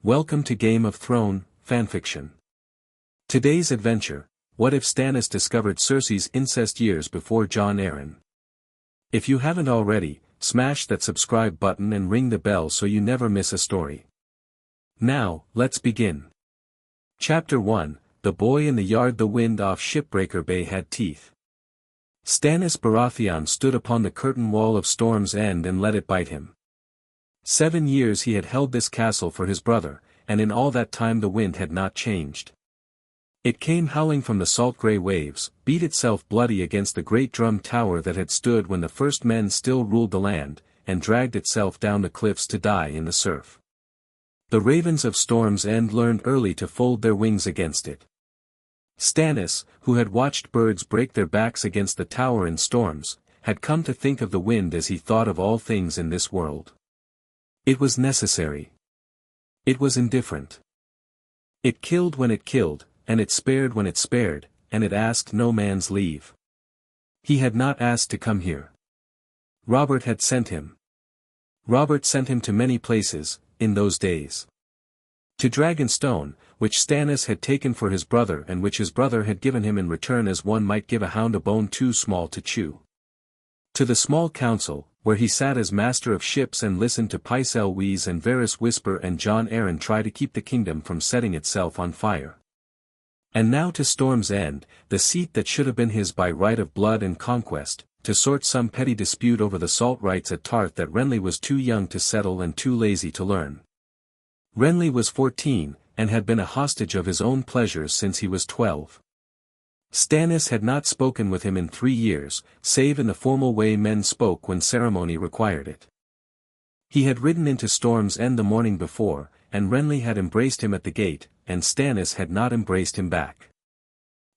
Welcome to Game of Thrones, fanfiction. Today's adventure, what if Stannis discovered Cersei's incest years before Jon Arryn? If you haven't already, smash that subscribe button and ring the bell so you never miss a story. Now, let's begin. Chapter 1, The Boy in the Yard. The wind off Shipbreaker Bay had teeth. Stannis Baratheon stood upon the curtain wall of Storm's End and let it bite him. 7 years he had held this castle for his brother, and in all that time the wind had not changed. It came howling from the salt grey waves, beat itself bloody against the great drum tower that had stood when the first men still ruled the land, and dragged itself down the cliffs to die in the surf. The ravens of Storm's End learned early to fold their wings against it. Stannis, who had watched birds break their backs against the tower in storms, had come to think of the wind as he thought of all things in this world. It was necessary. It was indifferent. It killed when it killed, and it spared when it spared, and it asked no man's leave. He had not asked to come here. Robert had sent him. Robert sent him to many places, in those days. To Dragonstone, which Stannis had taken for his brother and which his brother had given him in return as one might give a hound a bone too small to chew. To the small council, where he sat as master of ships and listened to Pycelle wheeze and Varys whisper and Jon Arryn try to keep the kingdom from setting itself on fire. And now to Storm's End, the seat that should have been his by right of blood and conquest, to sort some petty dispute over the salt rights at Tarth that Renly was too young to settle and too lazy to learn. Renly was 14, and had been a hostage of his own pleasures since he was 12. Stannis had not spoken with him in 3 years, save in the formal way men spoke when ceremony required it. He had ridden into Storm's End the morning before, and Renly had embraced him at the gate, and Stannis had not embraced him back.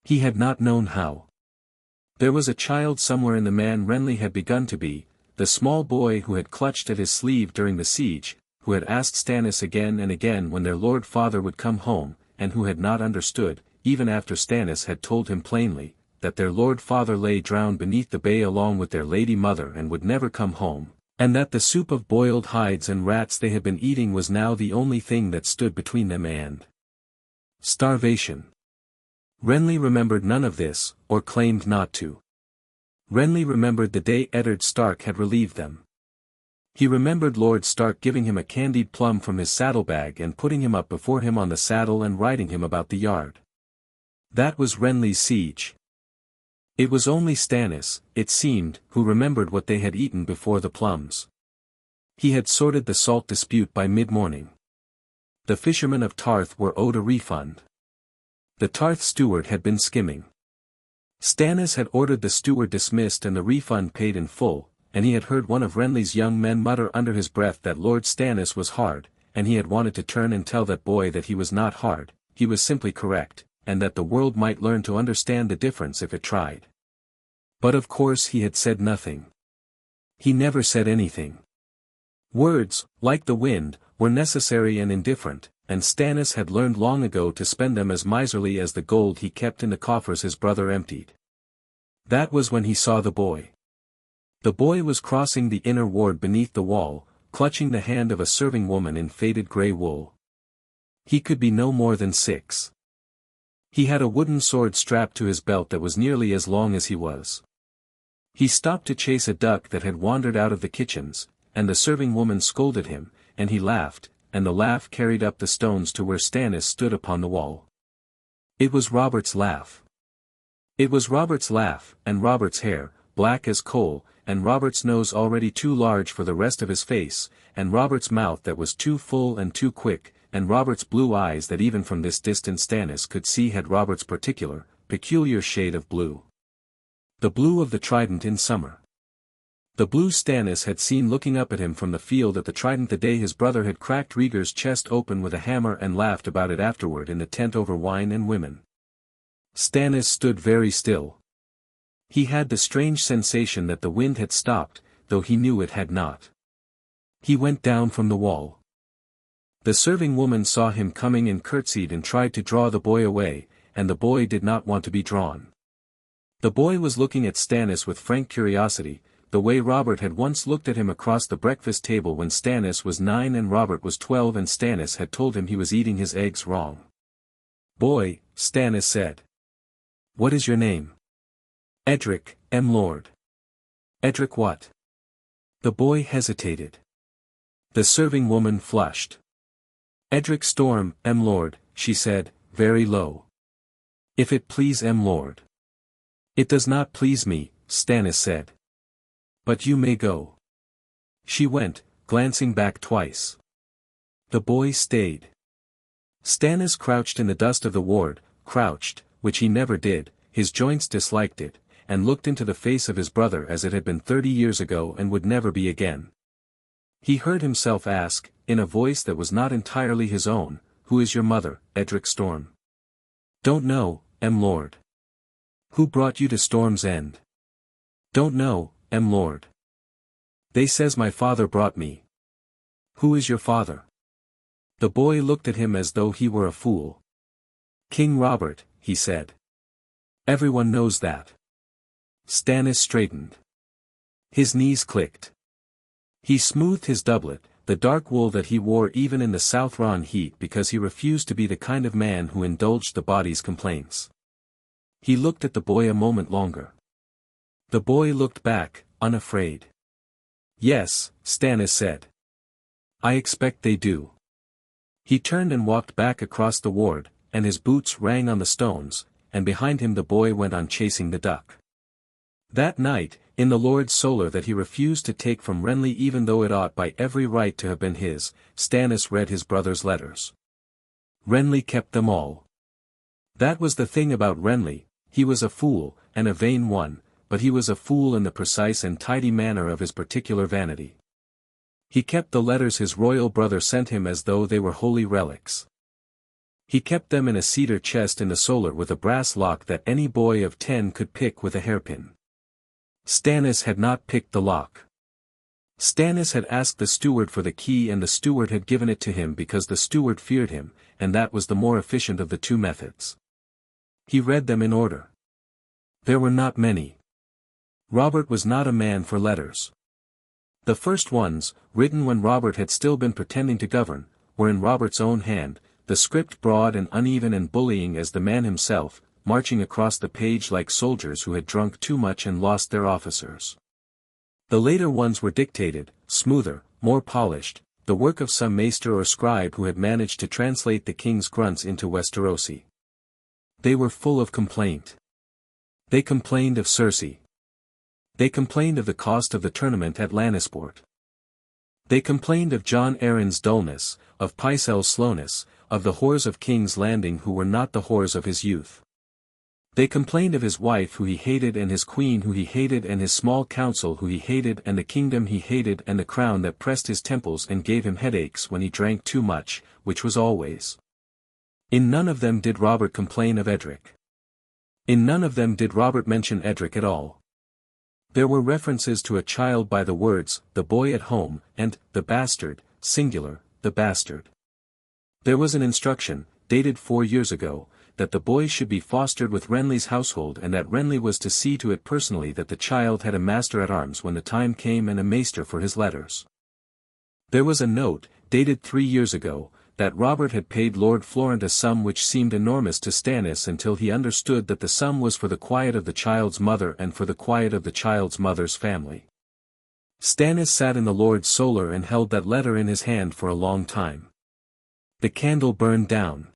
He had not known how. There was a child somewhere in the man Renly had begun to be, the small boy who had clutched at his sleeve during the siege, who had asked Stannis again and again when their Lord Father would come home, and who had not understood, even after Stannis had told him plainly, that their Lord Father lay drowned beneath the bay along with their Lady Mother and would never come home, and that the soup of boiled hides and rats they had been eating was now the only thing that stood between them and starvation. Renly remembered none of this, or claimed not to. Renly remembered the day Eddard Stark had relieved them. He remembered Lord Stark giving him a candied plum from his saddlebag and putting him up before him on the saddle and riding him about the yard. That was Renly's siege. It was only Stannis, it seemed, who remembered what they had eaten before the plums. He had sorted the salt dispute by mid-morning. The fishermen of Tarth were owed a refund. The Tarth steward had been skimming. Stannis had ordered the steward dismissed and the refund paid in full, and he had heard one of Renly's young men mutter under his breath that Lord Stannis was hard, and he had wanted to turn and tell that boy that he was not hard, he was simply correct, and that the world might learn to understand the difference if it tried. But of course he had said nothing. He never said anything. Words, like the wind, were necessary and indifferent, and Stannis had learned long ago to spend them as miserly as the gold he kept in the coffers his brother emptied. That was when he saw the boy. The boy was crossing the inner ward beneath the wall, clutching the hand of a serving woman in faded grey wool. He could be no more than 6. He had a wooden sword strapped to his belt that was nearly as long as he was. He stopped to chase a duck that had wandered out of the kitchens, and the serving woman scolded him, and he laughed, and the laugh carried up the stones to where Stannis stood upon the wall. It was Robert's laugh. It was Robert's laugh, and Robert's hair, black as coal, and Robert's nose already too large for the rest of his face, and Robert's mouth that was too full and too quick, and Robert's blue eyes that even from this distant Stannis could see had Robert's peculiar shade of blue. The blue of the trident in summer. The blue Stannis had seen looking up at him from the field at the trident the day his brother had cracked Rhaegar's chest open with a hammer and laughed about it afterward in the tent over wine and women. Stannis stood very still. He had the strange sensation that the wind had stopped, though he knew it had not. He went down from the wall. The serving woman saw him coming and curtsied and tried to draw the boy away, and the boy did not want to be drawn. The boy was looking at Stannis with frank curiosity, the way Robert had once looked at him across the breakfast table when Stannis was 9 and Robert was 12 and Stannis had told him he was eating his eggs wrong. "Boy," Stannis said. "What is your name?" "Edric, Lord." "Edric what?" The boy hesitated. The serving woman flushed. "Edric Storm, Lord," she said, very low. "If it please Lord." "It does not please me," Stannis said. "But you may go." She went, glancing back twice. The boy stayed. Stannis crouched in the dust of the ward, crouched, which he never did, his joints disliked it, and looked into the face of his brother as it had been 30 years ago and would never be again. He heard himself ask, in a voice that was not entirely his own, "Who is your mother, Edric Storm?" "Don't know, Lord." "Who brought you to Storm's End?" "Don't know, Lord." "They says my father brought me." "Who is your father?" The boy looked at him as though he were a fool. "King Robert," he said. "Everyone knows that." Stannis straightened. His knees clicked. He smoothed his doublet, the dark wool that he wore even in the Southron heat because he refused to be the kind of man who indulged the body's complaints. He looked at the boy a moment longer. The boy looked back, unafraid. "Yes," Stannis said. "I expect they do." He turned and walked back across the ward, and his boots rang on the stones, and behind him the boy went on chasing the duck. That night, in the Lord's Solar that he refused to take from Renly even though it ought by every right to have been his, Stannis read his brother's letters. Renly kept them all. That was the thing about Renly, he was a fool, and a vain one, but he was a fool in the precise and tidy manner of his particular vanity. He kept the letters his royal brother sent him as though they were holy relics. He kept them in a cedar chest in the Solar with a brass lock that any boy of 10 could pick with a hairpin. Stannis had not picked the lock. Stannis had asked the steward for the key and the steward had given it to him because the steward feared him, and that was the more efficient of the two methods. He read them in order. There were not many. Robert was not a man for letters. The first ones, written when Robert had still been pretending to govern, were in Robert's own hand, the script broad and uneven and bullying as the man himself, marching across the page like soldiers who had drunk too much and lost their officers. The later ones were dictated, smoother, more polished, the work of some maester or scribe who had managed to translate the king's grunts into Westerosi. They were full of complaint. They complained of Cersei. They complained of the cost of the tournament at Lannisport. They complained of Jon Arryn's dullness, of Pycelle's slowness, of the whores of King's Landing who were not the whores of his youth. They complained of his wife who he hated and his queen who he hated and his small council who he hated and the kingdom he hated and the crown that pressed his temples and gave him headaches when he drank too much, which was always. In none of them did Robert complain of Edric. In none of them did Robert mention Edric at all. There were references to a child by the words, "the boy at home," and, "the bastard," singular, "the bastard." There was an instruction, dated 4 years ago, that the boy should be fostered with Renly's household and that Renly was to see to it personally that the child had a master-at-arms when the time came and a maester for his letters. There was a note, dated 3 years ago, that Robert had paid Lord Florent a sum which seemed enormous to Stannis until he understood that the sum was for the quiet of the child's mother and for the quiet of the child's mother's family. Stannis sat in the Lord's Solar and held that letter in his hand for a long time. The candle burned down.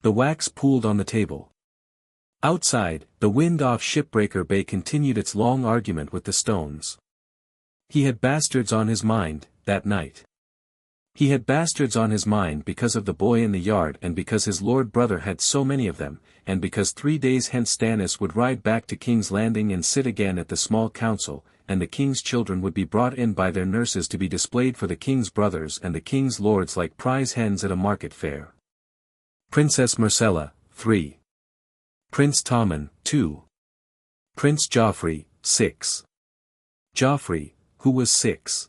The wax pooled on the table. Outside, the wind off Shipbreaker Bay continued its long argument with the stones. He had bastards on his mind, that night. He had bastards on his mind because of the boy in the yard and because his lord brother had so many of them, and because 3 days hence Stannis would ride back to King's Landing and sit again at the small council, and the king's children would be brought in by their nurses to be displayed for the king's brothers and the king's lords like prize hens at a market fair. Princess Myrcella, 3. Prince Tommen, 2. Prince Joffrey, 6. Joffrey, who was 6.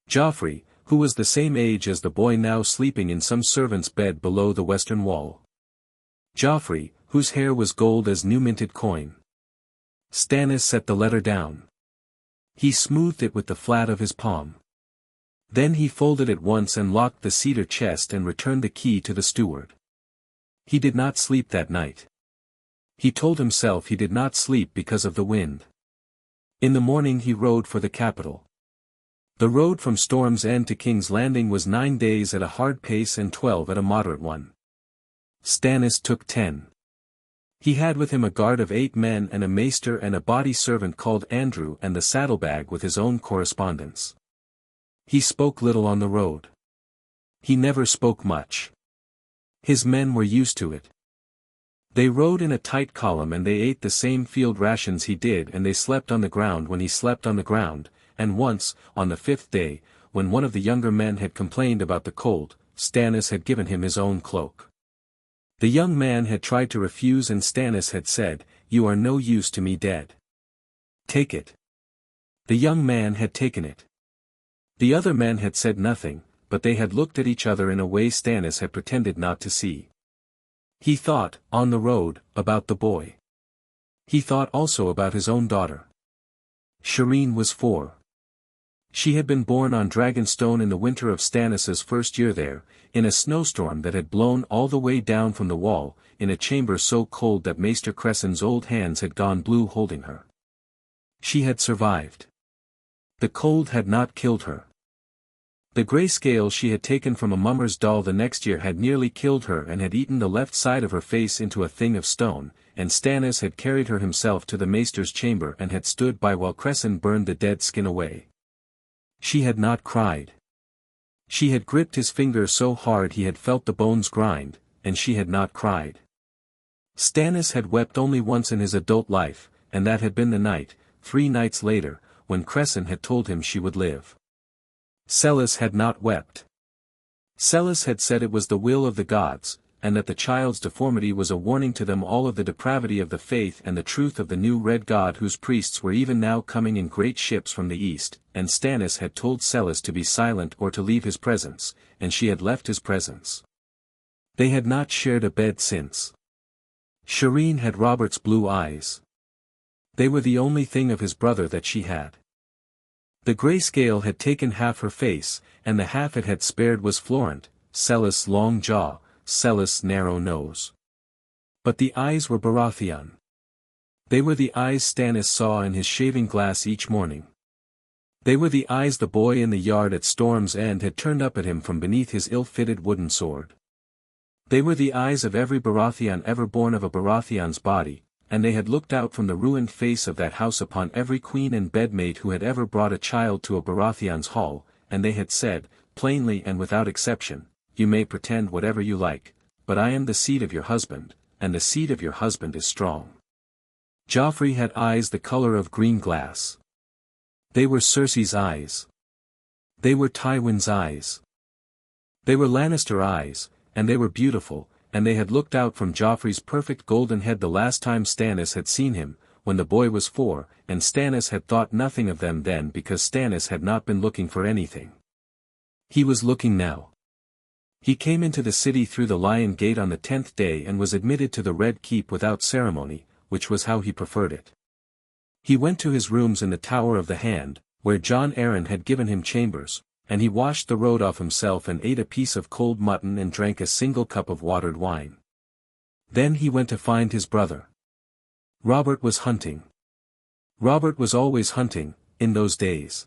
Joffrey, who was the same age as the boy now sleeping in some servant's bed below the western wall. Joffrey, whose hair was gold as new minted coin. Stannis set the letter down. He smoothed it with the flat of his palm. Then he folded it once and locked the cedar chest and returned the key to the steward. He did not sleep that night. He told himself he did not sleep because of the wind. In the morning he rode for the capital. The road from Storm's End to King's Landing was 9 days at a hard pace and 12 at a moderate one. Stannis took 10. He had with him a guard of 8 men and a maester and a body servant called Andrew and the saddlebag with his own correspondence. He spoke little on the road. He never spoke much. His men were used to it. They rode in a tight column and they ate the same field rations he did, and they slept on the ground when he slept on the ground, and once, on the 5th day, when one of the younger men had complained about the cold, Stannis had given him his own cloak. The young man had tried to refuse and Stannis had said, "You are no use to me dead. Take it." The young man had taken it. The other men had said nothing, but they had looked at each other in a way Stannis had pretended not to see. He thought, on the road, about the boy. He thought also about his own daughter. Shireen was 4. She had been born on Dragonstone in the winter of Stannis's first year there, in a snowstorm that had blown all the way down from the wall, in a chamber so cold that Maester Cressen's old hands had gone blue holding her. She had survived. The cold had not killed her. The grayscale she had taken from a mummer's doll the next year had nearly killed her and had eaten the left side of her face into a thing of stone, and Stannis had carried her himself to the maester's chamber and had stood by while Cressen burned the dead skin away. She had not cried. She had gripped his finger so hard he had felt the bones grind, and she had not cried. Stannis had wept only once in his adult life, and that had been the night, 3 nights later, when Cressen had told him she would live. Celis had not wept. Celis had said it was the will of the gods, and that the child's deformity was a warning to them all of the depravity of the faith and the truth of the new red god whose priests were even now coming in great ships from the east, and Stannis had told Celis to be silent or to leave his presence, and she had left his presence. They had not shared a bed since. Shireen had Robert's blue eyes. They were the only thing of his brother that she had. The grayscale had taken half her face, and the half it had spared was Florent, Celis' long jaw, Celis' narrow nose. But the eyes were Baratheon. They were the eyes Stannis saw in his shaving glass each morning. They were the eyes the boy in the yard at Storm's End had turned up at him from beneath his ill-fitted wooden sword. They were the eyes of every Baratheon ever born of a Baratheon's body, and they had looked out from the ruined face of that house upon every queen and bedmaid who had ever brought a child to a Baratheon's hall, and they had said, plainly and without exception, "You may pretend whatever you like, but I am the seed of your husband, and the seed of your husband is strong." Joffrey had eyes the color of green glass. They were Cersei's eyes. They were Tywin's eyes. They were Lannister eyes, and they were beautiful, and they had looked out from Joffrey's perfect golden head the last time Stannis had seen him, when the boy was 4, and Stannis had thought nothing of them then because Stannis had not been looking for anything. He was looking now. He came into the city through the Lion Gate on the 10th day and was admitted to the Red Keep without ceremony, which was how he preferred it. He went to his rooms in the Tower of the Hand, where Jon Arryn had given him chambers, and he washed the road off himself and ate a piece of cold mutton and drank a single cup of watered wine. Then he went to find his brother. Robert was hunting. Robert was always hunting, in those days.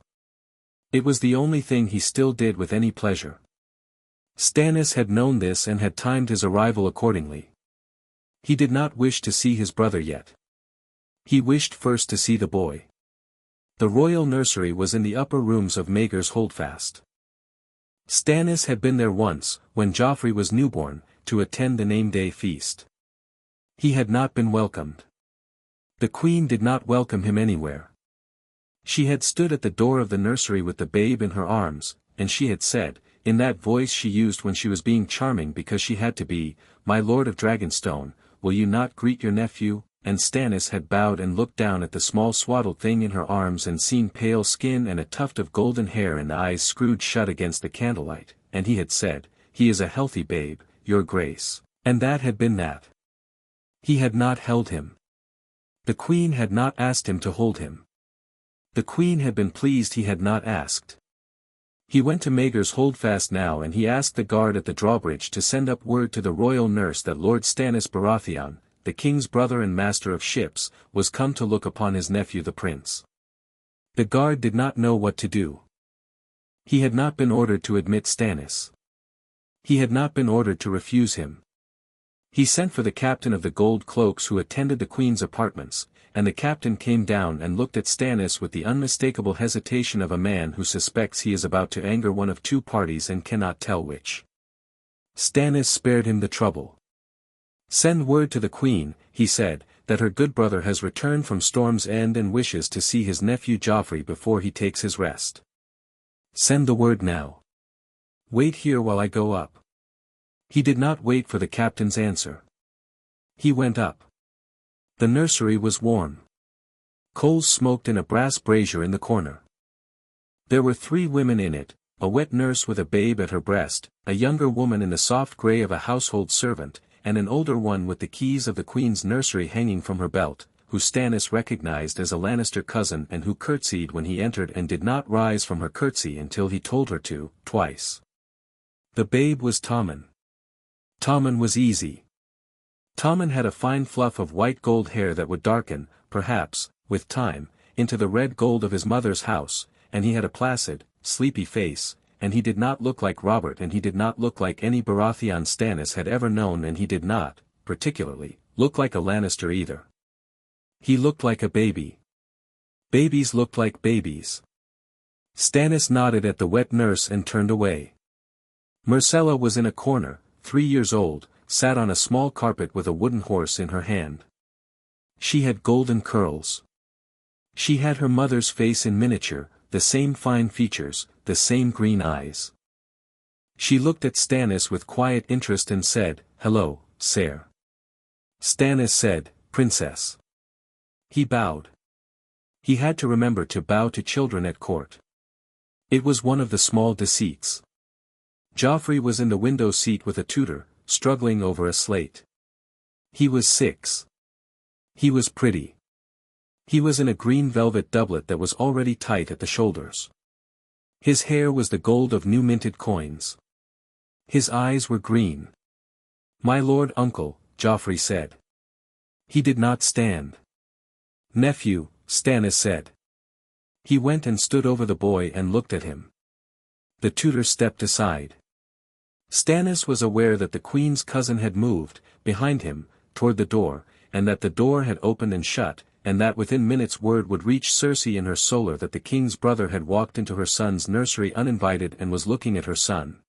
It was the only thing he still did with any pleasure. Stannis had known this and had timed his arrival accordingly. He did not wish to see his brother yet. He wished first to see the boy. The royal nursery was in the upper rooms of Maegor's Holdfast. Stannis had been there once, when Joffrey was newborn, to attend the name-day feast. He had not been welcomed. The queen did not welcome him anywhere. She had stood at the door of the nursery with the babe in her arms, and she had said, in that voice she used when she was being charming because she had to be, "My lord of Dragonstone, will you not greet your nephew?" And Stannis had bowed and looked down at the small swaddled thing in her arms and seen pale skin and a tuft of golden hair and eyes screwed shut against the candlelight, and he had said, "He is a healthy babe, your grace." And that had been that. He had not held him. The queen had not asked him to hold him. The queen had been pleased he had not asked. He went to Maegor's Holdfast now and he asked the guard at the drawbridge to send up word to the royal nurse that Lord Stannis Baratheon, the king's brother and master of ships, was come to look upon his nephew the prince. The guard did not know what to do. He had not been ordered to admit Stannis. He had not been ordered to refuse him. He sent for the captain of the gold cloaks who attended the queen's apartments, and the captain came down and looked at Stannis with the unmistakable hesitation of a man who suspects he is about to anger one of two parties and cannot tell which. Stannis spared him the trouble. "Send word to the queen," he said, "that her good brother has returned from Storm's End and wishes to see his nephew Joffrey before he takes his rest. Send the word now. Wait here while I go up." He did not wait for the captain's answer. He went up. The nursery was warm. Coals smoked in a brass brazier in the corner. There were 3 women in it, a wet nurse with a babe at her breast, a younger woman in the soft grey of a household servant, and an older one with the keys of the queen's nursery hanging from her belt, who Stannis recognized as a Lannister cousin and who curtsied when he entered and did not rise from her curtsy until he told her to, twice. The babe was Tommen. Tommen was easy. Tommen had a fine fluff of white gold hair that would darken, perhaps, with time, into the red gold of his mother's house, and he had a placid, sleepy face, and he did not look like Robert and he did not look like any Baratheon Stannis had ever known and he did not, particularly, look like a Lannister either. He looked like a baby. Babies looked like babies. Stannis nodded at the wet nurse and turned away. Myrcella was in a corner, 3 years old, sat on a small carpet with a wooden horse in her hand. She had golden curls. She had her mother's face in miniature, the same fine features, the same green eyes. She looked at Stannis with quiet interest and said, "Hello, sire." Stannis said, "Princess." He bowed. He had to remember to bow to children at court. It was one of the small deceits. Joffrey was in the window seat with a tutor, struggling over a slate. He was 6. He was pretty. He was in a green velvet doublet that was already tight at the shoulders. His hair was the gold of new minted coins. His eyes were green. "My lord uncle," Joffrey said. He did not stand. "Nephew," Stannis said. He went and stood over the boy and looked at him. The tutor stepped aside. Stannis was aware that the queen's cousin had moved, behind him, toward the door, and that the door had opened and shut, and that within minutes word would reach Cersei in her solar that the king's brother had walked into her son's nursery uninvited and was looking at her son.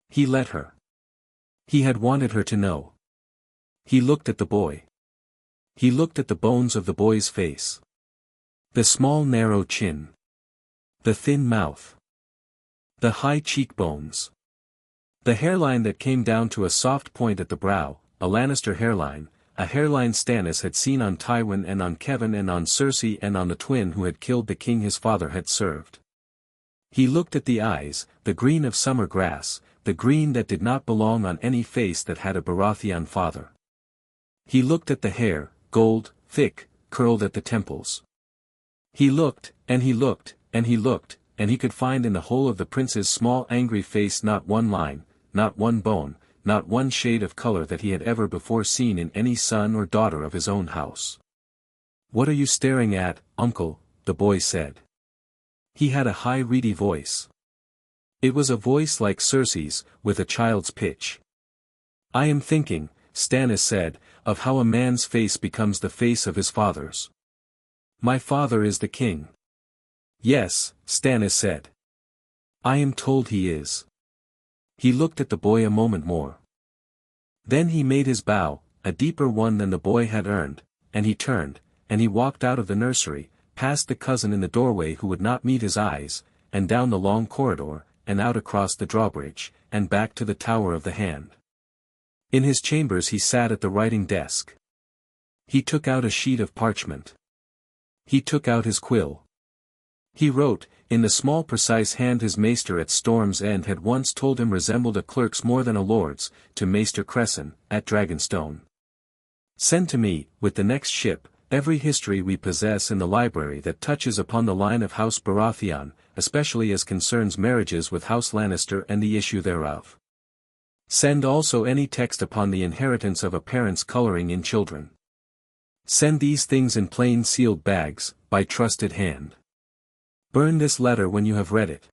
He let her. He had wanted her to know. He looked at the boy. He looked at the bones of the boy's face. The small narrow chin. The thin mouth. The high cheekbones. The hairline that came down to a soft point at the brow, a Lannister hairline, a hairline Stannis had seen on Tywin and on Kevan and on Cersei and on the twin who had killed the king his father had served. He looked at the eyes, the green of summer grass, the green that did not belong on any face that had a Baratheon father. He looked at the hair, gold, thick, curled at the temples. He looked, and he looked, and he looked, and he could find in the whole of the prince's small angry face not one line, not one bone, not one shade of color that he had ever before seen in any son or daughter of his own house. "What are you staring at, uncle?" the boy said. He had a high reedy voice. It was a voice like Cersei's, with a child's pitch. "I am thinking," Stannis said, "of how a man's face becomes the face of his father's. My father is the king." "Yes," Stannis said. "I am told he is." He looked at the boy a moment more. Then he made his bow, a deeper one than the boy had earned, and he turned, and he walked out of the nursery, past the cousin in the doorway who would not meet his eyes, and down the long corridor, and out across the drawbridge, and back to the Tower of the Hand. In his chambers he sat at the writing desk. He took out a sheet of parchment. He took out his quill. He wrote, in the small precise hand his maester at Storm's End had once told him resembled a clerk's more than a lord's, to Maester Cresson, at Dragonstone. "Send to me, with the next ship, every history we possess in the library that touches upon the line of House Baratheon, especially as concerns marriages with House Lannister and the issue thereof. Send also any text upon the inheritance of a parent's coloring in children. Send these things in plain sealed bags, by trusted hand. Burn this letter when you have read it.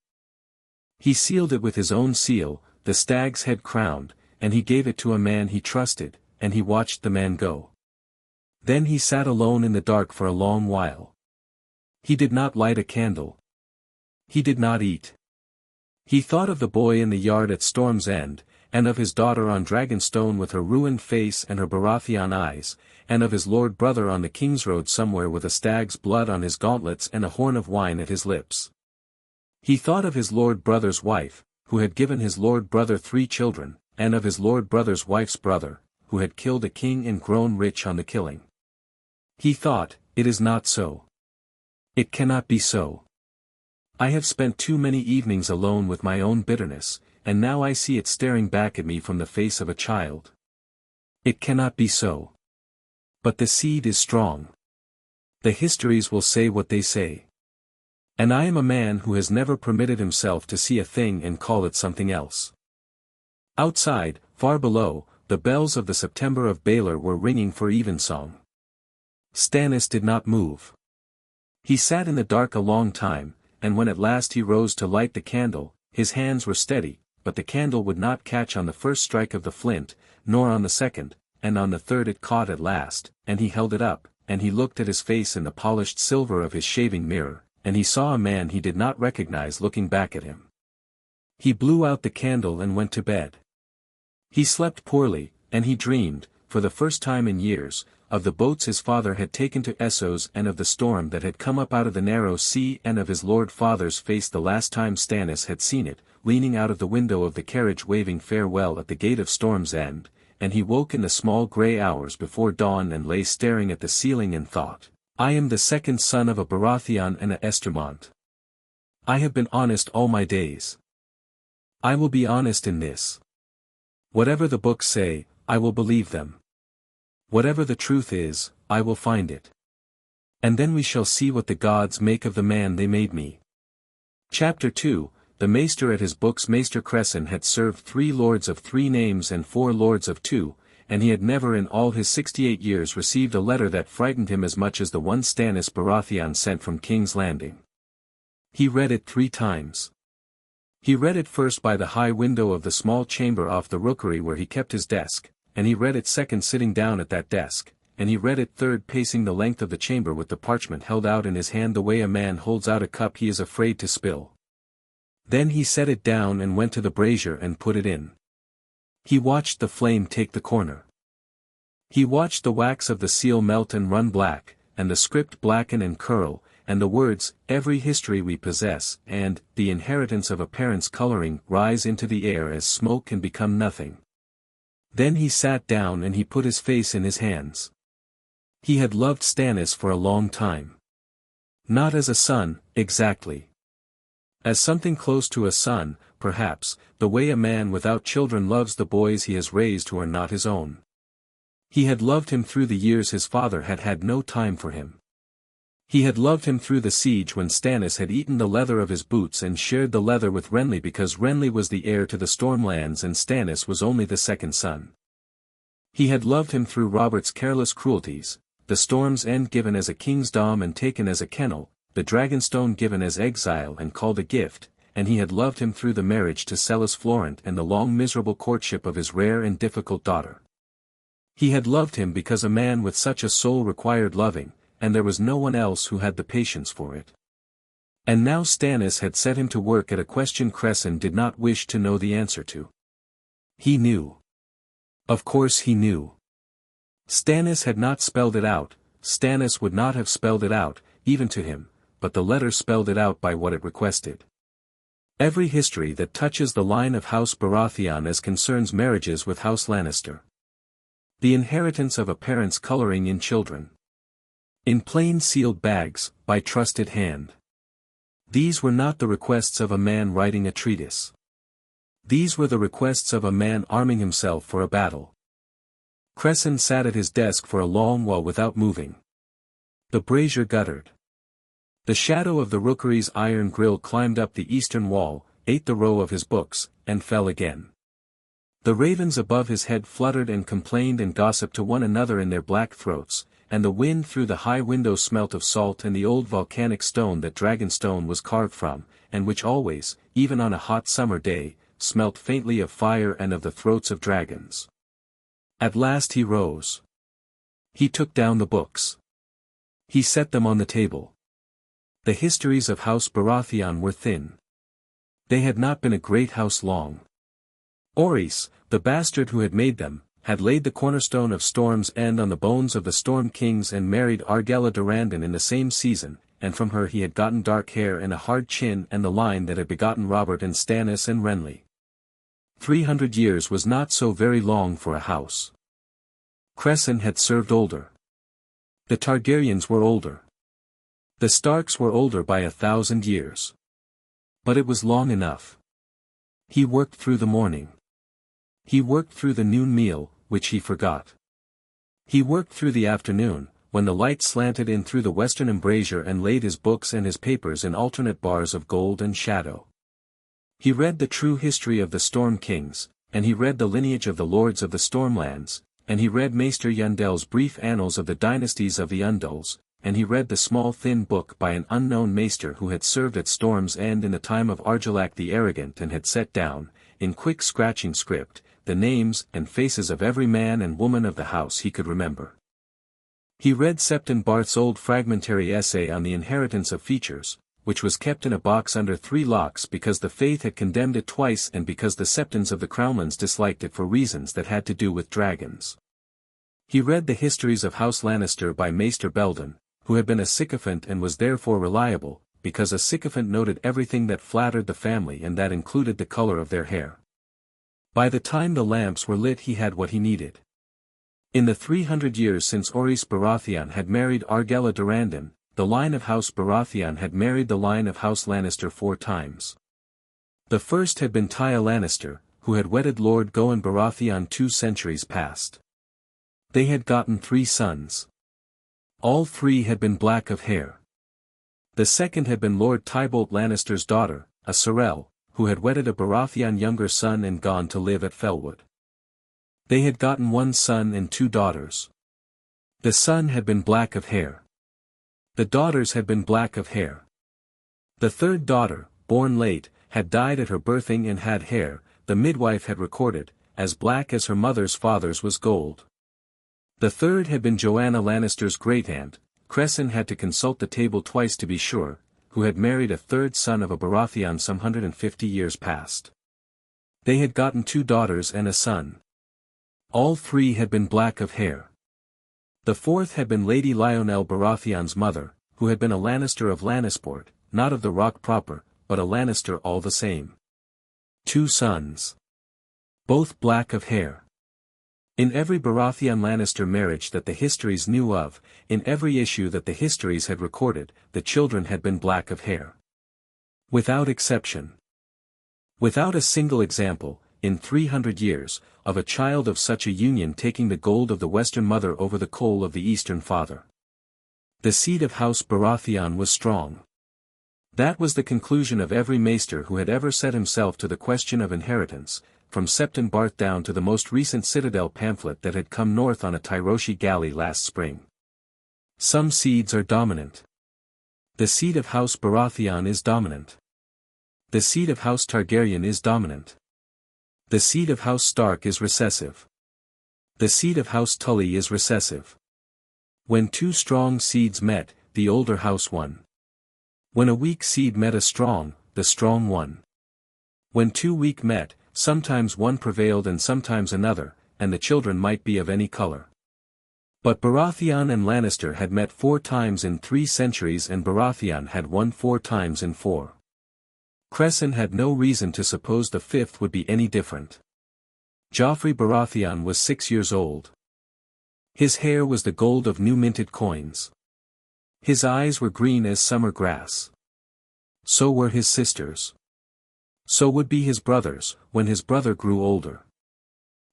He sealed it with his own seal, the stag's head crowned, and he gave it to a man he trusted, and he watched the man go. Then he sat alone in the dark for a long while. He did not light a candle. He did not eat. He thought of the boy in the yard at Storm's End, and of his daughter on Dragonstone with her ruined face and her Baratheon eyes, and of his lord brother on the King's Road somewhere with a stag's blood on his gauntlets and a horn of wine at his lips. He thought of his lord brother's wife, who had given his lord brother 3 children, and of his lord brother's wife's brother, who had killed a king and grown rich on the killing. He thought, it is not so. It cannot be so. I have spent too many evenings alone with my own bitterness, and now I see it staring back at me from the face of a child. It cannot be so. But the seed is strong. The histories will say what they say. And I am a man who has never permitted himself to see a thing and call it something else. Outside, far below, the bells of the September of Baelor were ringing for evensong. Stannis did not move. He sat in the dark a long time, and when at last he rose to light the candle, his hands were steady, but the candle would not catch on the first strike of the flint, nor on the second, and on the third it caught at last, and he held it up, and he looked at his face in the polished silver of his shaving mirror, and he saw a man he did not recognize looking back at him. He blew out the candle and went to bed. He slept poorly, and he dreamed, for the first time in years, of the boats his father had taken to Essos and of the storm that had come up out of the narrow sea and of his lord father's face the last time Stannis had seen it, leaning out of the window of the carriage waving farewell at the gate of Storm's End, and he woke in the small grey hours before dawn and lay staring at the ceiling and thought, I am the second son of a Baratheon and a Estermont. I have been honest all my days. I will be honest in this. Whatever the books say, I will believe them. Whatever the truth is, I will find it. And then we shall see what the gods make of the man they made me. Chapter 2, The Maester at his books. Maester Cresson had served 3 lords of 3 names and 4 lords of 2, and he had never in all his 68 years received a letter that frightened him as much as the one Stannis Baratheon sent from King's Landing. He read it 3 times. He read it first by the high window of the small chamber off the rookery where he kept his desk, and he read it second sitting down at that desk, and he read it third pacing the length of the chamber with the parchment held out in his hand the way a man holds out a cup he is afraid to spill. Then he set it down and went to the brazier and put it in. He watched the flame take the corner. He watched the wax of the seal melt and run black, and the script blacken and curl, and the words, every history we possess, and, the inheritance of a parent's coloring, rise into the air as smoke and become nothing. Then he sat down and he put his face in his hands. He had loved Stannis for a long time. Not as a son, exactly. As something close to a son, perhaps, the way a man without children loves the boys he has raised who are not his own. He had loved him through the years his father had had no time for him. He had loved him through the siege when Stannis had eaten the leather of his boots and shared the leather with Renly because Renly was the heir to the Stormlands and Stannis was only the second son. He had loved him through Robert's careless cruelties, the Storm's End given as a king's dom and taken as a kennel, the Dragonstone given as exile and called a gift, and he had loved him through the marriage to Celis Florent and the long miserable courtship of his rare and difficult daughter. He had loved him because a man with such a soul required loving, and there was no one else who had the patience for it. And now Stannis had set him to work at a question Cresson did not wish to know the answer to. He knew. Of course he knew. Stannis had not spelled it out, Stannis would not have spelled it out, even to him, but the letter spelled it out by what it requested. Every history that touches the line of House Baratheon as concerns marriages with House Lannister. The inheritance of a parent's coloring in children. In plain sealed bags, by trusted hand. These were not the requests of a man writing a treatise. These were the requests of a man arming himself for a battle. Cresson sat at his desk for a long while without moving. The brazier guttered. The shadow of the rookery's iron grill climbed up the eastern wall, ate the row of his books, and fell again. The ravens above his head fluttered and complained and gossiped to one another in their black throats, and the wind through the high window smelt of salt and the old volcanic stone that Dragonstone was carved from, and which always, even on a hot summer day, smelt faintly of fire and of the throats of dragons. At last he rose. He took down the books. He set them on the table. The histories of House Baratheon were thin. They had not been a great house long. Orys, the bastard who had made them, had laid the cornerstone of Storm's End on the bones of the Storm Kings and married Argella Durrandon in the same season, and from her he had gotten dark hair and a hard chin and the line that had begotten Robert and Stannis and Renly. 300 years was not so very long for a house. Cresson had served older. The Targaryens were older. The Starks were older by 1,000 years. But it was long enough. He worked through the morning. He worked through the noon meal, which he forgot. He worked through the afternoon, when the light slanted in through the western embrasure and laid his books and his papers in alternate bars of gold and shadow. He read the true history of the Storm Kings, and he read the lineage of the Lords of the Stormlands, and he read Maester Yundel's brief annals of the dynasties of the Undulls, and he read the small thin book by an unknown maester who had served at Storm's End in the time of Argilac the Arrogant and had set down, in quick scratching script, the names and faces of every man and woman of the house he could remember. He read Septon Barth's old fragmentary essay on the inheritance of features, which was kept in a box under 3 locks because the faith had condemned it twice and because the Septons of the Crownlands disliked it for reasons that had to do with dragons. He read the histories of House Lannister by Maester Belden, who had been a sycophant and was therefore reliable, because a sycophant noted everything that flattered the family and that included the color of their hair. By the time the lamps were lit he had what he needed. In the 300 years since Orys Baratheon had married Argella Durrandon, the line of House Baratheon had married the line of House Lannister 4 times. The first had been Tya Lannister, who had wedded Lord Goen Baratheon 2 centuries past. They had gotten 3 sons. All 3 had been black of hair. The second had been Lord Tybolt Lannister's daughter, a Sorel, who had wedded a Baratheon younger son and gone to live at Felwood. They had gotten 1 son and 2 daughters. The son had been black of hair. The daughters had been black of hair. The third daughter, born late, had died at her birthing and had hair, the midwife had recorded, as black as her mother's father's was gold. The third had been Joanna Lannister's great-aunt, Cresson had to consult the table twice to be sure, who had married a third son of a Baratheon some 150 years past. They had gotten 2 daughters and a son. All 3 had been black of hair. The fourth had been Lady Lionel Baratheon's mother, who had been a Lannister of Lannisport, not of the Rock proper, but a Lannister all the same. 2 sons. Both black of hair. In every Baratheon Lannister marriage that the histories knew of, in every issue that the histories had recorded, the children had been black of hair. Without exception. Without a single example, in 300 years, of a child of such a union taking the gold of the Western mother over the coal of the Eastern father. The seed of House Baratheon was strong. That was the conclusion of every maester who had ever set himself to the question of inheritance, from Septon Barth down to the most recent Citadel pamphlet that had come north on a Tyroshi galley last spring. Some seeds are dominant. The seed of House Baratheon is dominant. The seed of House Targaryen is dominant. The seed of House Stark is recessive. The seed of House Tully is recessive. When 2 strong seeds met, the older house won. When a weak seed met a strong, the strong won. When 2 weak met, sometimes one prevailed and sometimes another, and the children might be of any color. But Baratheon and Lannister had met 4 times in 3 centuries and Baratheon had won 4 times in 4. Cresson had no reason to suppose the 5th would be any different. Joffrey Baratheon was 6 years old. His hair was the gold of new minted coins. His eyes were green as summer grass. So were his sisters. So would be his brothers, when his brother grew older.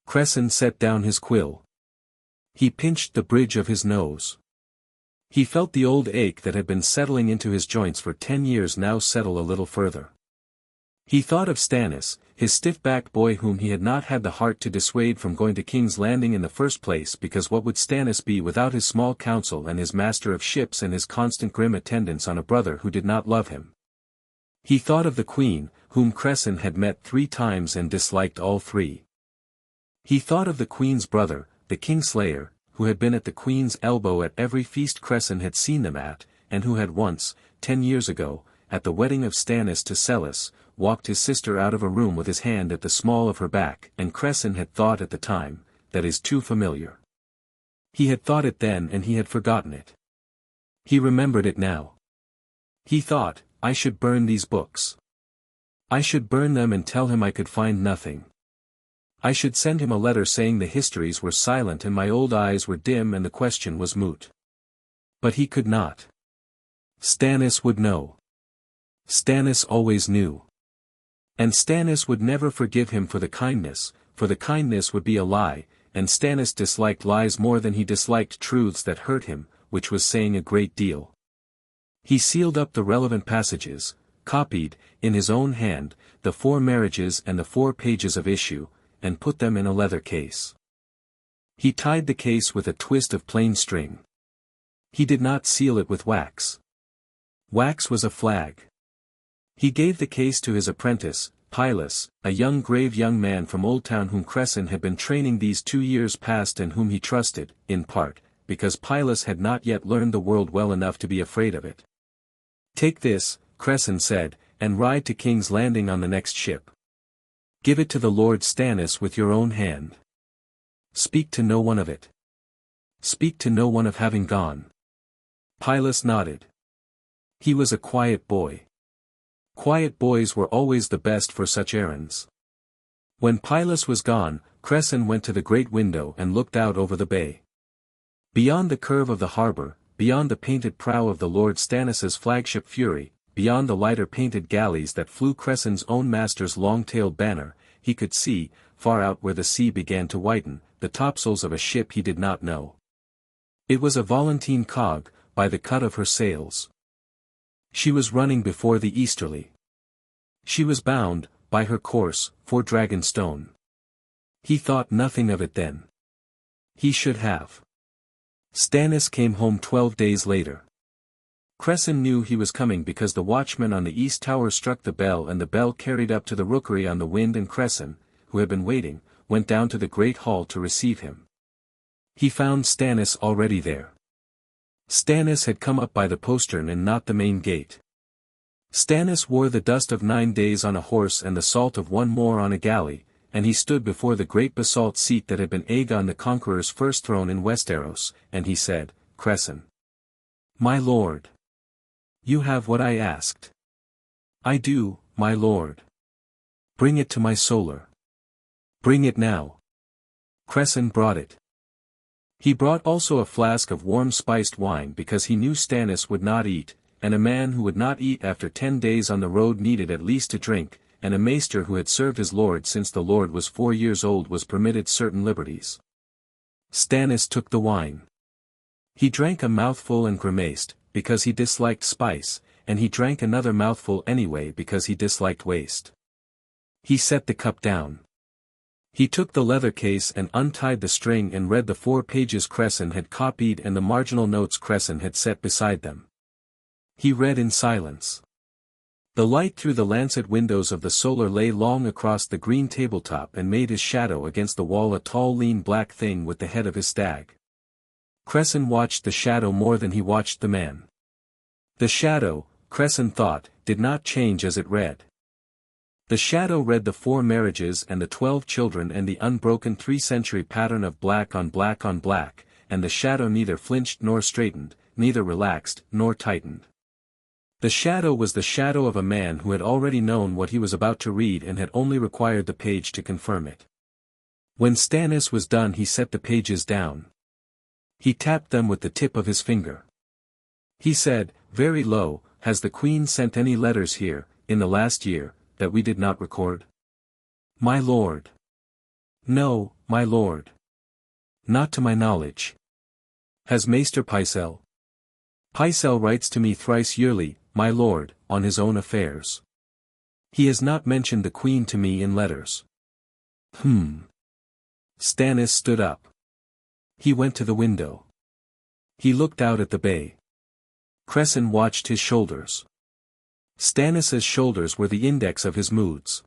Cresson set down his quill. He pinched the bridge of his nose. He felt the old ache that had been settling into his joints for 10 years now settle a little further. He thought of Stannis, his stiff-backed boy whom he had not had the heart to dissuade from going to King's Landing in the first place, because what would Stannis be without his small council and his master of ships and his constant grim attendance on a brother who did not love him? He thought of the Queen, whom Cresson had met 3 times and disliked all 3. He thought of the Queen's brother, the Kingslayer, who had been at the Queen's elbow at every feast Cresson had seen them at, and who had once, 10 years ago, at the wedding of Stannis to Celis, walked his sister out of a room with his hand at the small of her back, and Cresson had thought at the time, that is too familiar. He had thought it then and he had forgotten it. He remembered it now. He thought, I should burn these books. I should burn them and tell him I could find nothing. I should send him a letter saying the histories were silent and my old eyes were dim and the question was moot. But he could not. Stannis would know. Stannis always knew. And Stannis would never forgive him for the kindness would be a lie, and Stannis disliked lies more than he disliked truths that hurt him, which was saying a great deal. He sealed up the relevant passages, copied, in his own hand, the 4 marriages and the 4 pages of issue, and put them in a leather case. He tied the case with a twist of plain string. He did not seal it with wax. Wax was a flag. He gave the case to his apprentice, Pylus, a grave young man from Old Town whom Cresson had been training these 2 years past and whom he trusted, in part, because Pylus had not yet learned the world well enough to be afraid of it. Take this, Cresson said, and ride to King's Landing on the next ship. Give it to the Lord Stannis with your own hand. Speak to no one of it. Speak to no one of having gone. Pylus nodded. He was a quiet boy. Quiet boys were always the best for such errands. When Pylus was gone, Cresson went to the great window and looked out over the bay. Beyond the curve of the harbor, beyond the painted prow of the Lord Stannis's flagship Fury, beyond the lighter painted galleys that flew Cresson's own master's long-tailed banner, he could see, far out where the sea began to whiten, the topsails of a ship he did not know. It was a Volantene cog, by the cut of her sails. She was running before the easterly. She was bound, by her course, for Dragonstone. He thought nothing of it then. He should have. Stannis came home 12 days later. Cresson knew he was coming because the watchman on the east tower struck the bell and the bell carried up to the rookery on the wind, and Cresson, who had been waiting, went down to the great hall to receive him. He found Stannis already there. Stannis had come up by the postern and not the main gate. Stannis wore the dust of 9 days on a horse and the salt of 1 more on a galley, and he stood before the great basalt seat that had been Aegon the Conqueror's first throne in Westeros, and he said, Cresson. My lord. You have what I asked. I do, my lord. Bring it to my solar. Bring it now. Cresson brought it. He brought also a flask of warm spiced wine because he knew Stannis would not eat, and a man who would not eat after 10 days on the road needed at least to drink, and a maester who had served his lord since the lord was 4 years old was permitted certain liberties. Stannis took the wine. He drank a mouthful and grimaced, because he disliked spice, and he drank another mouthful anyway because he disliked waste. He set the cup down. He took the leather case and untied the string and read the 4 pages Cresson had copied and the marginal notes Cresson had set beside them. He read in silence. The light through the lancet windows of the solar lay long across the green tabletop and made his shadow against the wall a tall lean black thing with the head of his stag. Cresson watched the shadow more than he watched the man. The shadow, Cresson thought, did not change as it read. The shadow read the 4 marriages and the 12 children and the unbroken 3-century pattern of black on black on black, and the shadow neither flinched nor straightened, neither relaxed nor tightened. The shadow was the shadow of a man who had already known what he was about to read and had only required the page to confirm it. When Stannis was done he set the pages down. He tapped them with the tip of his finger. He said, very low, Has the Queen sent any letters here, in the last year, that we did not record? My lord. No, my lord. Not to my knowledge. Has Maester Pycelle? Pycelle writes to me thrice yearly, my lord, on his own affairs. He has not mentioned the queen to me in letters. Stannis stood up. He went to the window. He looked out at the bay. Cresson watched his shoulders. Stannis's shoulders were the index of his moods.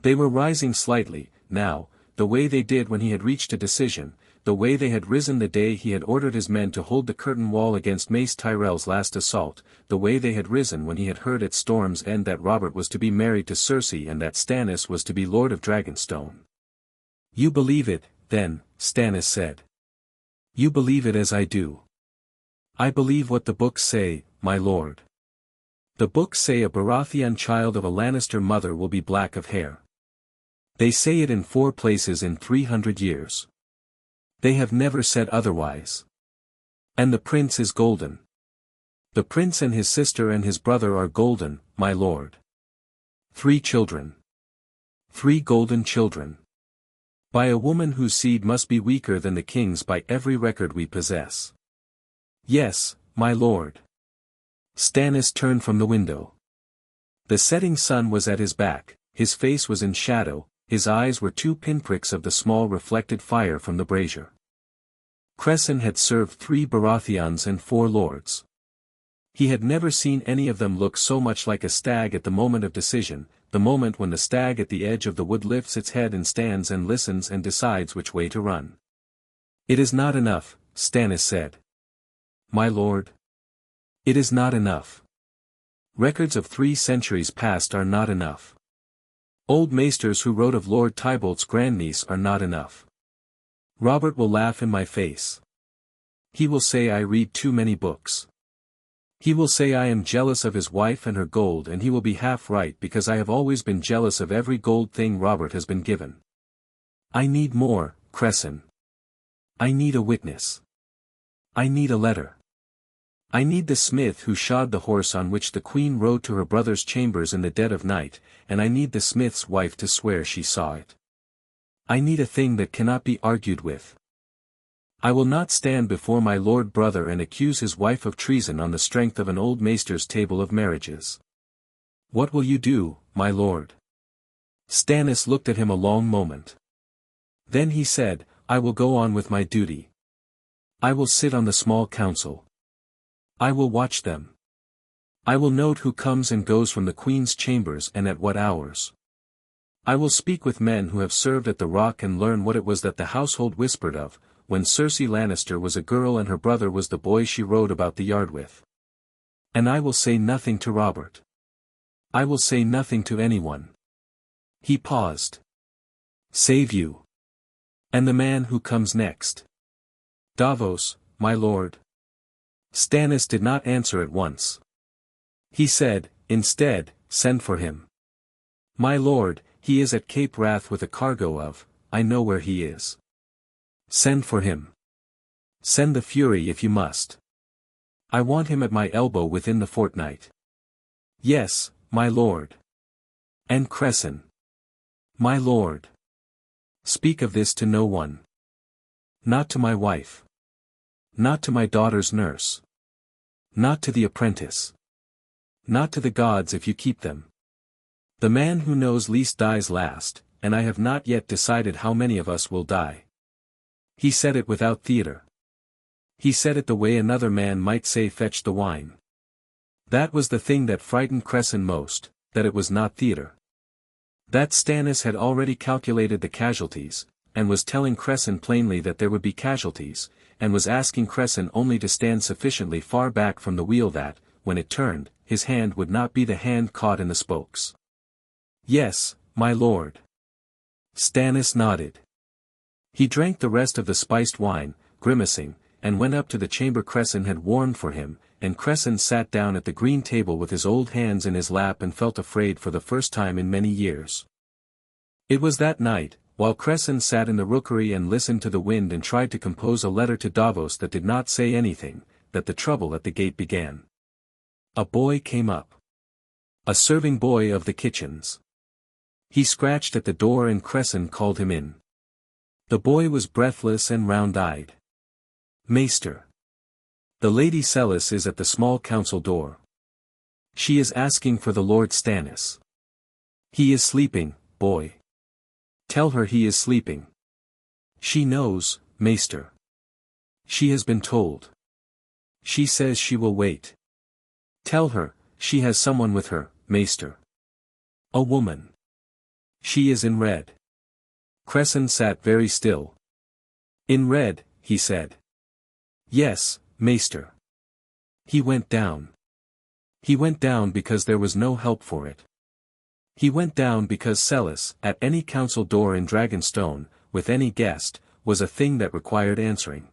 They were rising slightly, now, the way they did when he had reached a decision, the way they had risen the day he had ordered his men to hold the curtain wall against Mace Tyrell's last assault, the way they had risen when he had heard at Storm's End that Robert was to be married to Cersei and that Stannis was to be Lord of Dragonstone. You believe it, then, Stannis said. You believe it as I do. I believe what the books say, my lord. The books say a Baratheon child of a Lannister mother will be black of hair. They say it in 4 places in 300 years. They have never said otherwise. And the prince is golden. The prince and his sister and his brother are golden, my lord. 3 children. 3 golden children. By a woman whose seed must be weaker than the king's by every record we possess. Yes, my lord. Stannis turned from the window. The setting sun was at his back, his face was in shadow, his eyes were 2 pinpricks of the small reflected fire from the brazier. Cresson had served 3 Baratheons and 4 lords. He had never seen any of them look so much like a stag at the moment of decision, the moment when the stag at the edge of the wood lifts its head and stands and listens and decides which way to run. It is not enough, Stannis said. My lord. It is not enough. Records of 3 centuries past are not enough. Old maesters who wrote of Lord Tybalt's grandniece are not enough. Robert will laugh in my face. He will say I read too many books. He will say I am jealous of his wife and her gold, and he will be half right because I have always been jealous of every gold thing Robert has been given. I need more, Cresson. I need a witness. I need a letter. I need the smith who shod the horse on which the queen rode to her brother's chambers in the dead of night, and I need the smith's wife to swear she saw it. I need a thing that cannot be argued with. I will not stand before my lord brother and accuse his wife of treason on the strength of an old maester's table of marriages. What will you do, my lord? Stannis looked at him a long moment. Then he said, I will go on with my duty. I will sit on the small council. I will watch them. I will note who comes and goes from the queen's chambers and at what hours. I will speak with men who have served at the Rock and learn what it was that the household whispered of, when Cersei Lannister was a girl and her brother was the boy she rode about the yard with. And I will say nothing to Robert. I will say nothing to anyone. He paused. Save you. And the man who comes next. Davos, my lord. Stannis did not answer at once. He said, instead, send for him. My lord, he is at Cape Wrath with a cargo of, I know where he is. Send for him. Send the Fury if you must. I want him at my elbow within the fortnight. Yes, my lord. And Cresson. My lord. Speak of this to no one. Not to my wife. Not to my daughter's nurse. Not to the apprentice. Not to the gods if you keep them. The man who knows least dies last, and I have not yet decided how many of us will die. He said it without theater. He said it the way another man might say fetch the wine. That was the thing that frightened Cresson most, that it was not theater. That Stannis had already calculated the casualties, and was telling Cresson plainly that there would be casualties, and was asking Cresson only to stand sufficiently far back from the wheel that, when it turned, his hand would not be the hand caught in the spokes. Yes, my lord. Stannis nodded. He drank the rest of the spiced wine, grimacing, and went up to the chamber Cresson had warmed for him, and Cresson sat down at the green table with his old hands in his lap and felt afraid for the first time in many years. It was that night, while Cresson sat in the rookery and listened to the wind and tried to compose a letter to Davos that did not say anything, that the trouble at the gate began. A boy came up. A serving boy of the kitchens. He scratched at the door and Cresson called him in. The boy was breathless and round-eyed. Maester. The Lady Celis is at the small council door. She is asking for the Lord Stannis. He is sleeping, boy. Tell her he is sleeping. She knows, Maester. She has been told. She says she will wait. Tell her, she has someone with her, Maester. A woman. She is in red. Cresson sat very still. In red, he said. Yes, Maester. He went down. He went down because there was no help for it. He went down because Celis, at any council door in Dragonstone, with any guest, was a thing that required answering.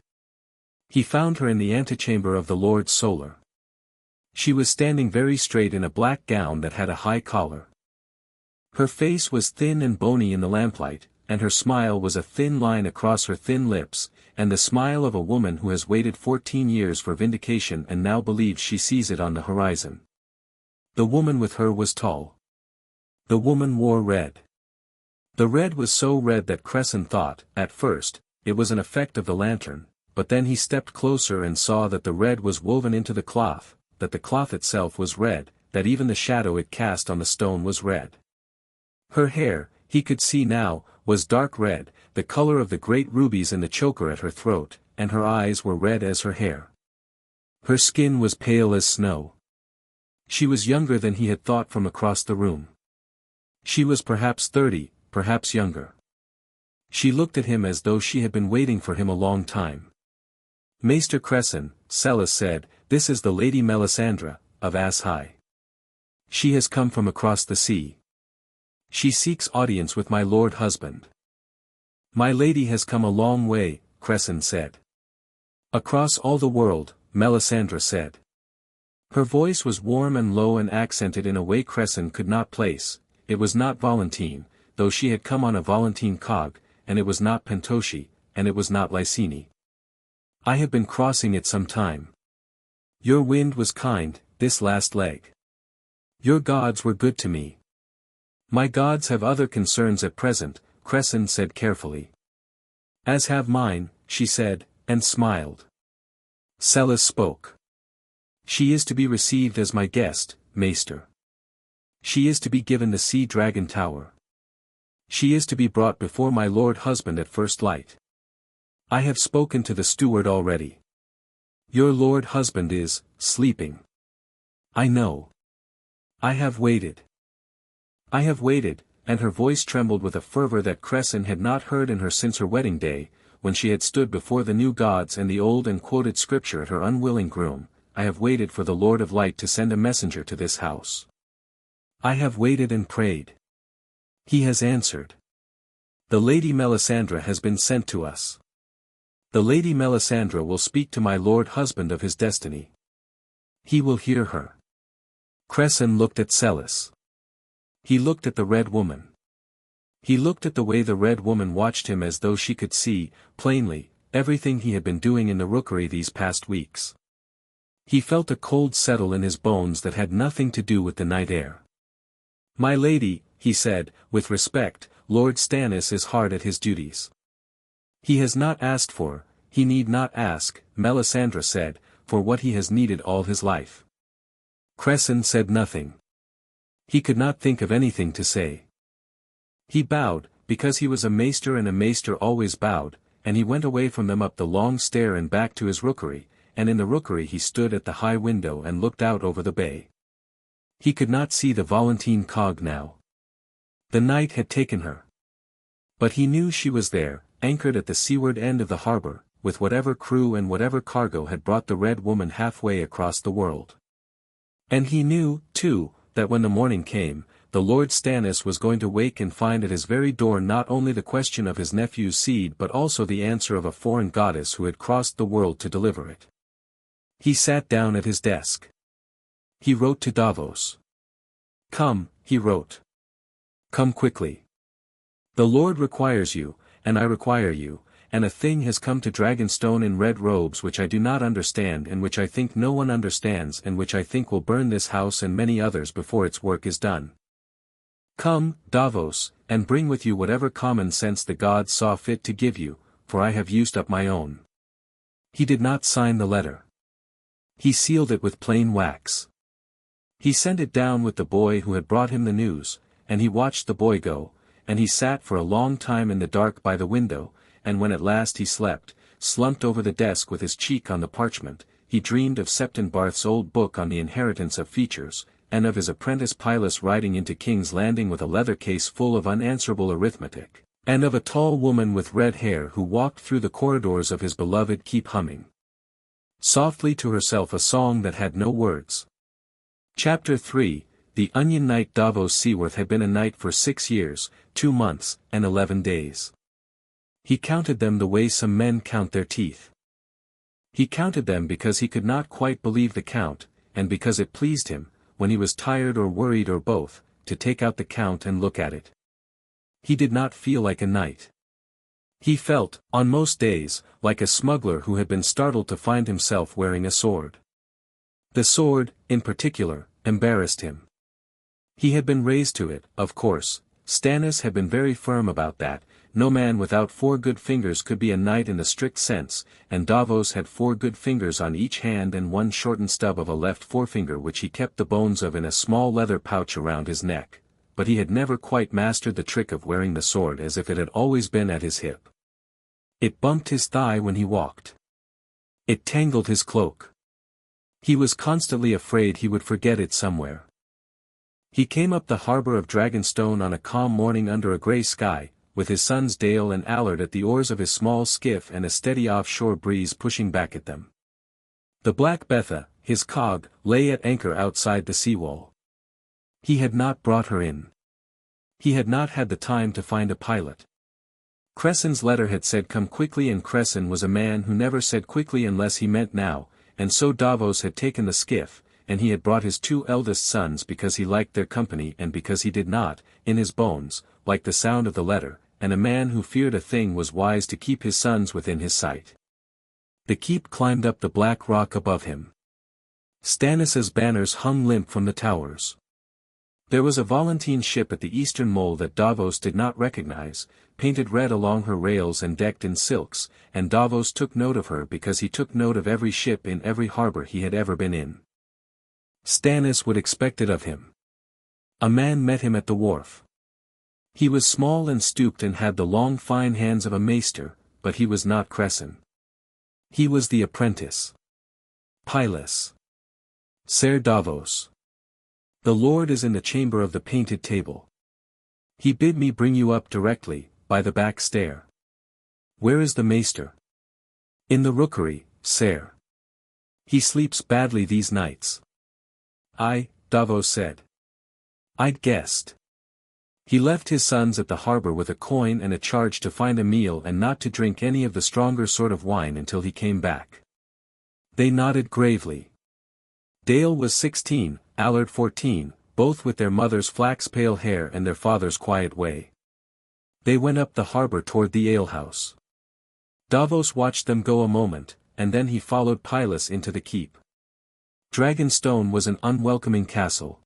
He found her in the antechamber of the Lord Solar. She was standing very straight in a black gown that had a high collar. Her face was thin and bony in the lamplight, and her smile was a thin line across her thin lips, and the smile of a woman who has waited 14 years for vindication and now believes she sees it on the horizon. The woman with her was tall. The woman wore red. The red was so red that Cresson thought, at first, it was an effect of the lantern, but then he stepped closer and saw that the red was woven into the cloth, that the cloth itself was red, that even the shadow it cast on the stone was red. Her hair, he could see now, was dark red, the color of the great rubies in the choker at her throat, and her eyes were red as her hair. Her skin was pale as snow. She was younger than he had thought from across the room. She was perhaps 30, perhaps younger. She looked at him as though she had been waiting for him a long time. Maester Cresson, Celis said, this is the Lady Melisandre, of Ass High. She has come from across the sea. She seeks audience with my lord husband. My lady has come a long way, Cresson said. Across all the world, Melisandre said. Her voice was warm and low and accented in a way Cresson could not place. It was not Valentine, though she had come on a Valentine cog, and it was not Pentoshi, and it was not Lysini. I have been crossing it some time. Your wind was kind, this last leg. Your gods were good to me. My gods have other concerns at present, Cresson said carefully. As have mine, she said, and smiled. Celis spoke. She is to be received as my guest, Maester. She is to be given the Sea Dragon Tower. She is to be brought before my lord husband at first light. I have spoken to the steward already. Your lord husband is sleeping. I know. I have waited. I have waited, and her voice trembled with a fervor that Cresson had not heard in her since her wedding day, when she had stood before the new gods and the old and quoted scripture at her unwilling groom. I have waited for the Lord of Light to send a messenger to this house. I have waited and prayed. He has answered. The Lady Melisandre has been sent to us. The Lady Melisandre will speak to my lord husband of his destiny. He will hear her. Cresson looked at Celis. He looked at the Red Woman. He looked at the way the Red Woman watched him as though she could see, plainly, everything he had been doing in the rookery these past weeks. He felt a cold settle in his bones that had nothing to do with the night air. My lady, he said, with respect, Lord Stannis is hard at his duties. He has not asked for, he need not ask, Melisandre said, for what he has needed all his life. Cresson said nothing. He could not think of anything to say. He bowed, because he was a maester and a maester always bowed, and he went away from them up the long stair and back to his rookery, and in the rookery he stood at the high window and looked out over the bay. He could not see the Valentine cog now. The night had taken her. But he knew she was there, anchored at the seaward end of the harbor, with whatever crew and whatever cargo had brought the Red Woman halfway across the world. And he knew, too, that when the morning came, the Lord Stannis was going to wake and find at his very door not only the question of his nephew's seed but also the answer of a foreign goddess who had crossed the world to deliver it. He sat down at his desk. He wrote to Davos. Come, he wrote. Come quickly. The Lord requires you, and I require you, and a thing has come to Dragonstone in red robes which I do not understand and which I think no one understands and which I think will burn this house and many others before its work is done. Come, Davos, and bring with you whatever common sense the gods saw fit to give you, for I have used up my own. He did not sign the letter. He sealed it with plain wax. He sent it down with the boy who had brought him the news, and he watched the boy go, and he sat for a long time in the dark by the window, and when at last he slept, slumped over the desk with his cheek on the parchment, he dreamed of Septon Barth's old book on the inheritance of features, and of his apprentice Pylus riding into King's Landing with a leather case full of unanswerable arithmetic, and of a tall woman with red hair who walked through the corridors of his beloved keep humming softly to herself a song that had no words. Chapter 3 The Onion Knight. Davos Seaworth had been a knight for 6 years, 2 months, and 11 days. He counted them the way some men count their teeth. He counted them because he could not quite believe the count, and because it pleased him, when he was tired or worried or both, to take out the count and look at it. He did not feel like a knight. He felt, on most days, like a smuggler who had been startled to find himself wearing a sword. The sword, in particular, embarrassed him. He had been raised to it, of course. Stannis had been very firm about that. No man without 4 good fingers could be a knight in the strict sense, and Davos had 4 good fingers on each hand and 1 shortened stub of a left forefinger which he kept the bones of in a small leather pouch around his neck, but he had never quite mastered the trick of wearing the sword as if it had always been at his hip. It bumped his thigh when he walked. It tangled his cloak. He was constantly afraid he would forget it somewhere. He came up the harbor of Dragonstone on a calm morning under a grey sky, with his sons Dale and Allard at the oars of his small skiff and a steady offshore breeze pushing back at them. The Black Betha, his cog, lay at anchor outside the seawall. He had not brought her in. He had not had the time to find a pilot. Cressen's letter had said come quickly, and Cressen was a man who never said quickly unless he meant now, and so Davos had taken the skiff, and he had brought his 2 eldest sons because he liked their company and because he did not, in his bones, like the sound of the letter, and a man who feared a thing was wise to keep his sons within his sight. The keep climbed up the black rock above him. Stannis's banners hung limp from the towers. There was a Volantene ship at the eastern mole that Davos did not recognize, painted red along her rails and decked in silks, and Davos took note of her because he took note of every ship in every harbor he had ever been in. Stannis would expect it of him. A man met him at the wharf. He was small and stooped and had the long fine hands of a maester, but he was not Cressen. He was the apprentice. Pylus. Ser Davos. The Lord is in the chamber of the painted table. He bid me bring you up directly, by the back stair. Where is the maester? In the rookery, sir. He sleeps badly these nights. Aye, Davos said. I'd guessed. He left his sons at the harbor with a coin and a charge to find a meal and not to drink any of the stronger sort of wine until he came back. They nodded gravely. Dale was 16, Allard 14, both with their mother's flax-pale hair and their father's quiet way. They went up the harbor toward the alehouse. Davos watched them go a moment, and then he followed Pylus into the keep. Dragonstone was an unwelcoming castle.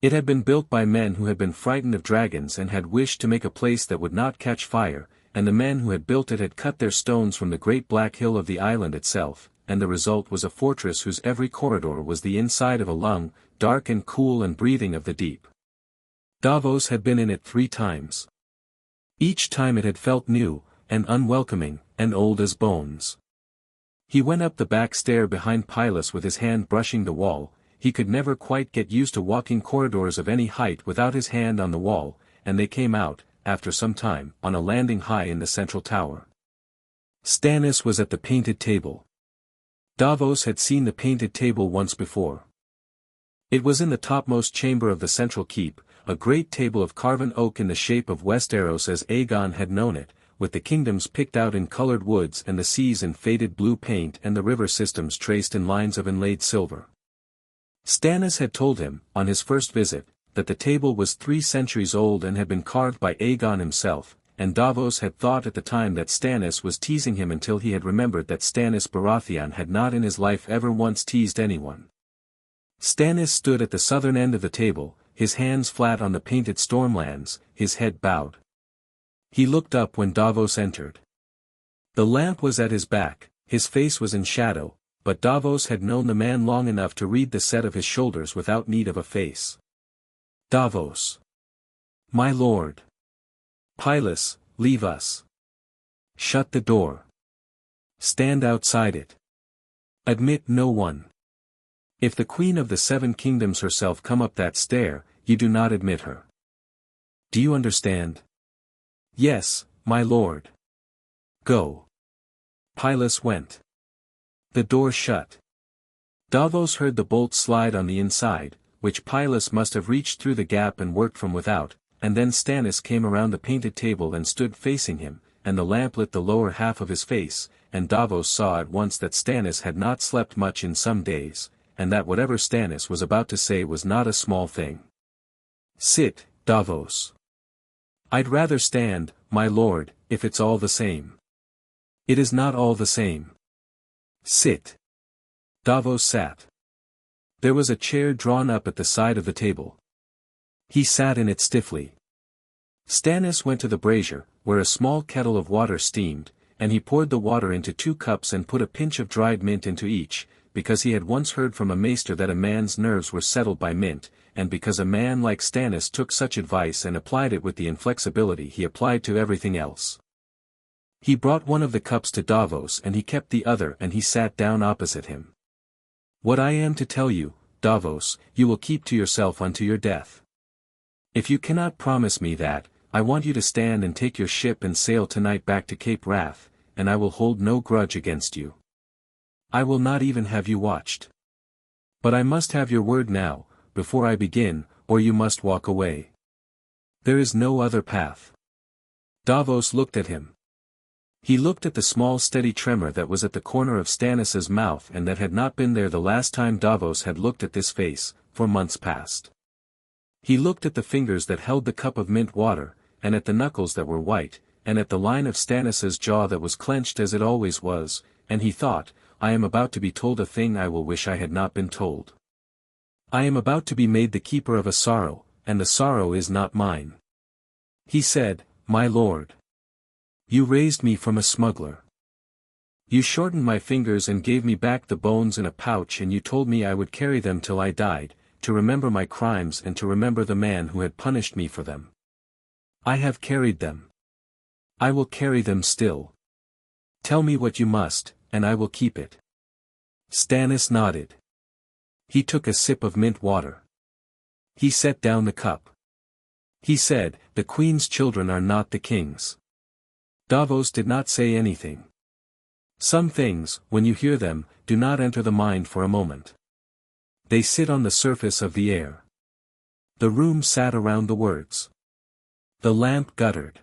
It had been built by men who had been frightened of dragons and had wished to make a place that would not catch fire, and the men who had built it had cut their stones from the great black hill of the island itself, and the result was a fortress whose every corridor was the inside of a lung, dark and cool and breathing of the deep. Davos had been in it 3 times. Each time it had felt new, and unwelcoming, and old as bones. He went up the back stair behind Pylus with his hand brushing the wall. He could never quite get used to walking corridors of any height without his hand on the wall, and they came out, after some time, on a landing high in the central tower. Stannis was at the painted table. Davos had seen the painted table once before. It was in the topmost chamber of the central keep, a great table of carven oak in the shape of Westeros as Aegon had known it, with the kingdoms picked out in colored woods and the seas in faded blue paint and the river systems traced in lines of inlaid silver. Stannis had told him, on his first visit, that the table was 3 centuries old and had been carved by Aegon himself, and Davos had thought at the time that Stannis was teasing him until he had remembered that Stannis Baratheon had not in his life ever once teased anyone. Stannis stood at the southern end of the table, his hands flat on the painted stormlands, his head bowed. He looked up when Davos entered. The lamp was at his back, his face was in shadow, but Davos had known the man long enough to read the set of his shoulders without need of a face. Davos. My lord. Pylus, leave us. Shut the door. Stand outside it. Admit no one. If the Queen of the Seven Kingdoms herself come up that stair, you do not admit her. Do you understand? Yes, my lord. Go. Pylus went. The door shut. Davos heard the bolt slide on the inside, which Pylus must have reached through the gap and worked from without, and then Stannis came around the painted table and stood facing him, and the lamp lit the lower half of his face, and Davos saw at once that Stannis had not slept much in some days, and that whatever Stannis was about to say was not a small thing. Sit, Davos. I'd rather stand, my lord, if it's all the same. It is not all the same. Sit. Davos sat. There was a chair drawn up at the side of the table. He sat in it stiffly. Stannis went to the brazier, where a small kettle of water steamed, and he poured the water into 2 cups and put a pinch of dried mint into each, because he had once heard from a maester that a man's nerves were settled by mint, and because a man like Stannis took such advice and applied it with the inflexibility he applied to everything else. He brought one of the cups to Davos and he kept the other and he sat down opposite him. What I am to tell you, Davos, you will keep to yourself unto your death. If you cannot promise me that, I want you to stand and take your ship and sail tonight back to Cape Wrath, and I will hold no grudge against you. I will not even have you watched. But I must have your word now, before I begin, or you must walk away. There is no other path. Davos looked at him. He looked at the small steady tremor that was at the corner of Stannis's mouth and that had not been there the last time Davos had looked at this face, for months past. He looked at the fingers that held the cup of mint water, and at the knuckles that were white, and at the line of Stannis's jaw that was clenched as it always was, and he thought, I am about to be told a thing I will wish I had not been told. I am about to be made the keeper of a sorrow, and the sorrow is not mine. He said, My lord. You raised me from a smuggler. You shortened my fingers and gave me back the bones in a pouch and you told me I would carry them till I died, to remember my crimes and to remember the man who had punished me for them. I have carried them. I will carry them still. Tell me what you must, and I will keep it. Stannis nodded. He took a sip of mint water. He set down the cup. He said, The queen's children are not the king's. Davos did not say anything. Some things, when you hear them, do not enter the mind for a moment. They sit on the surface of the air. The room sat around the words. The lamp guttered.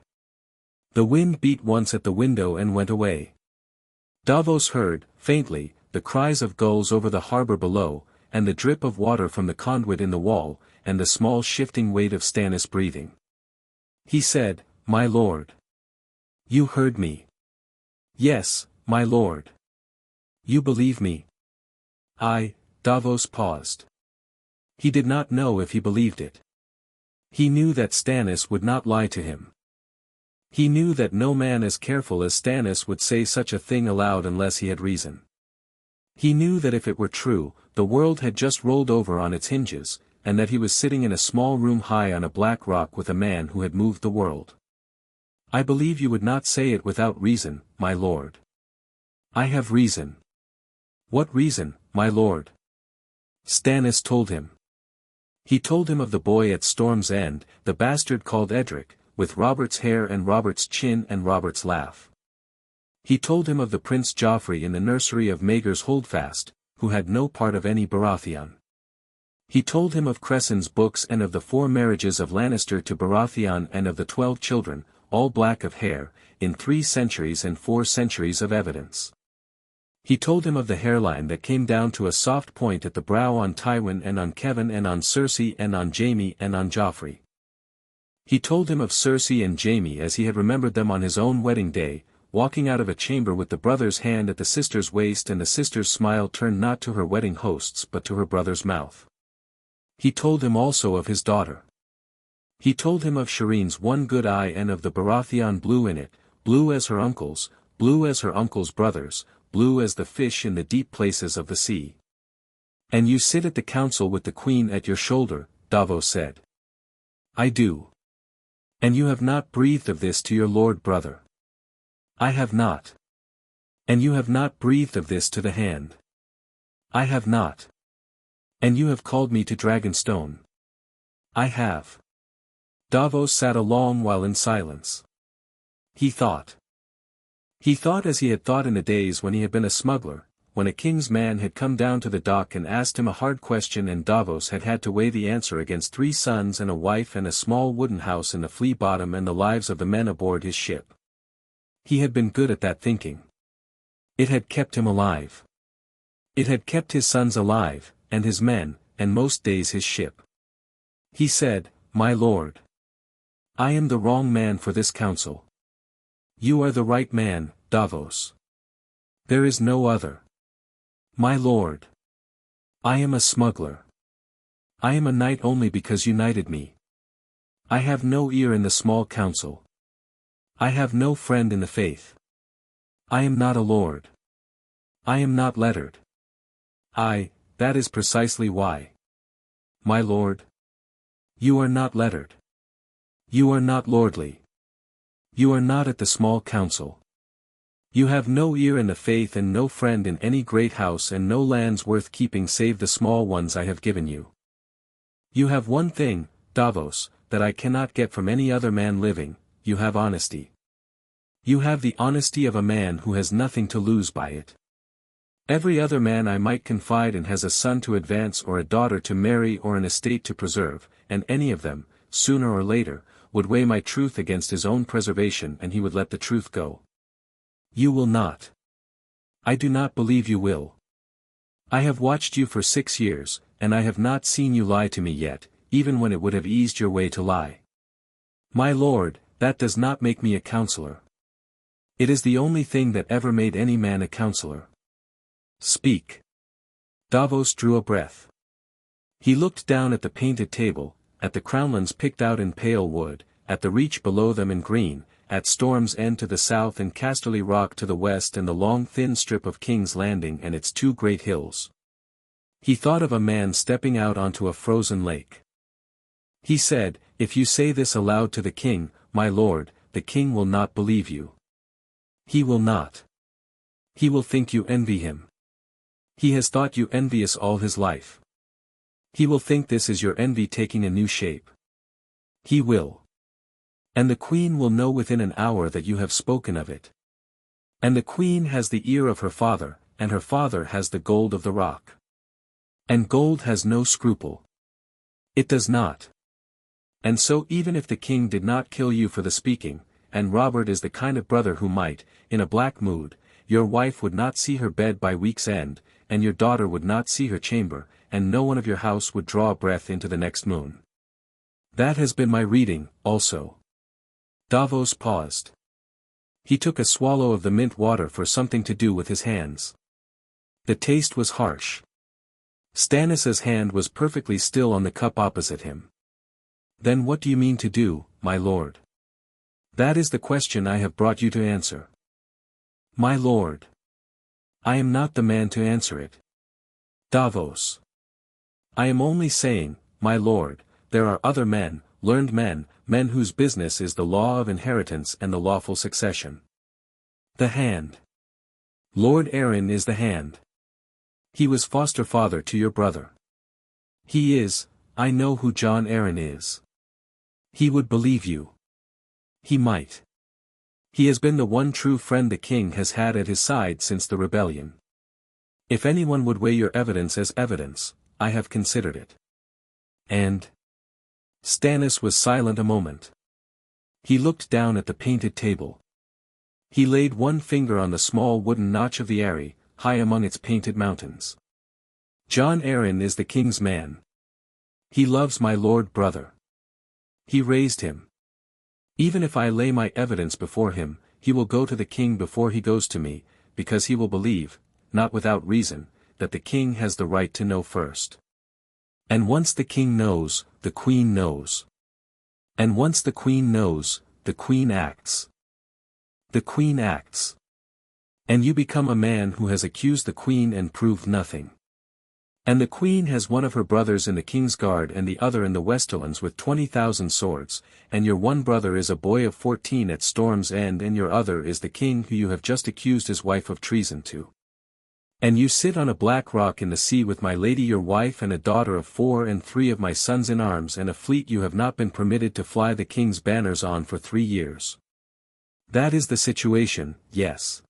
The wind beat once at the window and went away. Davos heard, faintly, the cries of gulls over the harbor below, and the drip of water from the conduit in the wall, and the small shifting weight of Stannis breathing. He said, My lord. You heard me. Yes, my lord. You believe me? Davos paused. He did not know if he believed it. He knew that Stannis would not lie to him. He knew that no man as careful as Stannis would say such a thing aloud unless he had reason. He knew that if it were true, the world had just rolled over on its hinges, and that he was sitting in a small room high on a black rock with a man who had moved the world. I believe you would not say it without reason, my lord. I have reason. What reason, my lord? Stannis told him. He told him of the boy at Storm's End, the bastard called Edric, with Robert's hair and Robert's chin and Robert's laugh. He told him of the Prince Joffrey in the nursery of Maegor's Holdfast, who had no part of any Baratheon. He told him of Cressen's books and of the 4 marriages of Lannister to Baratheon and of the 12 children, all black of hair, in 3 centuries and 4 centuries of evidence. He told him of the hairline that came down to a soft point at the brow on Tywin and on Kevan and on Cersei and on Jaime and on Joffrey. He told him of Cersei and Jaime as he had remembered them on his own wedding day, walking out of a chamber with the brother's hand at the sister's waist and the sister's smile turned not to her wedding hosts but to her brother's mouth. He told him also of his daughter. He told him of Shireen's one good eye and of the Baratheon blue in it, blue as her uncle's brothers, blue as the fish in the deep places of the sea. And you sit at the council with the queen at your shoulder, Davos said. I do. And you have not breathed of this to your lord brother. I have not. And you have not breathed of this to the hand. I have not. And you have called me to Dragonstone. I have. Davos sat a long while in silence. He thought. He thought as he had thought in the days when he had been a smuggler, when a king's man had come down to the dock and asked him a hard question and Davos had had to weigh the answer against 3 sons and a wife and a small wooden house in the flea bottom and the lives of the men aboard his ship. He had been good at that thinking. It had kept him alive. It had kept his sons alive, and his men, and most days his ship. He said, My lord. I am the wrong man for this council. You are the right man, Davos. There is no other. My lord. I am a smuggler. I am a knight only because you knighted me. I have no ear in the small council. I have no friend in the faith. I am not a lord. I am not lettered. That is precisely why. My lord. You are not lettered. You are not lordly. You are not at the small council. You have no ear in the faith and no friend in any great house and no lands worth keeping save the small ones I have given you. You have one thing, Davos, that I cannot get from any other man living, you have honesty. You have the honesty of a man who has nothing to lose by it. Every other man I might confide in has a son to advance or a daughter to marry or an estate to preserve, and any of them, sooner or later, would weigh my truth against his own preservation and he would let the truth go. You will not. I do not believe you will. I have watched you for 6 years, and I have not seen you lie to me yet, even when it would have eased your way to lie. My lord, that does not make me a counselor. It is the only thing that ever made any man a counselor. Speak. Davos drew a breath. He looked down at the painted table, at the crownlands picked out in pale wood, at the reach below them in green, at Storm's End to the south and Casterly Rock to the west and the long thin strip of King's Landing and its 2 great hills. He thought of a man stepping out onto a frozen lake. He said, If you say this aloud to the king, my lord, the king will not believe you. He will not. He will think you envy him. He has thought you envious all his life. He will think this is your envy taking a new shape. He will. And the queen will know within an hour that you have spoken of it. And the queen has the ear of her father, and her father has the gold of the rock. And gold has no scruple. It does not. And so even if the king did not kill you for the speaking, and Robert is the kind of brother who might, in a black mood, your wife would not see her bed by week's end, and your daughter would not see her chamber, and no one of your house would draw a breath into the next moon. That has been my reading, also. Davos paused. He took a swallow of the mint water for something to do with his hands. The taste was harsh. Stannis's hand was perfectly still on the cup opposite him. Then what do you mean to do, my lord? That is the question I have brought you to answer. My lord. I am not the man to answer it. Davos. I am only saying, my lord, there are other men, learned men, men whose business is the law of inheritance and the lawful succession. The hand. Lord Arryn is the hand. He was foster father to your brother. He is, I know who Jon Arryn is. He would believe you. He might. He has been the one true friend the king has had at his side since the rebellion. If anyone would weigh your evidence as evidence, I have considered it. And? Stannis was silent a moment. He looked down at the painted table. He laid one finger on the small wooden notch of the Arry, high among its painted mountains. Jon Arryn is the king's man. He loves my lord brother. He raised him. Even if I lay my evidence before him, he will go to the king before he goes to me, because he will believe, not without reason, that the king has the right to know first. And once the king knows, the queen knows. And once the queen knows, the queen acts. The queen acts. And you become a man who has accused the queen and proved nothing. And the queen has one of her brothers in the king's guard and the other in the Westerlands with 20,000 swords, and your one brother is a boy of 14 at Storm's End and your other is the king who you have just accused his wife of treason to. And you sit on a black rock in the sea with my lady your wife and a daughter of 4 and 3 of my sons in arms and a fleet you have not been permitted to fly the king's banners on for 3 years. That is the situation, yes.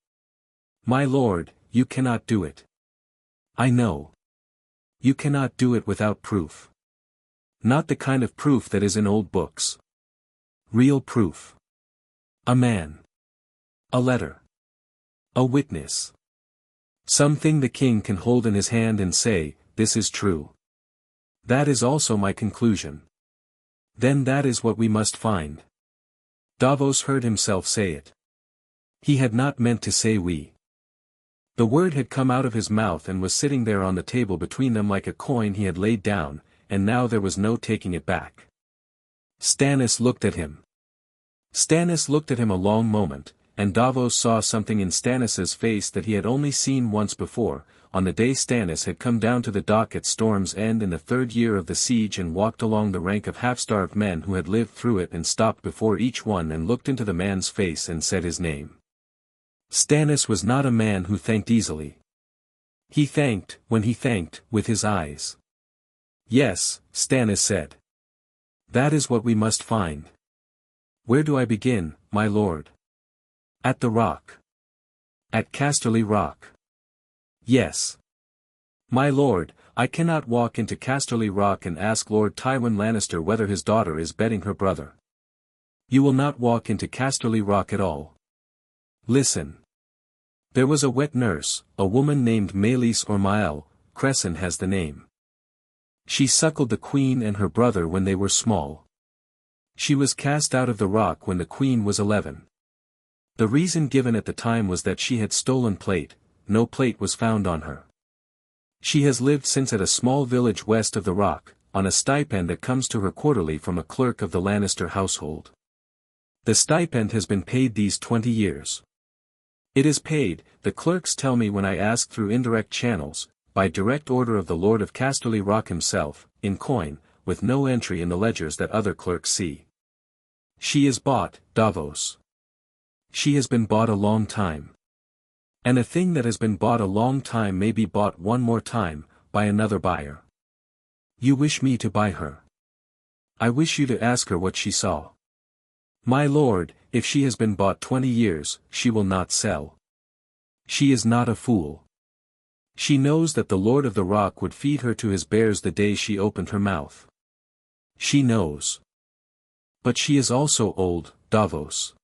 My lord, you cannot do it. I know. You cannot do it without proof. Not the kind of proof that is in old books. Real proof. A man. A letter. A witness. Something the king can hold in his hand and say, this is true. That is also my conclusion. Then that is what we must find. Davos heard himself say it. He had not meant to say we. The word had come out of his mouth and was sitting there on the table between them like a coin he had laid down, and now there was no taking it back. Stannis looked at him. Stannis looked at him a long moment, and Davos saw something in Stannis's face that he had only seen once before, on the day Stannis had come down to the dock at Storm's End in the 3rd year of the siege and walked along the rank of half-starved men who had lived through it and stopped before each one and looked into the man's face and said his name. Stannis was not a man who thanked easily. He thanked, when he thanked, with his eyes. Yes, Stannis said. That is what we must find. Where do I begin, my lord? At the rock. At Casterly Rock. Yes. My lord, I cannot walk into Casterly Rock and ask Lord Tywin Lannister whether his daughter is bedding her brother. You will not walk into Casterly Rock at all. Listen. There was a wet nurse, a woman named Meleys or Mael, Cresson has the name. She suckled the queen and her brother when they were small. She was cast out of the rock when the queen was 11. The reason given at the time was that she had stolen plate, no plate was found on her. She has lived since at a small village west of the rock, on a stipend that comes to her quarterly from a clerk of the Lannister household. The stipend has been paid these 20 years. It is paid, the clerks tell me when I ask through indirect channels, by direct order of the Lord of Casterly Rock himself, in coin, with no entry in the ledgers that other clerks see. She is bought, Davos. She has been bought a long time. And a thing that has been bought a long time may be bought one more time, by another buyer. You wish me to buy her. I wish you to ask her what she saw. My lord, if she has been bought 20 years, she will not sell. She is not a fool. She knows that the Lord of the Rock would feed her to his bears the day she opened her mouth. She knows. But she is also old, Davos.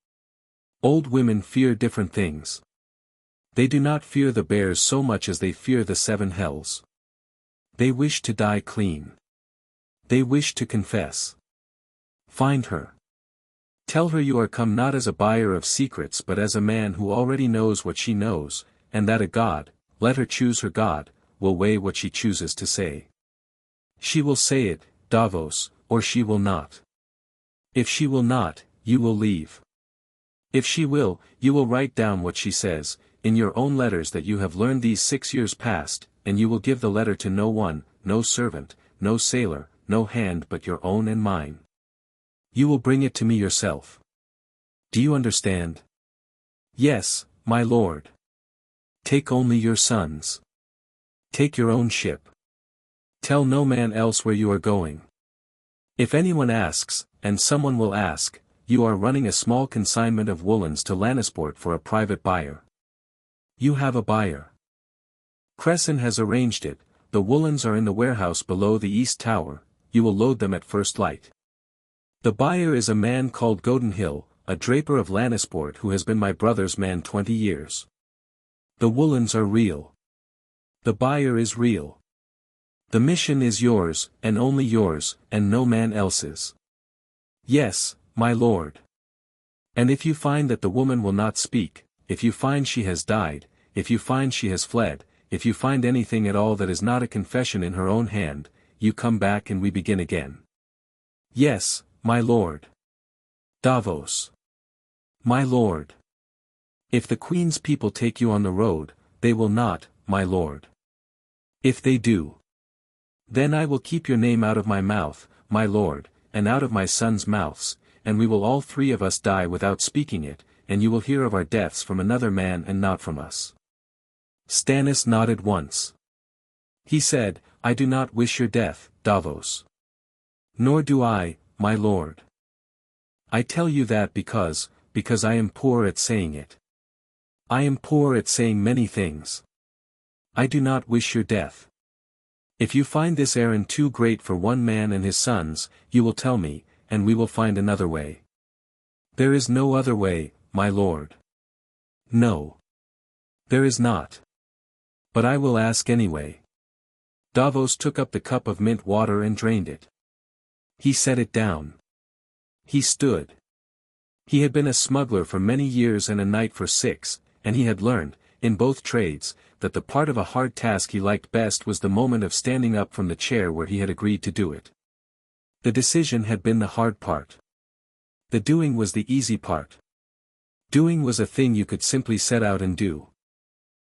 Old women fear different things. They do not fear the bears so much as they fear the 7 hells. They wish to die clean. They wish to confess. Find her. Tell her you are come not as a buyer of secrets but as a man who already knows what she knows, and that a god, let her choose her god, will weigh what she chooses to say. She will say it, Davos, or she will not. If she will not, you will leave. If she will, you will write down what she says, in your own letters that you have learned these 6 years past, and you will give the letter to no one, no servant, no sailor, no hand but your own and mine. You will bring it to me yourself. Do you understand? Yes, my lord. Take only your sons. Take your own ship. Tell no man else where you are going. If anyone asks, and someone will ask, you are running a small consignment of woolens to Lannisport for a private buyer. You have a buyer. Cresson has arranged it, the woolens are in the warehouse below the East Tower, you will load them at first light. The buyer is a man called Goldenhill, a draper of Lannisport who has been my brother's man 20 years. The woolens are real. The buyer is real. The mission is yours, and only yours, and no man else's. Yes, my lord. And if you find that the woman will not speak, if you find she has died, if you find she has fled, if you find anything at all that is not a confession in her own hand, you come back and we begin again. Yes, my lord. Davos. My lord. If the queen's people take you on the road, they will not, my lord. If they do, then I will keep your name out of my mouth, my lord, and out of my sons' mouths, and we will all three of us die without speaking it, and you will hear of our deaths from another man and not from us." Stannis nodded once. He said, "I do not wish your death, Davos. Nor do I, my lord. I tell you that because I am poor at saying it. I am poor at saying many things. I do not wish your death. If you find this errand too great for one man and his sons, you will tell me, and we will find another way. There is no other way, my lord. No. There is not. But I will ask anyway." Davos took up the cup of mint water and drained it. He set it down. He stood. He had been a smuggler for many years and a knight for 6, and he had learned, in both trades, that the part of a hard task he liked best was the moment of standing up from the chair where he had agreed to do it. The decision had been the hard part. The doing was the easy part. Doing was a thing you could simply set out and do.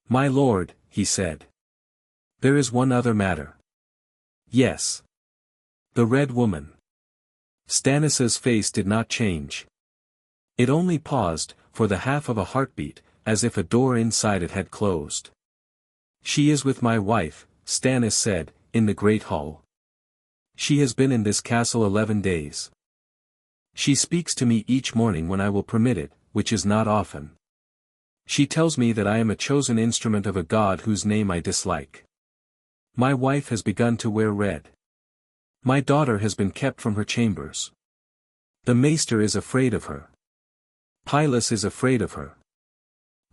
"My lord," he said. "There is one other matter." "Yes." "The Red Woman." Stannis's face did not change. It only paused, for the half of a heartbeat, as if a door inside it had closed. "She is with my wife," Stannis said, "in the Great Hall. She has been in this castle 11 days. She speaks to me each morning when I will permit it, which is not often. She tells me that I am a chosen instrument of a god whose name I dislike. My wife has begun to wear red. My daughter has been kept from her chambers. The maester is afraid of her. Pylus is afraid of her.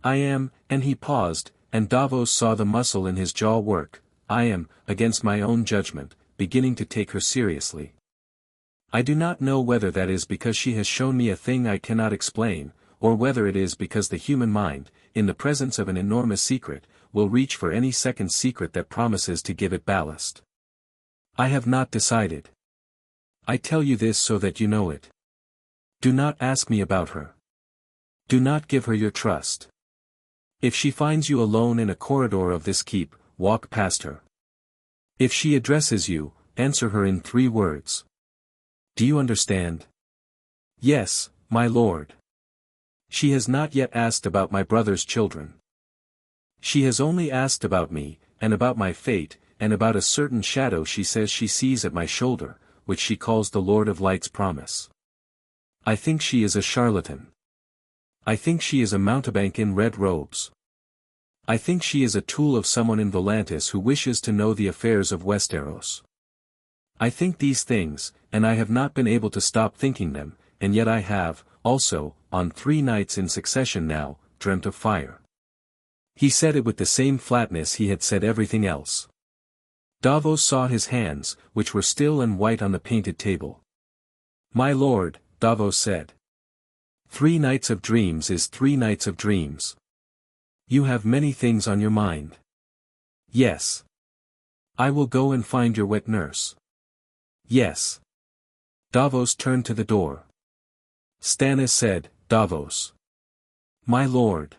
I am," and he paused, and Davos saw the muscle in his jaw work, "I am, against my own judgment, beginning to take her seriously. I do not know whether that is because she has shown me a thing I cannot explain, or whether it is because the human mind, in the presence of an enormous secret, will reach for any second secret that promises to give it ballast. I have not decided. I tell you this so that you know it. Do not ask me about her. Do not give her your trust. If she finds you alone in a corridor of this keep, walk past her. If she addresses you, answer her in 3 words. Do you understand?" "Yes, my lord." "She has not yet asked about my brother's children. She has only asked about me, and about my fate, and about a certain shadow she says she sees at my shoulder, which she calls the Lord of Light's promise. I think she is a charlatan. I think she is a mountebank in red robes. I think she is a tool of someone in Volantis who wishes to know the affairs of Westeros. I think these things, and I have not been able to stop thinking them, and yet I have, also, on 3 nights in succession now, dreamt of fire." He said it with the same flatness he had said everything else. Davos saw his hands, which were still and white on the painted table. "My lord," Davos said. 3 nights of dreams is 3 nights of dreams. You have many things on your mind. Yes. I will go and find your wet nurse. Yes. Davos turned to the door. Stannis said, "Davos. My lord.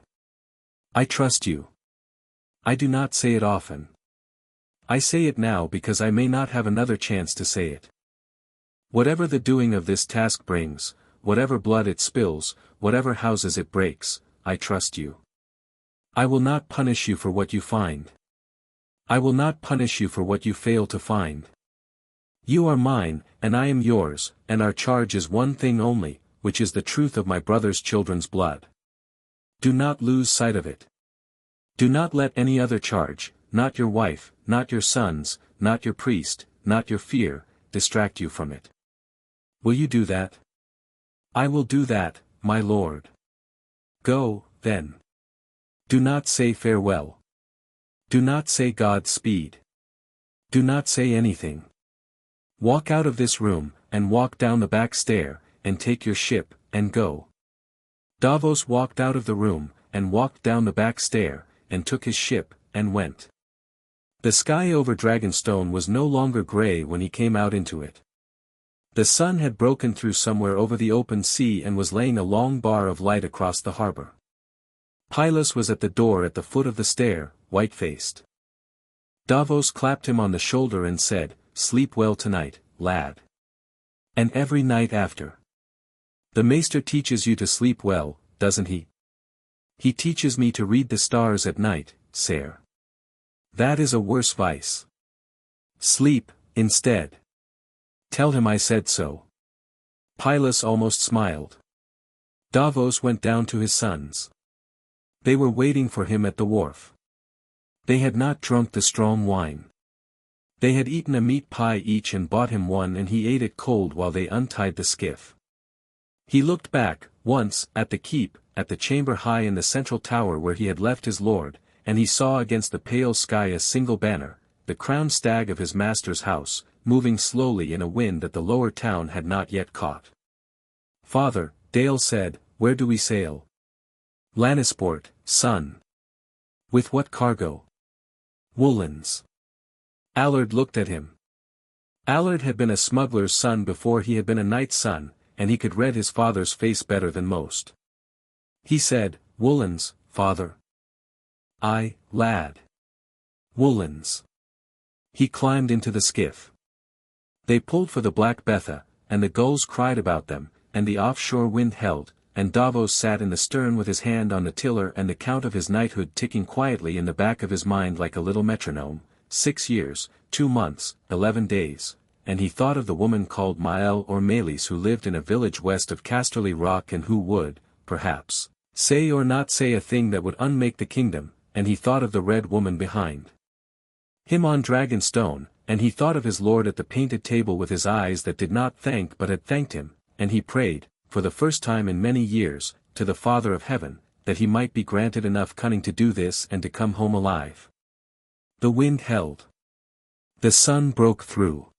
I trust you. I do not say it often. I say it now because I may not have another chance to say it. Whatever the doing of this task brings, whatever blood it spills, whatever houses it breaks, I trust you. I will not punish you for what you find. I will not punish you for what you fail to find. You are mine, and I am yours, and our charge is one thing only, which is the truth of my brother's children's blood. Do not lose sight of it. Do not let any other charge, not your wife, not your sons, not your priest, not your fear, distract you from it. Will you do that?" "I will do that, my lord." "Go, then. Do not say farewell. Do not say Godspeed. Do not say anything. Walk out of this room, and walk down the back stair, and take your ship, and go." Davos walked out of the room, and walked down the back stair, and took his ship, and went. The sky over Dragonstone was no longer grey when he came out into it. The sun had broken through somewhere over the open sea and was laying a long bar of light across the harbor. Pylus was at the door at the foot of the stair, white-faced. Davos clapped him on the shoulder and said, "Sleep well tonight, lad. And every night after. The maester teaches you to sleep well, doesn't he? He teaches me to read the stars at night, sire. That is a worse vice. Sleep, instead. Tell him I said so." Pylus almost smiled. Davos went down to his sons. They were waiting for him at the wharf. They had not drunk the strong wine. They had eaten a meat pie each and bought him one, and he ate it cold while they untied the skiff. He looked back, once, at the keep, at the chamber high in the central tower where he had left his lord, and he saw against the pale sky a single banner, the crowned stag of his master's house, moving slowly in a wind that the lower town had not yet caught. "Father," Dale said, "where do we sail?" "Lannisport, son." "With what cargo?" "Woolens." Allard looked at him. Allard had been a smuggler's son before he had been a knight's son, and he could read his father's face better than most. He said, "Woolens, father." "Aye, lad. Woolens." He climbed into the skiff. They pulled for the Black Betha, and the gulls cried about them, and the offshore wind held, and Davos sat in the stern with his hand on the tiller and the count of his knighthood ticking quietly in the back of his mind like a little metronome. 6 years, 2 months, 11 days, and he thought of the woman called Mael or Melis who lived in a village west of Casterly Rock and who would, perhaps, say or not say a thing that would unmake the kingdom, and he thought of the red woman behind him on Dragonstone, and he thought of his lord at the painted table with his eyes that did not thank but had thanked him, and he prayed, for the first time in many years, to the Father of Heaven, that he might be granted enough cunning to do this and to come home alive. The wind held. The sun broke through.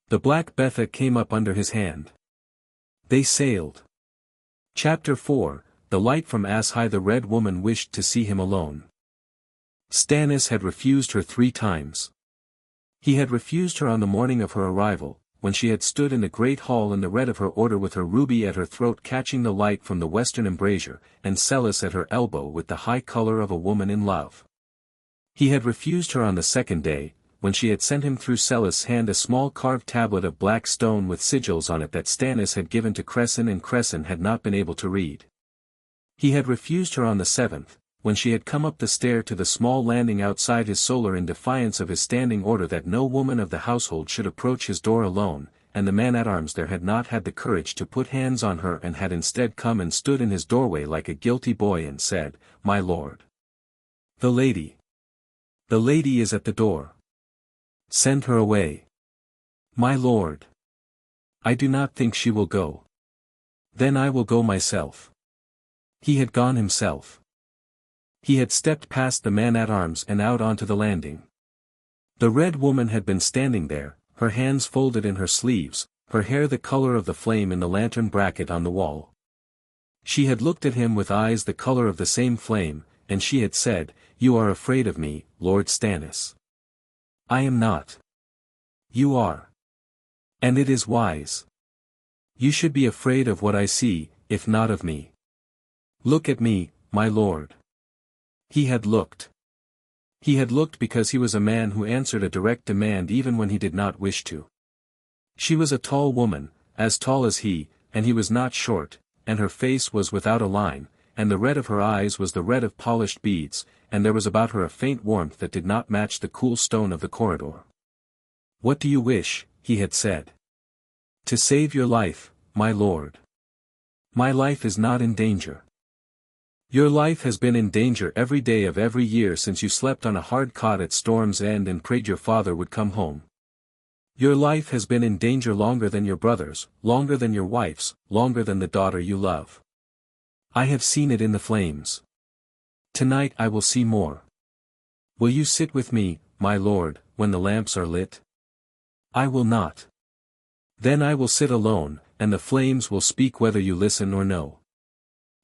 The Black Betha came up under his hand. They sailed. Chapter 4, The Light from Ashigh. The Red Woman wished to see him alone. Stannis had refused her 3 times. He had refused her on the morning of her arrival, when she had stood in the great hall in the red of her order with her ruby at her throat catching the light from the western embrasure, and Celis at her elbow with the high color of a woman in love. He had refused her on the 2nd day, when she had sent him through Celis' hand a small carved tablet of black stone with sigils on it that Stannis had given to Cresson and Cresson had not been able to read. He had refused her on the 7th, when she had come up the stair to the small landing outside his solar in defiance of his standing order that no woman of the household should approach his door alone, and the man-at-arms there had not had the courage to put hands on her and had instead come and stood in his doorway like a guilty boy and said, "My lord. The lady. The lady is at the door. Send her away." "My lord. I do not think she will go." "Then I will go myself." He had gone himself. He had stepped past the man-at-arms and out onto the landing. The Red Woman had been standing there, her hands folded in her sleeves, her hair the color of the flame in the lantern bracket on the wall. She had looked at him with eyes the color of the same flame, and she had said, "You are afraid of me, Lord Stannis." "I am not." "You are. And it is wise. You should be afraid of what I see, if not of me. Look at me, my lord." He had looked. He had looked because he was a man who answered a direct demand even when he did not wish to. She was a tall woman, as tall as he, and he was not short, and her face was without a line, and the red of her eyes was the red of polished beads, and there was about her a faint warmth that did not match the cool stone of the corridor. "What do you wish?" he had said. "To save your life, my lord." "My life is not in danger." "Your life has been in danger every day of every year since you slept on a hard cot at Storm's End and prayed your father would come home. Your life has been in danger longer than your brother's, longer than your wife's, longer than the daughter you love. I have seen it in the flames. Tonight I will see more. Will you sit with me, my lord, when the lamps are lit?" "I will not." "Then I will sit alone, and the flames will speak whether you listen or no."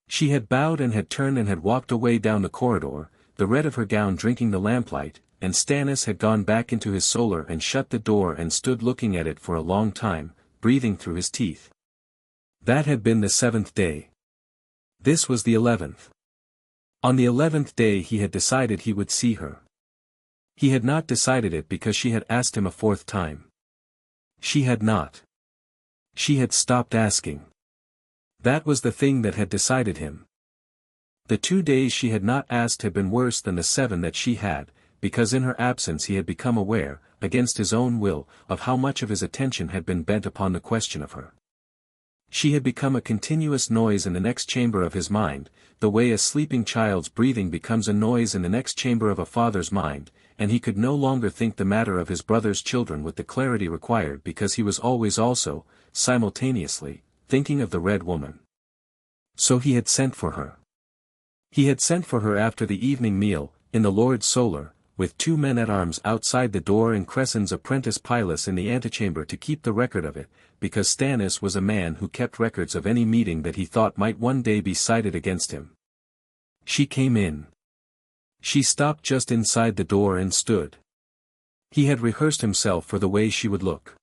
She had bowed and had turned and had walked away down the corridor, the red of her gown drinking the lamplight, and Stannis had gone back into his solar and shut the door and stood looking at it for a long time, breathing through his teeth. That had been the 7th day. This was the 11th. On the 11th day he had decided he would see her. He had not decided it because she had asked him a 4th time. She had not. She had stopped asking. That was the thing that had decided him. The 2 days she had not asked had been worse than the 7 that she had, because in her absence he had become aware, against his own will, of how much of his attention had been bent upon the question of her. She had become a continuous noise in the next chamber of his mind, the way a sleeping child's breathing becomes a noise in the next chamber of a father's mind, and he could no longer think the matter of his brother's children with the clarity required because he was always also, simultaneously, thinking of the Red Woman. So he had sent for her. He had sent for her after the evening meal, in the Lord's Solar, with 2 men-at-arms outside the door and Cressen's apprentice Pylus in the antechamber to keep the record of it, because Stannis was a man who kept records of any meeting that he thought might one day be cited against him. She came in. She stopped just inside the door and stood. He had rehearsed himself for the way she would look.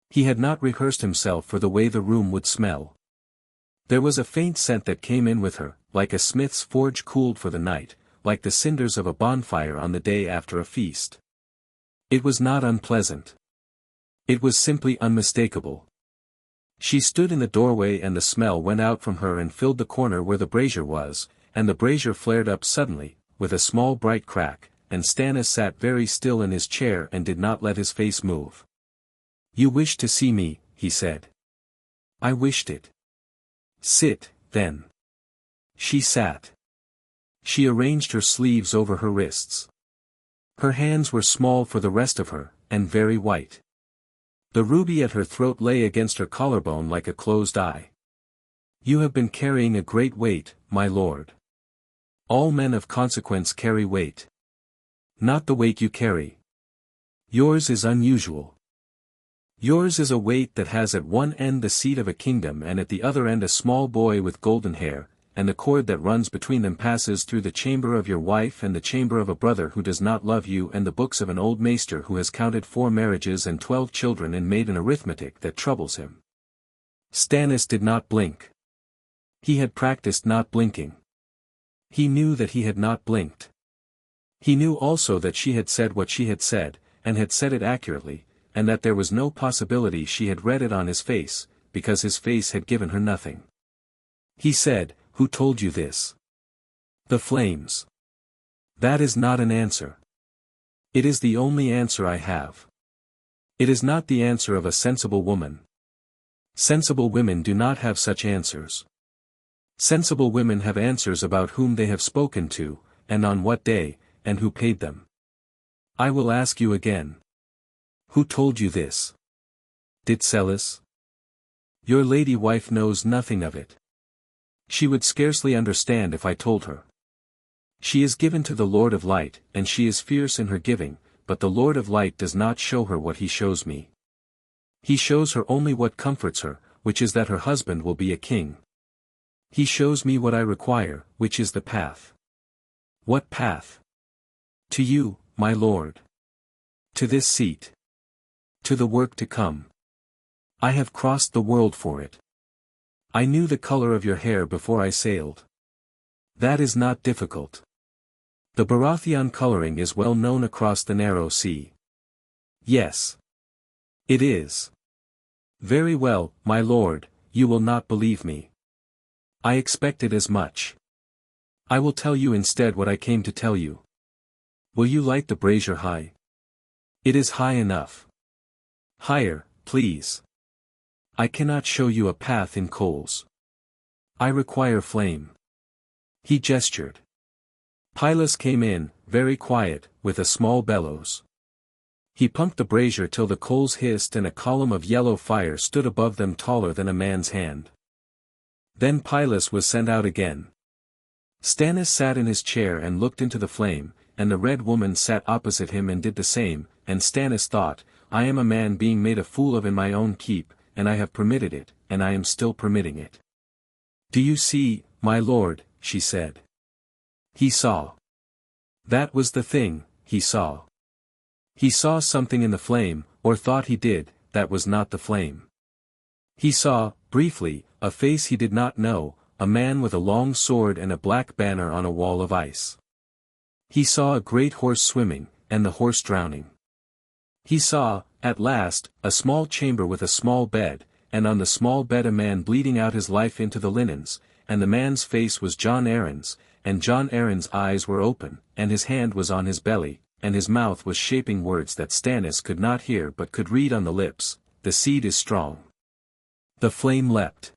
He had not rehearsed himself for the way the room would smell. There was a faint scent that came in with her, like a smith's forge cooled for the night, like the cinders of a bonfire on the day after a feast. It was not unpleasant. It was simply unmistakable. She stood in the doorway and the smell went out from her and filled the corner where the brazier was, and the brazier flared up suddenly, with a small bright crack, and Stannis sat very still in his chair and did not let his face move. "You wished to see me," he said. "I wished it." "Sit, then." She sat. She arranged her sleeves over her wrists. Her hands were small for the rest of her, and very white. The ruby at her throat lay against her collarbone like a closed eye. "You have been carrying a great weight, my lord. All men of consequence carry weight. Not the weight you carry. Yours is unusual. Yours is a weight that has at one end the seat of a kingdom and at the other end a small boy with golden hair, and the cord that runs between them passes through the chamber of your wife and the chamber of a brother who does not love you and the books of an old maester who has counted 4 marriages and 12 children and made an arithmetic that troubles him." Stannis did not blink. He had practiced not blinking. He knew that he had not blinked. He knew also that she had said what she had said, and had said it accurately, and that there was no possibility she had read it on his face, because his face had given her nothing. He said, "Who told you this?" "The flames." "That is not an answer. It is the only answer I have. It is not the answer of a sensible woman. Sensible women do not have such answers. Sensible women have answers about whom they have spoken to, and on what day, and who paid them. I will ask you again. Who told you this? Did Celis? Your lady wife knows nothing of it. She would scarcely understand if I told her. She is given to the Lord of Light, and she is fierce in her giving, but the Lord of Light does not show her what he shows me. He shows her only what comforts her, which is that her husband will be a king. He shows me what I require, which is the path." "What path?" "To you, my lord. To this seat. To the work to come. I have crossed the world for it. I knew the color of your hair before I sailed. That is not difficult. The Baratheon coloring is well known across the narrow sea." "Yes. It is." "Very well, my lord, you will not believe me. I expected as much. I will tell you instead what I came to tell you. Will you light the brazier high? It is high enough. Higher, please. I cannot show you a path in coals. I require flame." He gestured. Pylus came in, very quiet, with a small bellows. He pumped the brazier till the coals hissed and a column of yellow fire stood above them taller than a man's hand. Then Pylus was sent out again. Stannis sat in his chair and looked into the flame, and the Red Woman sat opposite him and did the same, and Stannis thought, "I am a man being made a fool of in my own keep, and I have permitted it, and I am still permitting it." "Do you see, my lord?" she said. He saw. That was the thing, he saw. He saw something in the flame, or thought he did, that was not the flame. He saw, briefly, a face he did not know, a man with a long sword and a black banner on a wall of ice. He saw a great horse swimming, and the horse drowning. He saw, at last, a small chamber with a small bed, and on the small bed a man bleeding out his life into the linens, and the man's face was Jon Arryn's, and Jon Arryn's eyes were open, and his hand was on his belly, and his mouth was shaping words that Stannis could not hear but could read on the lips. The seed is strong. The flame leapt.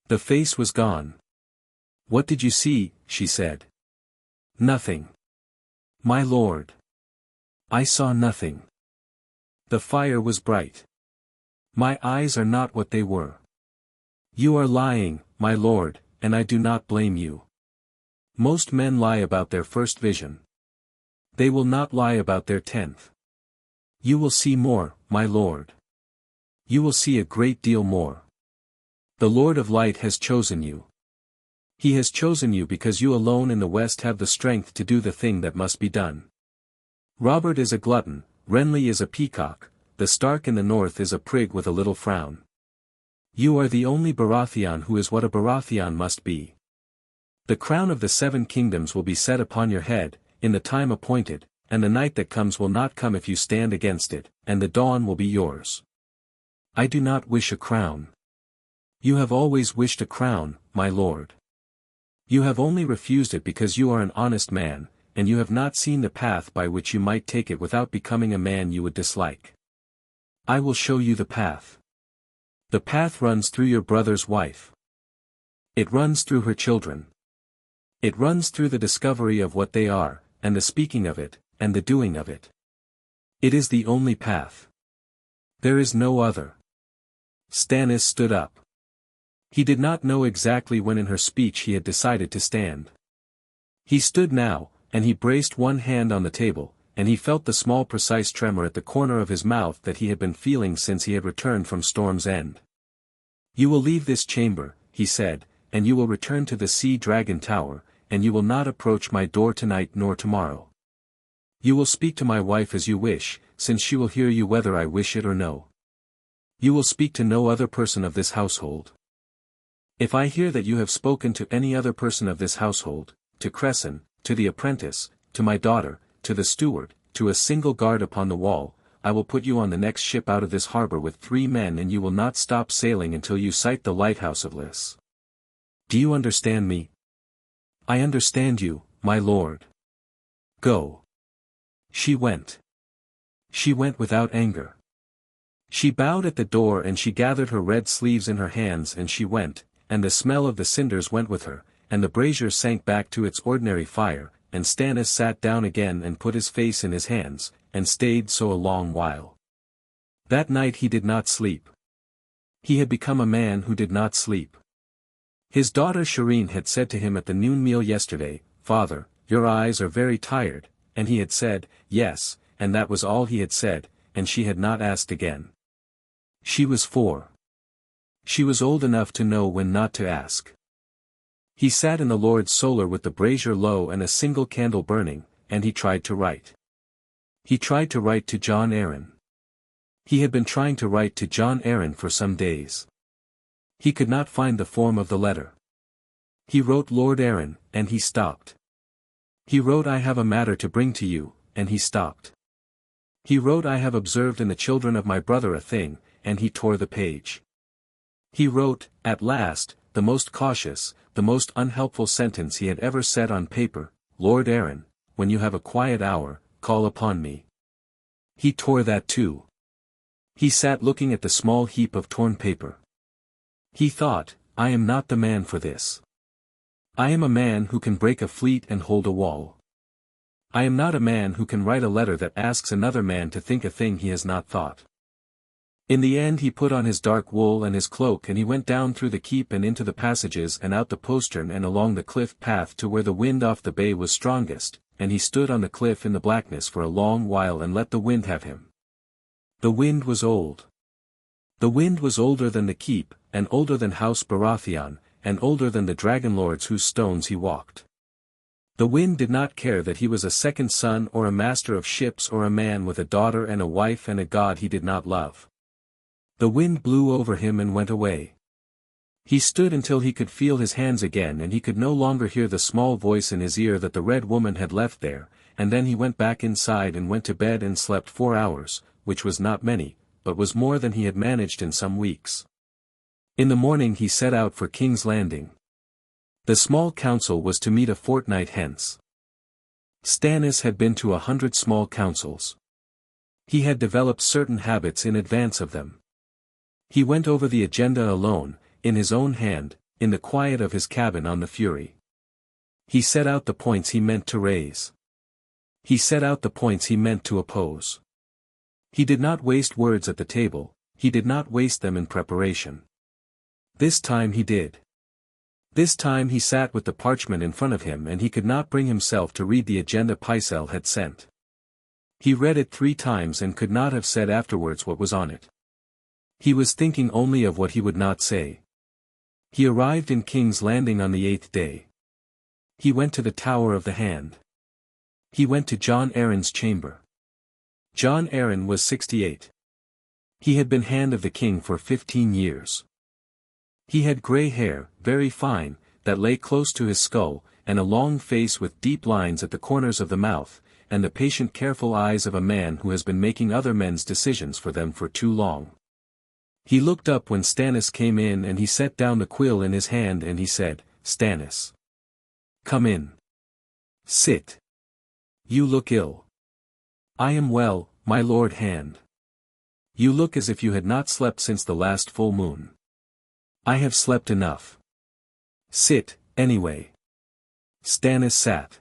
The face was gone. What did you see? She said. Nothing. My lord. I saw nothing. The fire was bright. My eyes are not what they were. You are lying, my lord, and I do not blame you. Most men lie about their first vision. They will not lie about their 10th. You will see more, my lord. You will see a great deal more. The Lord of Light has chosen you. He has chosen you because you alone in the West have the strength to do the thing that must be done. Robert is a glutton, Renly is a peacock, the Stark in the north is a prig with a little frown. You are the only Baratheon who is what a Baratheon must be. The crown of the 7 kingdoms will be set upon your head, in the time appointed, and the night that comes will not come if you stand against it, and the dawn will be yours. I do not wish a crown. You have always wished a crown, my lord. You have only refused it because you are an honest man, and you have not seen the path by which you might take it without becoming a man you would dislike. I will show you the path. The path runs through your brother's wife. It runs through her children. It runs through the discovery of what they are, and the speaking of it, and the doing of it. It is the only path. There is no other. Stannis stood up. He did not know exactly when in her speech he had decided to stand. He stood now, and he braced one hand on the table, and he felt the small precise tremor at the corner of his mouth that he had been feeling since he had returned from Storm's End. You will leave this chamber, he said, and you will return to the Sea Dragon Tower, and you will not approach my door tonight nor tomorrow. You will speak to my wife as you wish, since she will hear you whether I wish it or no. You will speak to no other person of this household. If I hear that you have spoken to any other person of this household, to Cresson, to the apprentice, to my daughter, to the steward, to a single guard upon the wall, I will put you on the next ship out of this harbor with 3 men and you will not stop sailing until you sight the lighthouse of Lys. Do you understand me? I understand you, my lord. Go. She went. She went without anger. She bowed at the door and she gathered her red sleeves in her hands and she went, and the smell of the cinders went with her, and the brazier sank back to its ordinary fire, and Stannis sat down again and put his face in his hands, and stayed so a long while. That night he did not sleep. He had become a man who did not sleep. His daughter Shireen had said to him at the noon meal yesterday, "Father, your eyes are very tired," and he had said, "Yes," and that was all he had said, and she had not asked again. She was 4. She was old enough to know when not to ask. He sat in the Lord's solar with the brazier low and a single candle burning, and he tried to write. He tried to write to Jon Arryn. He had been trying to write to Jon Arryn for some days. He could not find the form of the letter. He wrote Lord Arryn, and he stopped. He wrote I have a matter to bring to you, and he stopped. He wrote I have observed in the children of my brother a thing, and he tore the page. He wrote, at last, the most cautious, the most unhelpful sentence he had ever said on paper, Lord Arryn, when you have a quiet hour, call upon me. He tore that too. He sat looking at the small heap of torn paper. He thought, I am not the man for this. I am a man who can break a fleet and hold a wall. I am not a man who can write a letter that asks another man to think a thing he has not thought. In the end he put on his dark wool and his cloak and he went down through the keep and into the passages and out the postern and along the cliff path to where the wind off the bay was strongest, and he stood on the cliff in the blackness for a long while and let the wind have him. The wind was old. The wind was older than the keep, and older than House Baratheon, and older than the dragon lords whose stones he walked. The wind did not care that he was a second son or a master of ships or a man with a daughter and a wife and a god he did not love. The wind blew over him and went away. He stood until he could feel his hands again and he could no longer hear the small voice in his ear that the Red Woman had left there, and then he went back inside and went to bed and slept 4 hours, which was not many, but was more than he had managed in some weeks. In the morning he set out for King's Landing. The small council was to meet a fortnight hence. Stannis had been to 100 small councils. He had developed certain habits in advance of them. He went over the agenda alone, in his own hand, in the quiet of his cabin on the Fury. He set out the points he meant to raise. He set out the points he meant to oppose. He did not waste words at the table, he did not waste them in preparation. This time he did. This time he sat with the parchment in front of him and he could not bring himself to read the agenda Pycelle had sent. He read it 3 times and could not have said afterwards what was on it. He was thinking only of what he would not say. He arrived in King's Landing on the 8th day. He went to the Tower of the Hand. He went to Jon Arryn's chamber. Jon Arryn was 68. He had been Hand of the King for 15 years. He had grey hair, very fine, that lay close to his skull, and a long face with deep lines at the corners of the mouth, and the patient careful eyes of a man who has been making other men's decisions for them for too long. He looked up when Stannis came in and he set down the quill in his hand and he said, "Stannis. Come in. Sit. You look ill." "I am well, my lord Hand." "You look as if you had not slept since the last full moon." "I have slept enough." "Sit, anyway." Stannis sat.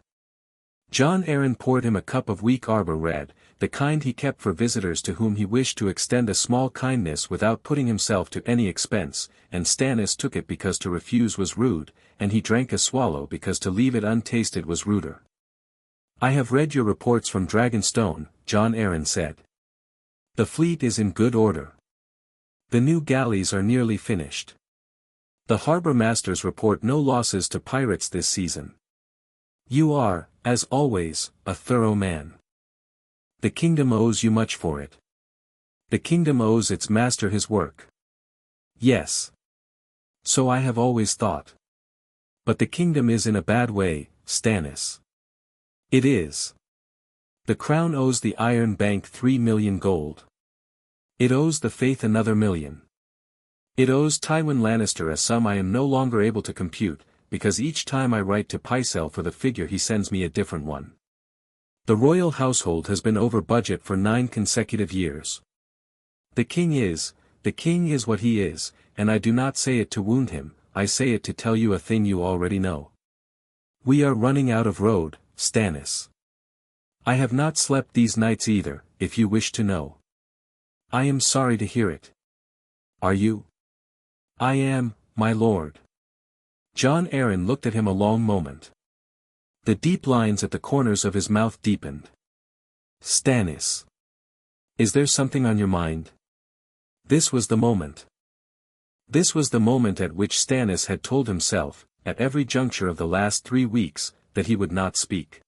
Jon Arryn poured him a cup of weak arbor red, the kind he kept for visitors to whom he wished to extend a small kindness without putting himself to any expense, and Stannis took it because to refuse was rude, and he drank a swallow because to leave it untasted was ruder. "I have read your reports from Dragonstone," Jon Arryn said. "The fleet is in good order. The new galleys are nearly finished. The harbor masters report no losses to pirates this season. You are, as always, a thorough man. The kingdom owes you much for it. The kingdom owes its master his work." "Yes. So I have always thought. But the kingdom is in a bad way, Stannis." "It is. The crown owes the Iron Bank 3 million gold. It owes the Faith another million. It owes Tywin Lannister a sum I am no longer able to compute, because each time I write to Pycelle for the figure he sends me a different one. The royal household has been over budget for 9 consecutive years. The king is what he is, and I do not say it to wound him, I say it to tell you a thing you already know. We are running out of road, Stannis. I have not slept these nights either, if you wish to know. I am sorry to hear it. Are you?" "I am, my lord." Jon Arryn looked at him a long moment. The deep lines at the corners of his mouth deepened. "Stannis. Is there something on your mind?" This was the moment. This was the moment at which Stannis had told himself, at every juncture of the last 3 weeks, that he would not speak.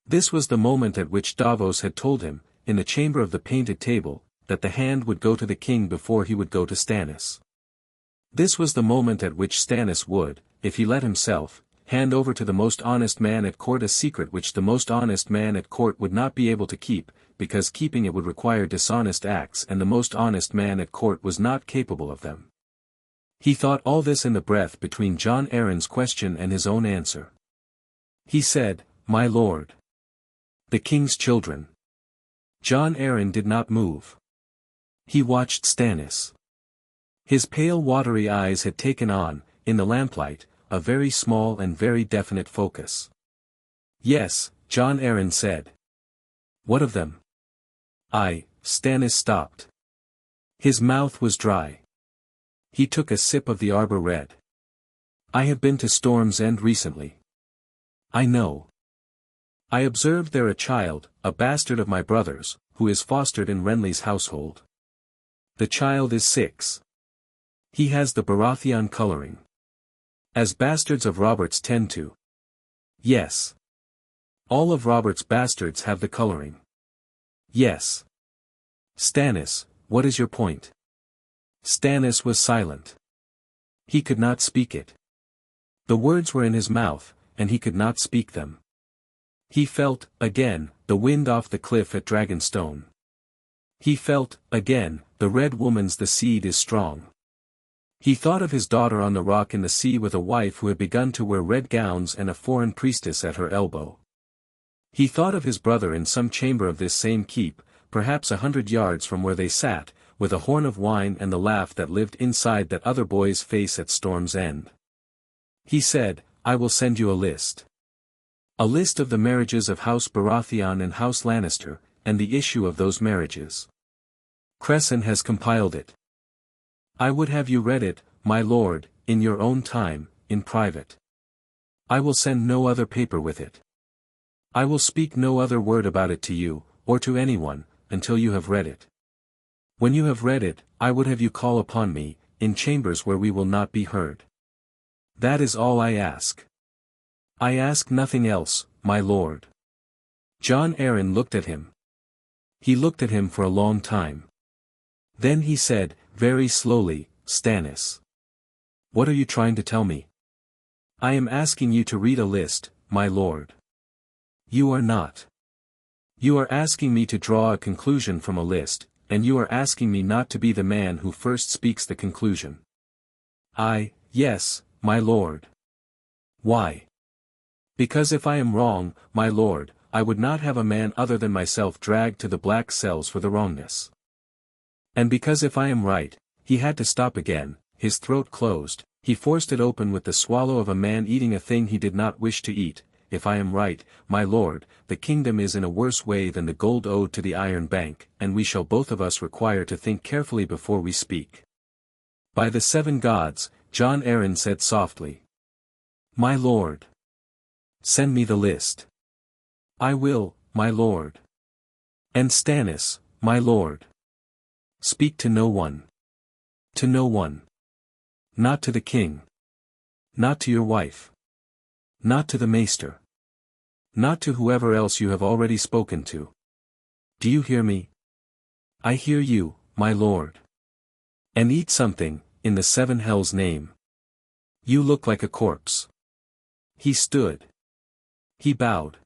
This was the moment at which Davos had told him, in the chamber of the painted table, that the Hand would go to the king before he would go to Stannis. This was the moment at which Stannis would, if he let himself, hand over to the most honest man at court a secret which the most honest man at court would not be able to keep, because keeping it would require dishonest acts and the most honest man at court was not capable of them. He thought all this in the breath between Jon Arryn's question and his own answer. He said, "My lord. The king's children." Jon Arryn did not move. He watched Stannis. His pale watery eyes had taken on, in the lamplight, a very small and very definite focus. "Yes," Jon Arryn said. "What of them?" Stannis stopped. His mouth was dry. He took a sip of the arbor red. "I have been to Storm's End recently. I know. I observed there a child, a bastard of my brother's, who is fostered in Renly's household. The child is 6. He has the Baratheon coloring. As bastards of Robert's tend to. Yes. All of Robert's bastards have the coloring. Yes. Stannis, what is your point?" Stannis was silent. He could not speak it. The words were in his mouth, and he could not speak them. He felt, again, the wind off the cliff at Dragonstone. He felt, again, the red woman's "the seed is strong." He thought of his daughter on the rock in the sea with a wife who had begun to wear red gowns and a foreign priestess at her elbow. He thought of his brother in some chamber of this same keep, perhaps 100 yards from where they sat, with a horn of wine and the laugh that lived inside that other boy's face at Storm's End. He said, "I will send you a list. A list of the marriages of House Baratheon and House Lannister, and the issue of those marriages. Cresson has compiled it. I would have you read it, my lord, in your own time, in private. I will send no other paper with it. I will speak no other word about it to you, or to anyone, until you have read it. When you have read it, I would have you call upon me, in chambers where we will not be heard. That is all I ask. I ask nothing else, my lord." Jon Arryn looked at him. He looked at him for a long time. Then he said, very slowly, "Stannis. What are you trying to tell me?" "I am asking you to read a list, my lord." "You are not. You are asking me to draw a conclusion from a list, and you are asking me not to be the man who first speaks the conclusion." Yes, my lord." "Why?" "Because if I am wrong, my lord, I would not have a man other than myself dragged to the black cells for the wrongness. And because if I am right," he had to stop again, his throat closed, he forced it open with the swallow of a man eating a thing he did not wish to eat, "if I am right, my lord, the kingdom is in a worse way than the gold owed to the Iron Bank, and we shall both of us require to think carefully before we speak." "By the 7 gods," Jon Arryn said softly. "My lord. Send me the list." "I will, my lord." "And Stannis, my lord. Speak to no one. To no one. Not to the king. Not to your wife. Not to the maester. Not to whoever else you have already spoken to. Do you hear me?" "I hear you, my lord." "And eat something, in the 7 hells' name. You look like a corpse." He stood. He bowed.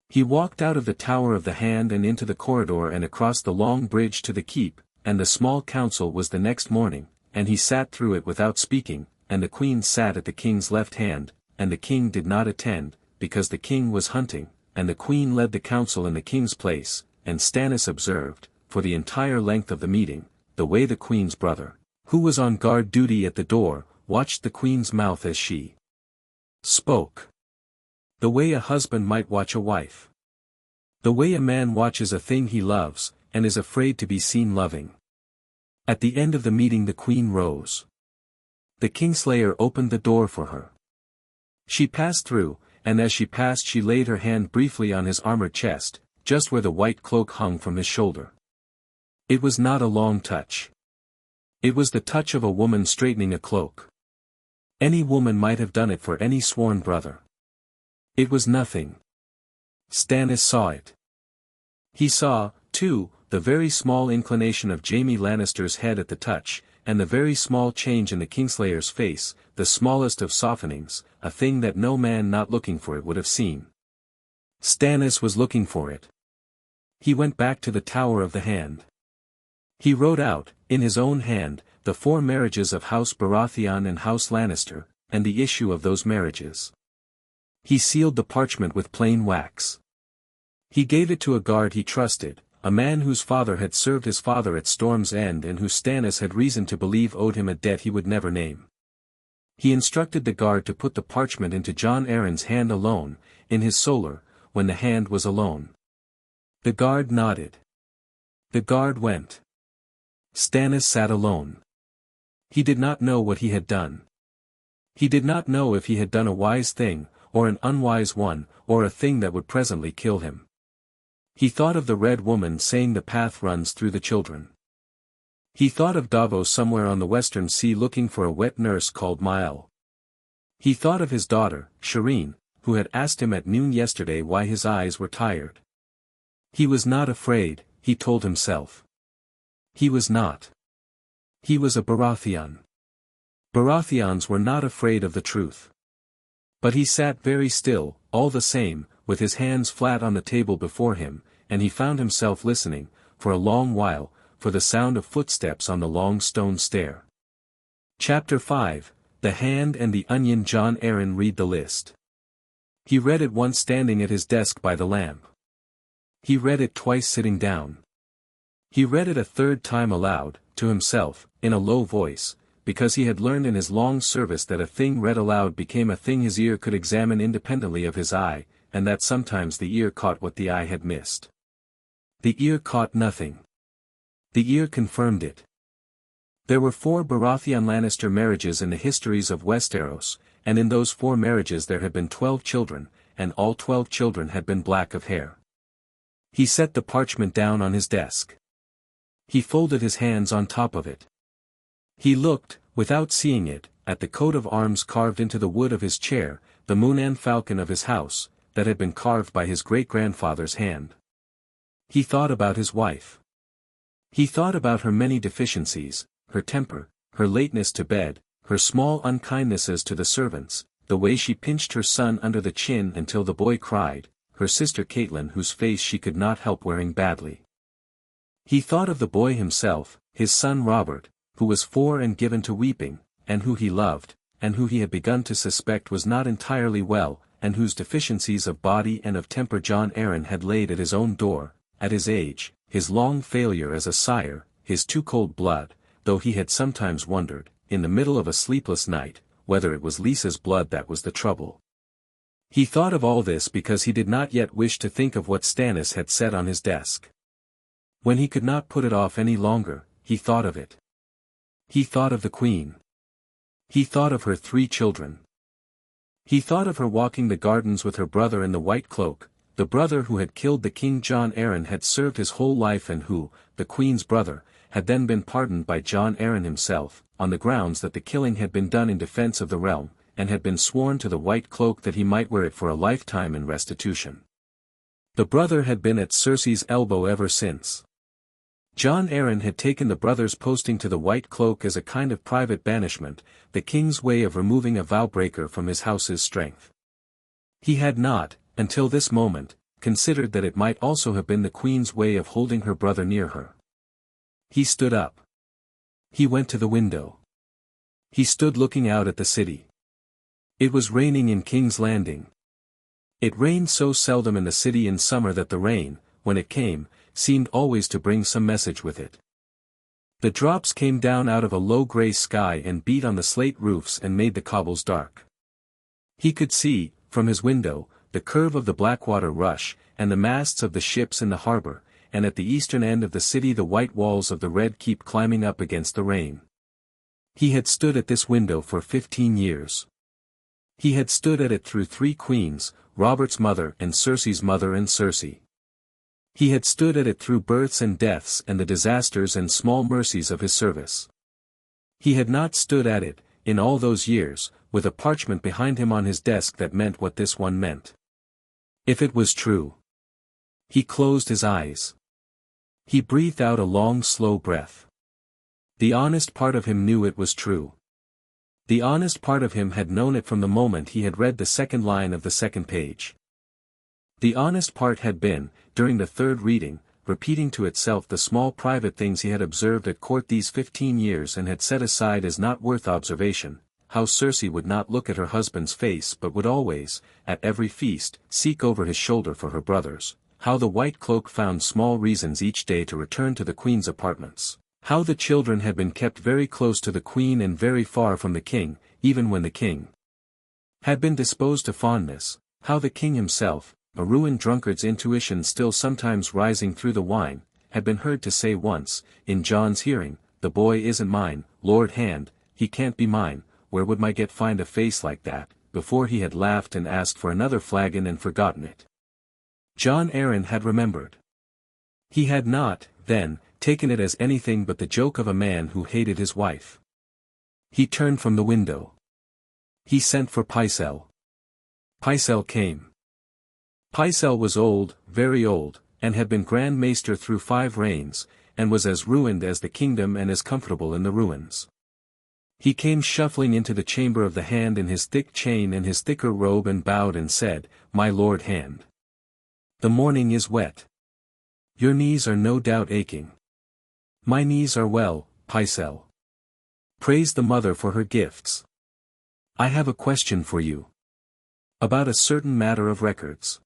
He walked out of the Tower of the Hand and into the corridor and across the long bridge to the keep, and the small council was the next morning, and he sat through it without speaking, and the queen sat at the king's left hand, and the king did not attend, because the king was hunting, and the queen led the council in the king's place, and Stannis observed, for the entire length of the meeting, the way the queen's brother, who was on guard duty at the door, watched the queen's mouth as she spoke. The way a husband might watch a wife. The way a man watches a thing he loves, and is afraid to be seen loving. At the end of the meeting the queen rose. The Kingslayer opened the door for her. She passed through, and as she passed she laid her hand briefly on his armored chest, just where the white cloak hung from his shoulder. It was not a long touch. It was the touch of a woman straightening a cloak. Any woman might have done it for any sworn brother. It was nothing. Stannis saw it. He saw, too, the very small inclination of Jaime Lannister's head at the touch, and the very small change in the Kingslayer's face, the smallest of softenings, a thing that no man not looking for it would have seen. Stannis was looking for it. He went back to the Tower of the Hand. He wrote out, in his own hand, the 4 marriages of House Baratheon and House Lannister, and the issue of those marriages. He sealed the parchment with plain wax. He gave it to a guard he trusted, a man whose father had served his father at Storm's End and who Stannis had reason to believe owed him a debt he would never name. He instructed the guard to put the parchment into Jon Arryn's hand alone, in his solar, when the hand was alone. The guard nodded. The guard went. Stannis sat alone. He did not know what he had done. He did not know if he had done a wise thing, or an unwise one, or a thing that would presently kill him. He thought of the Red Woman saying the path runs through the children. He thought of Davos somewhere on the western sea looking for a wet nurse called Mael. He thought of his daughter, Shireen, who had asked him at noon yesterday why his eyes were tired. He was not afraid, he told himself. He was not. He was a Baratheon. Baratheons were not afraid of the truth. But he sat very still, all the same, with his hands flat on the table before him, and he found himself listening, for a long while, for the sound of footsteps on the long stone stair. Chapter 5, The Hand and the Onion. Jon Arryn read the list. He read it once standing at his desk by the lamp. He read it twice sitting down. He read it a third time aloud, to himself, in a low voice, because he had learned in his long service that a thing read aloud became a thing his ear could examine independently of his eye, and that sometimes the ear caught what the eye had missed. The ear caught nothing. The ear confirmed it. There were 4 Baratheon Lannister marriages in the histories of Westeros, and in those 4 marriages there had been 12 children, and all 12 children had been black of hair. He set the parchment down on his desk. He folded his hands on top of it. He looked, without seeing it, at the coat of arms carved into the wood of his chair, the Munan falcon of his house, that had been carved by his great-grandfather's hand. He thought about his wife. He thought about her many deficiencies, her temper, her lateness to bed, her small unkindnesses to the servants, the way she pinched her son under the chin until the boy cried, her sister Catelyn whose face she could not help wearing badly. He thought of the boy himself, his son Robert, who was 4 and given to weeping, and who he loved, and who he had begun to suspect was not entirely well, and whose deficiencies of body and of temper Jon Arryn had laid at his own door, at his age, his long failure as a sire, his too cold blood, though he had sometimes wondered, in the middle of a sleepless night, whether it was Lisa's blood that was the trouble. He thought of all this because he did not yet wish to think of what Stannis had said on his desk. When he could not put it off any longer, he thought of it. He thought of the Queen. He thought of her 3 children. He thought of her walking the gardens with her brother in the white cloak, the brother who had killed the king. Jon Arryn had served his whole life and who, the Queen's brother, had then been pardoned by Jon Arryn himself, on the grounds that the killing had been done in defense of the realm, and had been sworn to the white cloak that he might wear it for a lifetime in restitution. The brother had been at Cersei's elbow ever since. Jon Arryn had taken the brother's posting to the white cloak as a kind of private banishment, the king's way of removing a vow-breaker from his house's strength. He had not, until this moment, considered that it might also have been the Queen's way of holding her brother near her. He stood up. He went to the window. He stood looking out at the city. It was raining in King's Landing. It rained so seldom in the city in summer that the rain, when it came, seemed always to bring some message with it. The drops came down out of a low grey sky and beat on the slate roofs and made the cobbles dark. He could see, from his window, the curve of the Blackwater Rush, and the masts of the ships in the harbour, and at the eastern end of the city the white walls of the Red Keep climbing up against the rain. He had stood at this window for 15 years. He had stood at it through 3 queens, Robert's mother and Cersei's mother and Cersei. He had stood at it through births and deaths and the disasters and small mercies of his service. He had not stood at it, in all those years, with a parchment behind him on his desk that meant what this one meant. If it was true. He closed his eyes. He breathed out a long slow breath. The honest part of him knew it was true. The honest part of him had known it from the moment he had read the second line of the second page. The honest part had been, during the third reading, repeating to itself the small private things he had observed at court these 15 years and had set aside as not worth observation, how Cersei would not look at her husband's face but would always, at every feast, seek over his shoulder for her brothers, how the white cloak found small reasons each day to return to the Queen's apartments, how the children had been kept very close to the Queen and very far from the King, even when the King had been disposed to fondness, how the King himself, a ruined drunkard's intuition still sometimes rising through the wine, had been heard to say once, in Jon's hearing, "The boy isn't mine, Lord Hand, he can't be mine, where would my get find a face like that," before he had laughed and asked for another flagon and forgotten it. Jon Arryn had remembered. He had not, then, taken it as anything but the joke of a man who hated his wife. He turned from the window. He sent for Pycelle. Pycelle came. Pycelle was old, very old, and had been Grand Maester through 5 reigns, and was as ruined as the kingdom and as comfortable in the ruins. He came shuffling into the chamber of the Hand in his thick chain and his thicker robe and bowed and said, "My lord Hand. The morning is wet. Your knees are no doubt aching." "My knees are well, Pycelle. Praise the mother for her gifts. I have a question for you. About a certain matter of records.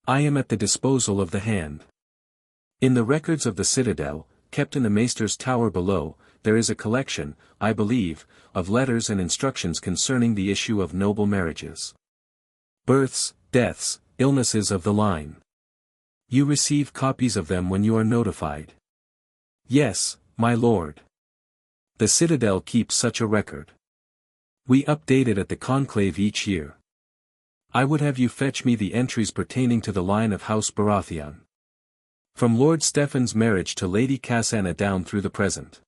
I am at the disposal of the Hand. In the records of the citadel, kept in the maester's tower below, there is a collection, I believe, of letters and instructions concerning the issue of noble marriages. Births, deaths, illnesses of the line. You receive copies of them when you are notified." "Yes, my lord. The citadel keeps such a record. We update it at the conclave each year. I would have you fetch me the entries pertaining to the line of House Baratheon. From Lord Stephen's marriage to Lady Cassanna down through the present.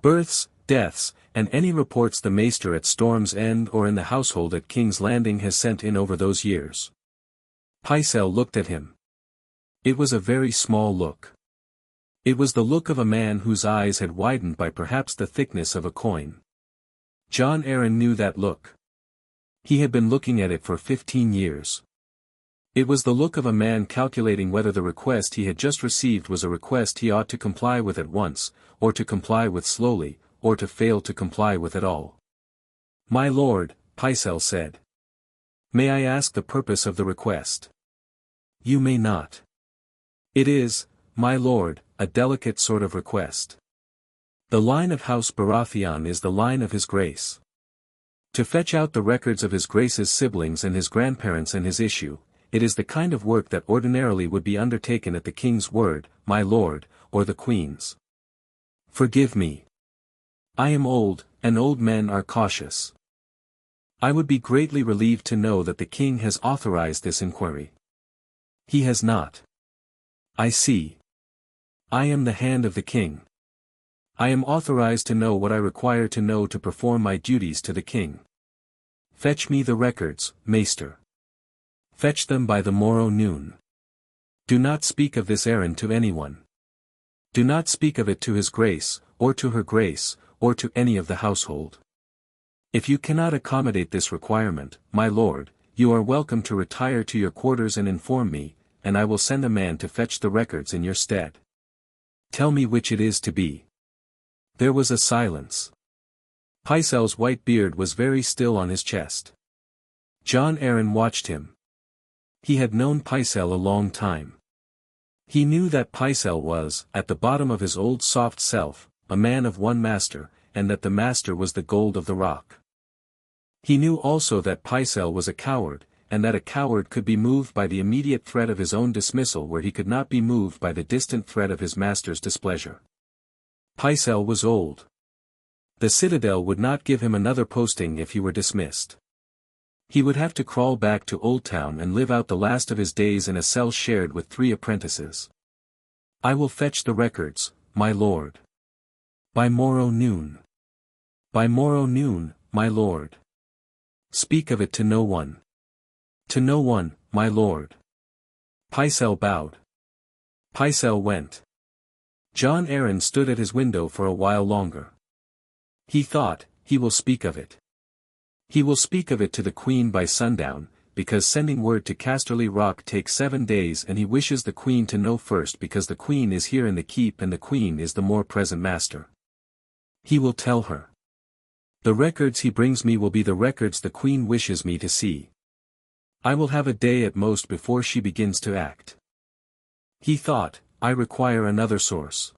Births, deaths, and any reports the maester at Storm's End or in the household at King's Landing has sent in over those years." Pycelle looked at him. It was a very small look. It was the look of a man whose eyes had widened by perhaps the thickness of a coin. Jon Arryn knew that look. He had been looking at it for 15 years. It was the look of a man calculating whether the request he had just received was a request he ought to comply with at once, or to comply with slowly, or to fail to comply with at all. "My lord," Pycelle said. "May I ask the purpose of the request?" "You may not. It is, my lord, a delicate sort of request. The line of House Baratheon is the line of His Grace. To fetch out the records of His Grace's siblings and his grandparents and his issue, it is the kind of work that ordinarily would be undertaken at the king's word, my lord, or the queen's. Forgive me. I am old, and old men are cautious. I would be greatly relieved to know that the king has authorized this inquiry. He has not. I see. I am the hand of the king. I am authorized to know what I require to know to perform my duties to the king. Fetch me the records, maester. Fetch them by the morrow noon. Do not speak of this errand to anyone. Do not speak of it to His Grace, or to her Grace, or to any of the household. If you cannot accommodate this requirement, my lord, you are welcome to retire to your quarters and inform me, and I will send a man to fetch the records in your stead. Tell me which it is to be." There was a silence. Pycelle's white beard was very still on his chest. Jon Arryn watched him. He had known Pycelle a long time. He knew that Pycelle was, at the bottom of his old soft self, a man of one master, and that the master was the gold of the rock. He knew also that Pycelle was a coward, and that a coward could be moved by the immediate threat of his own dismissal where he could not be moved by the distant threat of his master's displeasure. Pycelle was old. The citadel would not give him another posting if he were dismissed. He would have to crawl back to Old Town and live out the last of his days in a cell shared with 3 apprentices. "I will fetch the records, my lord. By morrow noon. By morrow noon, my lord. Speak of it to no one. To no one, my lord." Pycelle bowed. Pycelle went. Jon Arryn stood at his window for a while longer. He thought, he will speak of it. He will speak of it to the queen by sundown, because sending word to Casterly Rock takes 7 days and he wishes the queen to know first because the queen is here in the keep and the queen is the more present master. He will tell her. The records he brings me will be the records the queen wishes me to see. I will have a day at most before she begins to act. He thought, I require another source.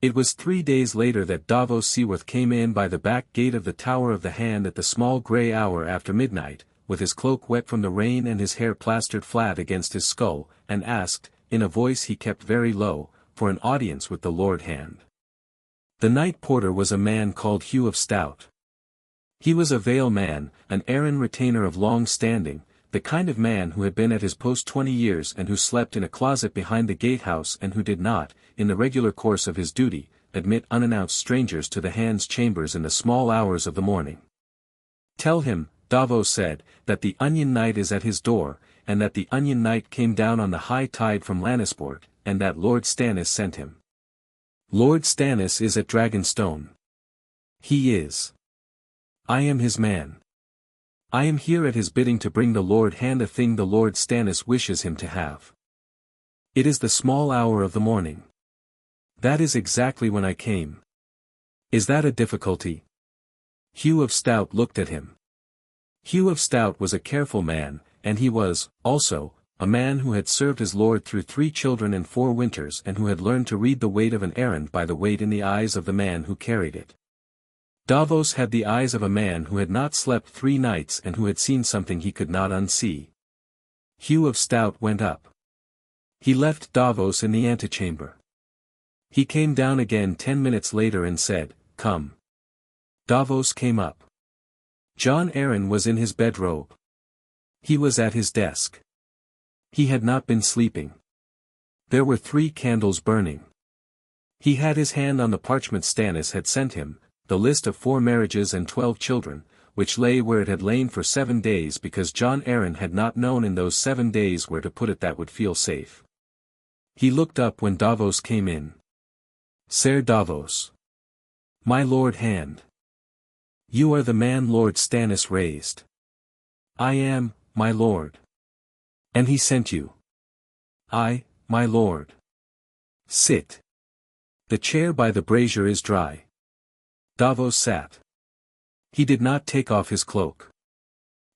It was 3 days later that Davos Seaworth came in by the back gate of the Tower of the Hand at the small grey hour after midnight, with his cloak wet from the rain and his hair plastered flat against his skull, and asked, in a voice he kept very low, for an audience with the Lord Hand. The night porter was a man called Hugh of Stout. He was a Vale man, an Arryn retainer of long standing, the kind of man who had been at his post 20 years and who slept in a closet behind the gatehouse and who did not, in the regular course of his duty, admit unannounced strangers to the Hand's chambers in the small hours of the morning. Tell him, Davos said, that the Onion Knight is at his door, and that the Onion Knight came down on the high tide from Lannisport, and that Lord Stannis sent him. Lord Stannis is at Dragonstone. He is. I am his man. I am here at his bidding to bring the Lord hand a thing the Lord Stannis wishes him to have. It is the small hour of the morning. That is exactly when I came. Is that a difficulty? Hugh of Stout looked at him. Hugh of Stout was a careful man, and he was, also, a man who had served his lord through 3 children and 4 winters and who had learned to read the weight of an errand by the weight in the eyes of the man who carried it. Davos had the eyes of a man who had not slept 3 nights and who had seen something he could not unsee. Hugh of Stout went up. He left Davos in the antechamber. He came down again 10 minutes later and said, "Come." Davos came up. Jon Arryn was in his bedrobe. He was at his desk. He had not been sleeping. There were 3 candles burning. He had his hand on the parchment Stannis had sent him, the list of 4 marriages and 12 children, which lay where it had lain for 7 days because Jon Arryn had not known in those 7 days where to put it that would feel safe. He looked up when Davos came in. "Ser Davos. My lord hand. You are the man Lord Stannis raised." "I am, my lord." "And he sent you." "Aye, my lord." "Sit. The chair by the brazier is dry." Davos sat. He did not take off his cloak.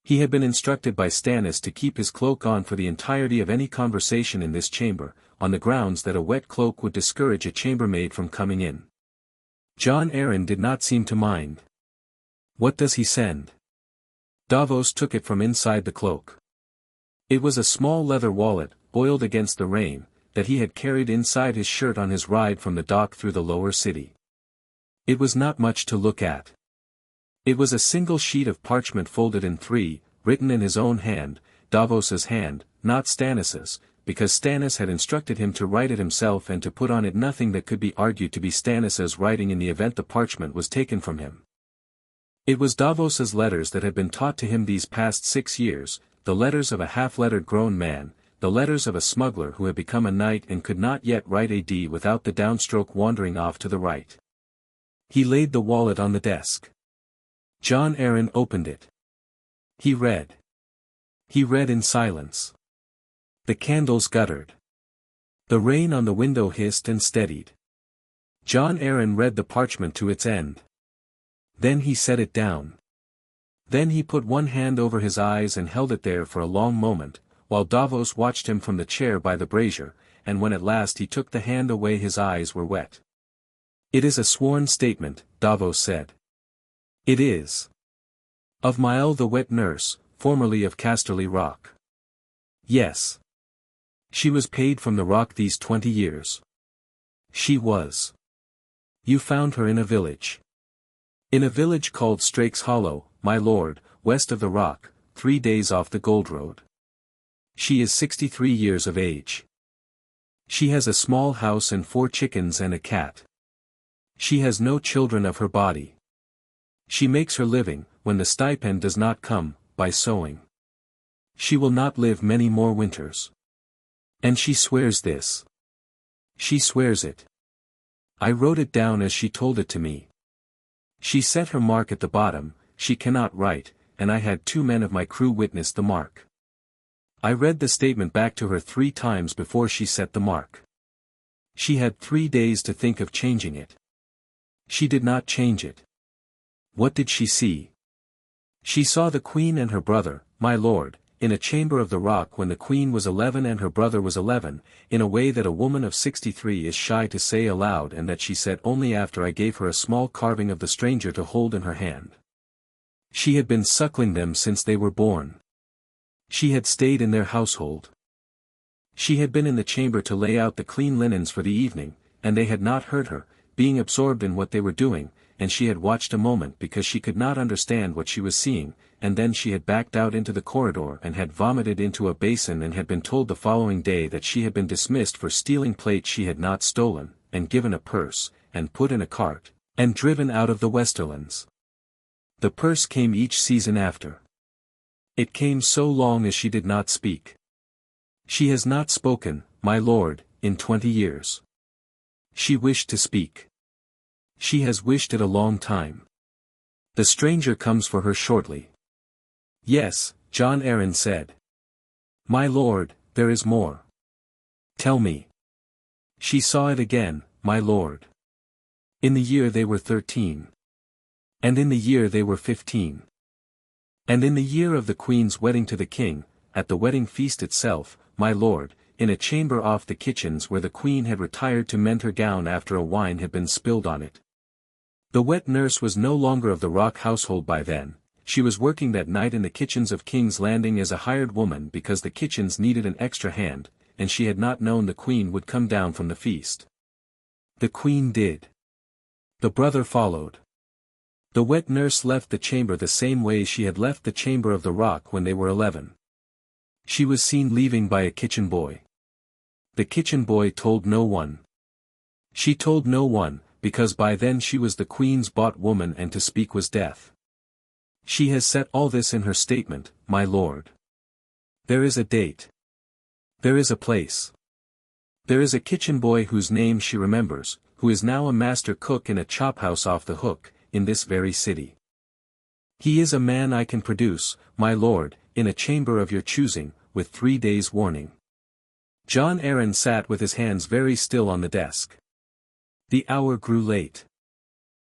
He had been instructed by Stannis to keep his cloak on for the entirety of any conversation in this chamber, on the grounds that a wet cloak would discourage a chambermaid from coming in. Jon Arryn did not seem to mind. "What does he send?" Davos took it from inside the cloak. It was a small leather wallet, oiled against the rain, that he had carried inside his shirt on his ride from the dock through the lower city. It was not much to look at. It was a single sheet of parchment folded in 3, written in his own hand, Davos's hand, not Stannis's, because Stannis had instructed him to write it himself and to put on it nothing that could be argued to be Stannis's writing in the event the parchment was taken from him. It was Davos's letters that had been taught to him these past 6 years, the letters of a half-lettered grown man, the letters of a smuggler who had become a knight and could not yet write a D without the downstroke wandering off to the right. He laid the wallet on the desk. Jon Arryn opened it. He read. He read in silence. The candles guttered. The rain on the window hissed and steadied. Jon Arryn read the parchment to its end. Then he set it down. Then he put one hand over his eyes and held it there for a long moment, while Davos watched him from the chair by the brazier, and when at last he took the hand away his eyes were wet. "It is a sworn statement," Davos said. "It is. Of Mael the wet nurse, formerly of Casterly Rock." "Yes. She was paid from the rock these 20 years. She was. You found her in a village." "In a village called Strake's Hollow, my lord, west of the rock, 3 days off the Gold Road. She is 63 years of age. She has a small house and 4 chickens and a cat. She has no children of her body. She makes her living, when the stipend does not come, by sewing. She will not live many more winters. And she swears this. She swears it. I wrote it down as she told it to me. She set her mark at the bottom, she cannot write, and I had 2 men of my crew witness the mark. I read the statement back to her 3 times before she set the mark. She had 3 days to think of changing it. She did not change it. What did she see? She saw the queen and her brother, my lord, in a chamber of the rock when the queen was 11 and her brother was 11, in a way that a woman of 63 is shy to say aloud and that she said only after I gave her a small carving of the stranger to hold in her hand. She had been suckling them since they were born. She had stayed in their household. She had been in the chamber to lay out the clean linens for the evening, and they had not heard her, being absorbed in what they were doing, and she had watched a moment because she could not understand what she was seeing, and then she had backed out into the corridor and had vomited into a basin and had been told the following day that she had been dismissed for stealing plates she had not stolen, and given a purse, and put in a cart, and driven out of the Westerlands. The purse came each season after. It came so long as she did not speak. She has not spoken, my lord, in 20 years. She wished to speak. She has wished it a long time. The stranger comes for her shortly. Yes, Jon Arryn said. My lord, there is more. Tell me. She saw it again, my lord. In the year they were 13. And in the year they were 15. And in the year of the queen's wedding to the king, at the wedding feast itself, my lord, in a chamber off the kitchens where the queen had retired to mend her gown after a wine had been spilled on it. The wet nurse was no longer of the Rock household by then, she was working that night in the kitchens of King's Landing as a hired woman because the kitchens needed an extra hand, and she had not known the queen would come down from the feast. The queen did. The brother followed. The wet nurse left the chamber the same way she had left the chamber of the Rock when they were 11. She was seen leaving by a kitchen boy. The kitchen boy told no one. She told no one, because by then she was the queen's bought woman and to speak was death. She has set all this in her statement, my lord. There is a date. There is a place. There is a kitchen boy whose name she remembers, who is now a master cook in a chophouse off the Hook, in this very city. He is a man I can produce, my lord, in a chamber of your choosing, with 3 days' warning. Jon Arryn sat with his hands very still on the desk. The hour grew late.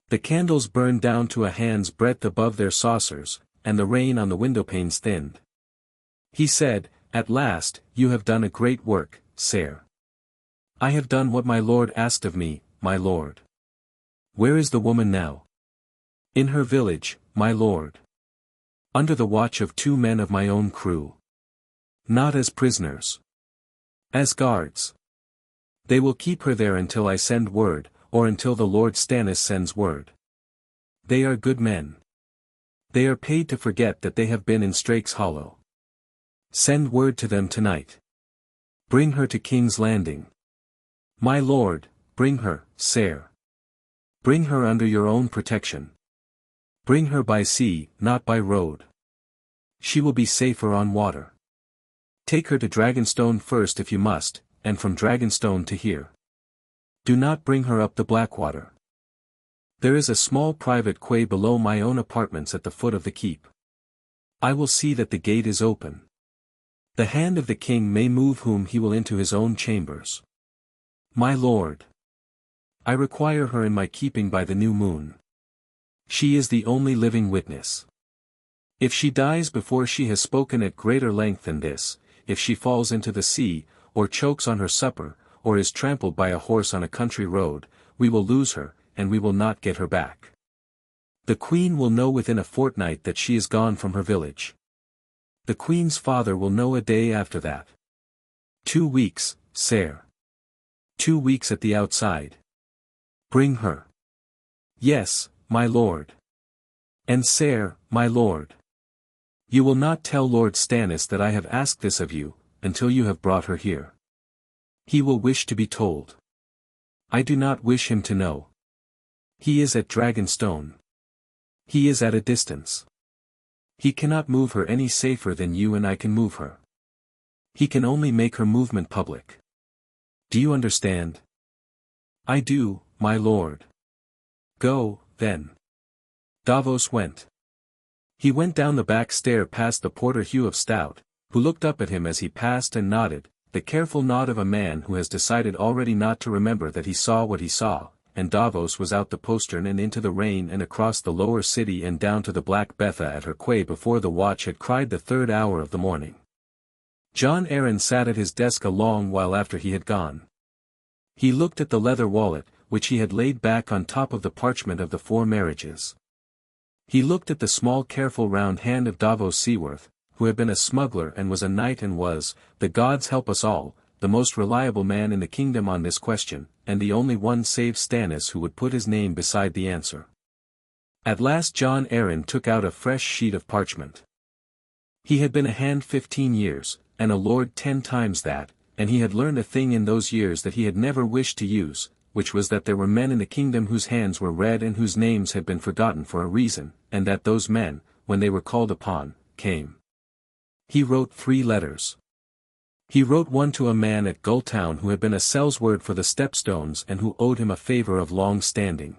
The candles burned down to a hand's breadth above their saucers, and the rain on the windowpanes thinned. He said, At last, you have done a great work, sire. I have done what my lord asked of me, my lord. Where is the woman now? In her village, my lord. Under the watch of 2 men of my own crew. Not as prisoners. As guards. They will keep her there until I send word, or until the Lord Stannis sends word. They are good men. They are paid to forget that they have been in Strake's Hollow. Send word to them tonight. Bring her to King's Landing. My lord, bring her, sire. Bring her under your own protection. Bring her by sea, not by road. She will be safer on water. Take her to Dragonstone first if you must, and from Dragonstone to here. Do not bring her up the Blackwater. There is a small private quay below my own apartments at the foot of the keep. I will see that the gate is open. The hand of the king may move whom he will into his own chambers. My lord. I require her in my keeping by the new moon. She is the only living witness. If she dies before she has spoken at greater length than this, if she falls into the sea, or chokes on her supper, or is trampled by a horse on a country road, we will lose her, and we will not get her back. The queen will know within a fortnight that she is gone from her village. The queen's father will know a day after that. 2 weeks, sire. 2 weeks at the outside. Bring her. Yes, my lord. And sire, my lord. You will not tell Lord Stannis that I have asked this of you, until you have brought her here. He will wish to be told. I do not wish him to know. He is at Dragonstone. He is at a distance. He cannot move her any safer than you and I can move her. He can only make her movement public. Do you understand? I do, my lord. Go, then. Davos went. He went down the back stair past the porter Hugh of Stout, who looked up at him as he passed and nodded, the careful nod of a man who has decided already not to remember that he saw what he saw, and Davos was out the postern and into the rain and across the lower city and down to the Black Betha at her quay before the watch had cried the 3rd hour of the morning. Jon Arryn sat at his desk a long while after he had gone. He looked at the leather wallet, which he had laid back on top of the parchment of the 4 marriages. He looked at the small careful round hand of Davos Seaworth, who had been a smuggler and was a knight and was, the gods help us all, the most reliable man in the kingdom on this question, and the only one save Stannis who would put his name beside the answer. At last Jon Arryn took out a fresh sheet of parchment. He had been a hand 15 years, and a lord 10 times that, and he had learned a thing in those years that he had never wished to use, which was that there were men in the kingdom whose hands were red and whose names had been forgotten for a reason, and that those men, when they were called upon, came. He wrote 3 letters. He wrote one to a man at Gulltown who had been a sellsword for the Stepstones and who owed him a favor of long standing.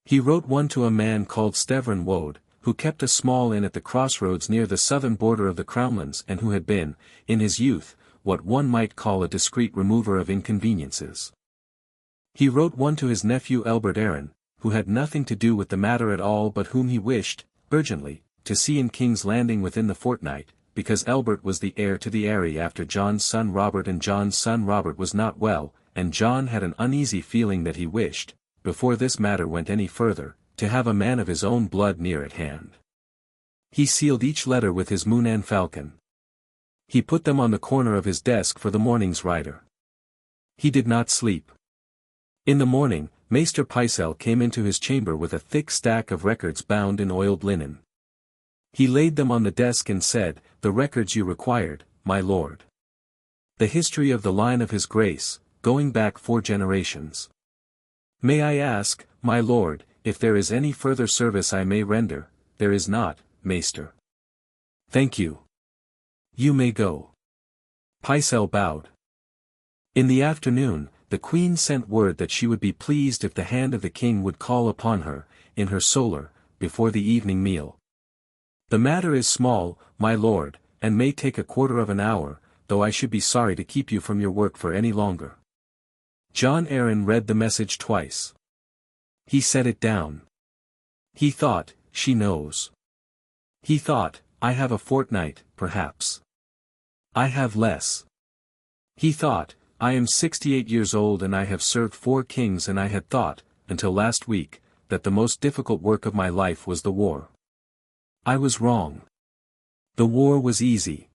He wrote one to a man called Stevrin Woad, who kept a small inn at the crossroads near the southern border of the Crownlands and who had been, in his youth, what one might call a discreet remover of inconveniences. He wrote one to his nephew Elbert Arryn, who had nothing to do with the matter at all but whom he wished, urgently, to see in King's Landing within the fortnight, because Elbert was the heir to the Eyrie after John's son Robert, and John's son Robert was not well, and John had an uneasy feeling that he wished, before this matter went any further, to have a man of his own blood near at hand. He sealed each letter with his Munan falcon. He put them on the corner of his desk for the morning's rider. He did not sleep. In the morning, Maester Pycelle came into his chamber with a thick stack of records bound in oiled linen. He laid them on the desk and said, "The records you required, my lord. The history of the line of his grace, going back 4 generations. May I ask, my lord, if there is any further service I may render?" "There is not, Maester." "Thank you. You may go." Pycelle bowed. In the afternoon, the queen sent word that she would be pleased if the hand of the king would call upon her, in her solar, before the evening meal. "The matter is small, my lord, and may take a quarter of an hour, though I should be sorry to keep you from your work for any longer." John Arryn read the message twice. He set it down. He thought, "She knows." He thought, "I have a fortnight, perhaps. I have less." He thought, "I am 68 years old and I have served 4 kings, and I had thought, until last week, that the most difficult work of my life was the war. I was wrong. The war was easy.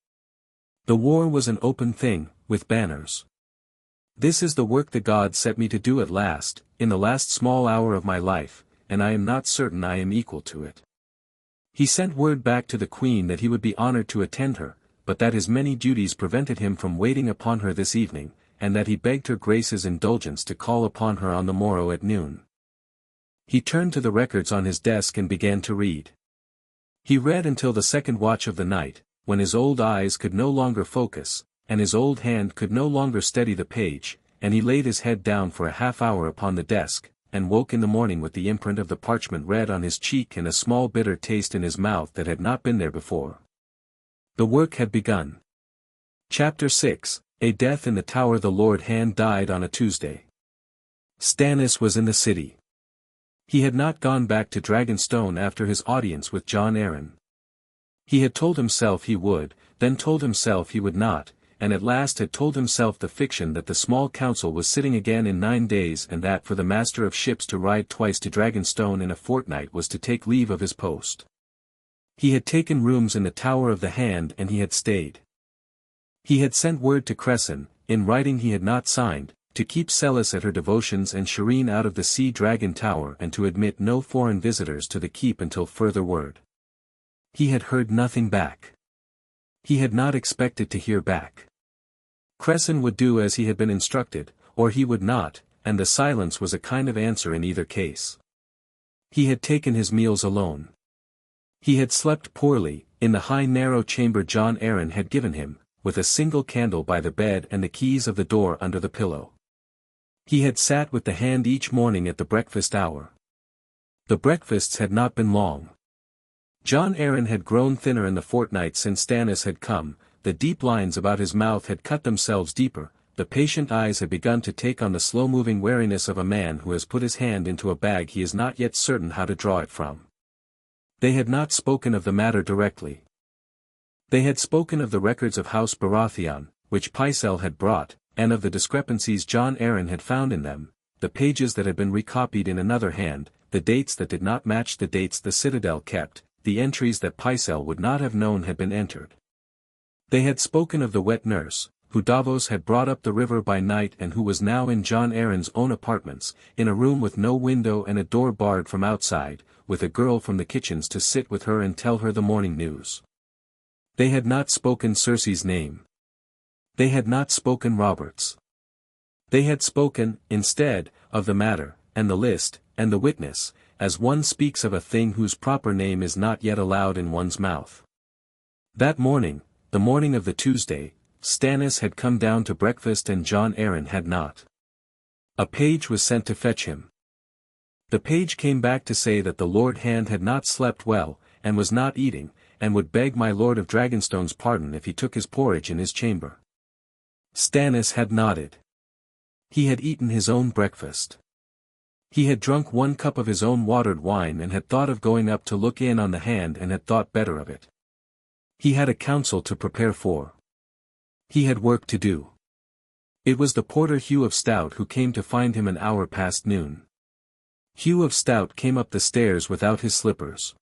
The war was an open thing, with banners. This is the work the gods set me to do at last, in the last small hour of my life, and I am not certain I am equal to it." He sent word back to the queen that he would be honored to attend her, but that his many duties prevented him from waiting upon her this evening, and that he begged her grace's indulgence to call upon her on the morrow at noon. He turned to the records on his desk and began to read. He read until the second watch of the night, when his old eyes could no longer focus, and his old hand could no longer steady the page, and he laid his head down for a half-hour upon the desk, and woke in the morning with the imprint of the parchment red on his cheek and a small bitter taste in his mouth that had not been there before. The work had begun. Chapter 6, A Death in the Tower. The Lord Hand died on a Tuesday. Stannis was in the city. He had not gone back to Dragonstone after his audience with John Arryn. He had told himself he would, then told himself he would not, and at last had told himself the fiction that the small council was sitting again in 9 days, and that for the master of ships to ride twice to Dragonstone in a fortnight was to take leave of his post. He had taken rooms in the Tower of the Hand and he had stayed. He had sent word to Cresson, in writing he had not signed, to keep Celis at her devotions and Shireen out of the Sea Dragon Tower and to admit no foreign visitors to the keep until further word. He had heard nothing back. He had not expected to hear back. Cresson would do as he had been instructed, or he would not, and the silence was a kind of answer in either case. He had taken his meals alone. He had slept poorly, in the high narrow chamber John Arryn had given him, with a single candle by the bed and the keys of the door under the pillow. He had sat with the hand each morning at the breakfast hour. The breakfasts had not been long. John Arryn had grown thinner in the fortnight since Stannis had come, the deep lines about his mouth had cut themselves deeper, the patient eyes had begun to take on the slow-moving wariness of a man who has put his hand into a bag he is not yet certain how to draw it from. They had not spoken of the matter directly. They had spoken of the records of House Baratheon, which Pycelle had brought, and of the discrepancies John Arryn had found in them, the pages that had been recopied in another hand, the dates that did not match the dates the Citadel kept, the entries that Pycelle would not have known had been entered. They had spoken of the wet nurse, who Davos had brought up the river by night and who was now in John Arryn's own apartments, in a room with no window and a door barred from outside, with a girl from the kitchens to sit with her and tell her the morning news. They had not spoken Cersei's name. They had not spoken Robert's. They had spoken, instead, of the matter, and the list, and the witness, as one speaks of a thing whose proper name is not yet allowed in one's mouth. That morning, the morning of the Tuesday, Stannis had come down to breakfast and John Arryn had not. A page was sent to fetch him. The page came back to say that the Lord Hand had not slept well, and was not eating, and would beg my Lord of Dragonstone's pardon if he took his porridge in his chamber. Stannis had nodded. He had eaten his own breakfast. He had drunk 1 cup of his own watered wine and had thought of going up to look in on the Hand and had thought better of it. He had a council to prepare for. He had work to do. It was the porter Hugh of Stout who came to find him an hour past noon. Hugh of Stout came up the stairs without his slippers.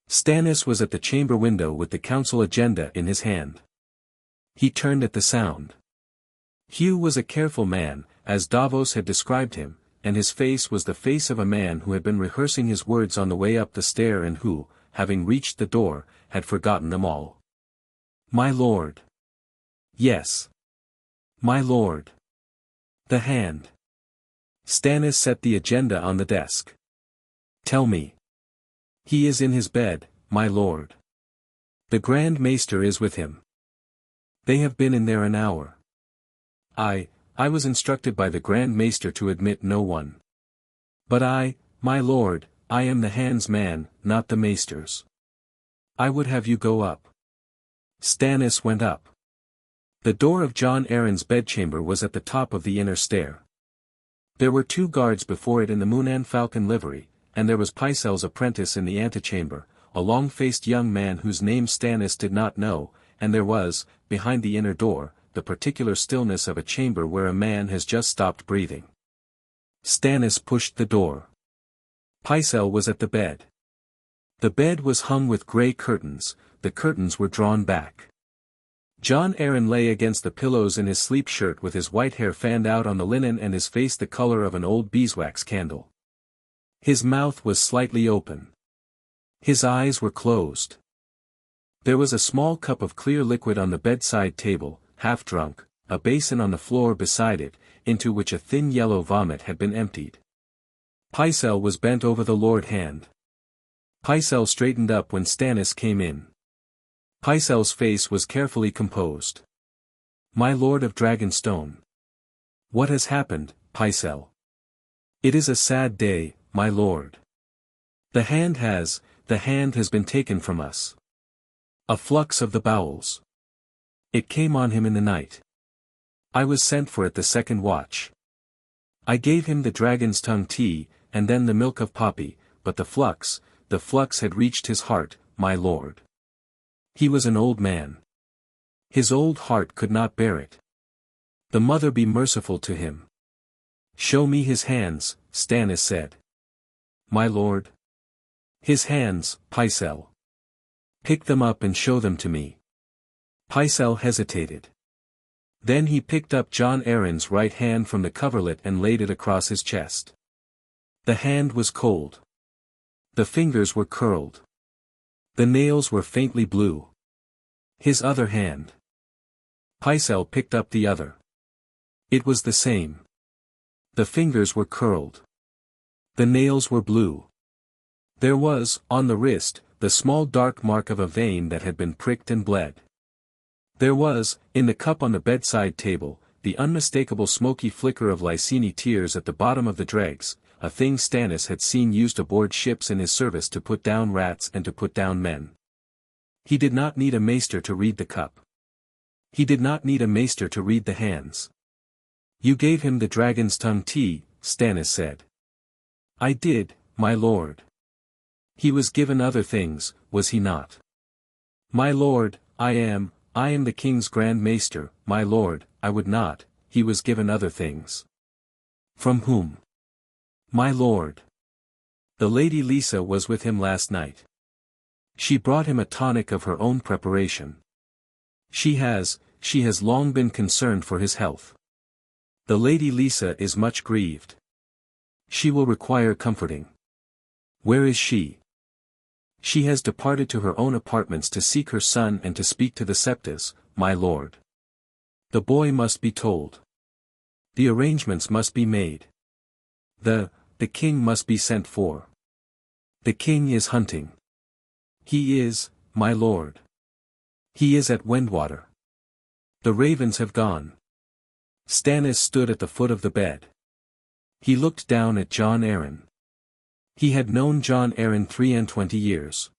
Stannis was at the chamber window with the council agenda in his hand. He turned at the sound. Hugh was a careful man, as Davos had described him, and his face was the face of a man who had been rehearsing his words on the way up the stair and who, having reached the door, had forgotten them all. My lord. Yes. My lord. The Hand. Stannis set the agenda on the desk. Tell me. He is in his bed, my lord. The Grand Maester is with him. They have been in there an hour. I was instructed by the Grand Maester to admit no one. But my lord, I am the Hand's man, not the Maester's. I would have you go up. Stannis went up. The door of Jon Arryn's bedchamber was at the top of the inner stair. There were 2 guards before it in the Moonan Falcon livery, and there was Pycelle's apprentice in the antechamber, a long-faced young man whose name Stannis did not know, and there was, behind the inner door, the particular stillness of a chamber where a man has just stopped breathing. Stannis pushed the door. Pycelle was at the bed. The bed was hung with grey curtains, the curtains were drawn back. Jon Arryn lay against the pillows in his sleep shirt with his white hair fanned out on the linen and his face the color of an old beeswax candle. His mouth was slightly open. His eyes were closed. There was a small cup of clear liquid on the bedside table, half drunk, a basin on the floor beside it, into which a thin yellow vomit had been emptied. Pycelle was bent over the Lord Hand. Pycelle straightened up when Stannis came in. Pycelle's face was carefully composed. My Lord of Dragonstone. What has happened, Pycelle? It is a sad day, my lord. The hand has been taken from us. A flux of the bowels. It came on him in the night. I was sent for at the 2nd watch. I gave him the dragon's tongue tea, and then the milk of poppy, but the flux had reached his heart, my lord. He was an old man. His old heart could not bear it. The mother be merciful to him. Show me his hands, Stannis said. My lord. His hands, Pycelle. Pick them up and show them to me. Pycelle hesitated. Then he picked up Jon Arryn's right hand from the coverlet and laid it across his chest. The hand was cold. The fingers were curled. The nails were faintly blue. His other hand. Pycelle picked up the other. It was the same. The fingers were curled. The nails were blue. There was, on the wrist, the small dark mark of a vein that had been pricked and bled. There was, in the cup on the bedside table, the unmistakable smoky flicker of Lyseni tears at the bottom of the dregs, a thing Stannis had seen used aboard ships in his service to put down rats and to put down men. He did not need a maester to read the cup. He did not need a maester to read the hands. You gave him the dragon's tongue tea, Stannis said. I did, my lord. He was given other things, was he not? My lord, I am the king's grand maester, my lord, I would not, he was given other things. From whom? My lord. The Lady Lisa was with him last night. She brought him a tonic of her own preparation. She has long been concerned for his health. The Lady Lisa is much grieved. She will require comforting. Where is she? She has departed to her own apartments to seek her son and to speak to the Septas, my lord. The boy must be told. The arrangements must be made. The king must be sent for. The king is hunting. He is, my lord. He is at Wendwater. The ravens have gone. Stannis stood at the foot of the bed. He looked down at Jon Arryn. He had known Jon Arryn 23 years.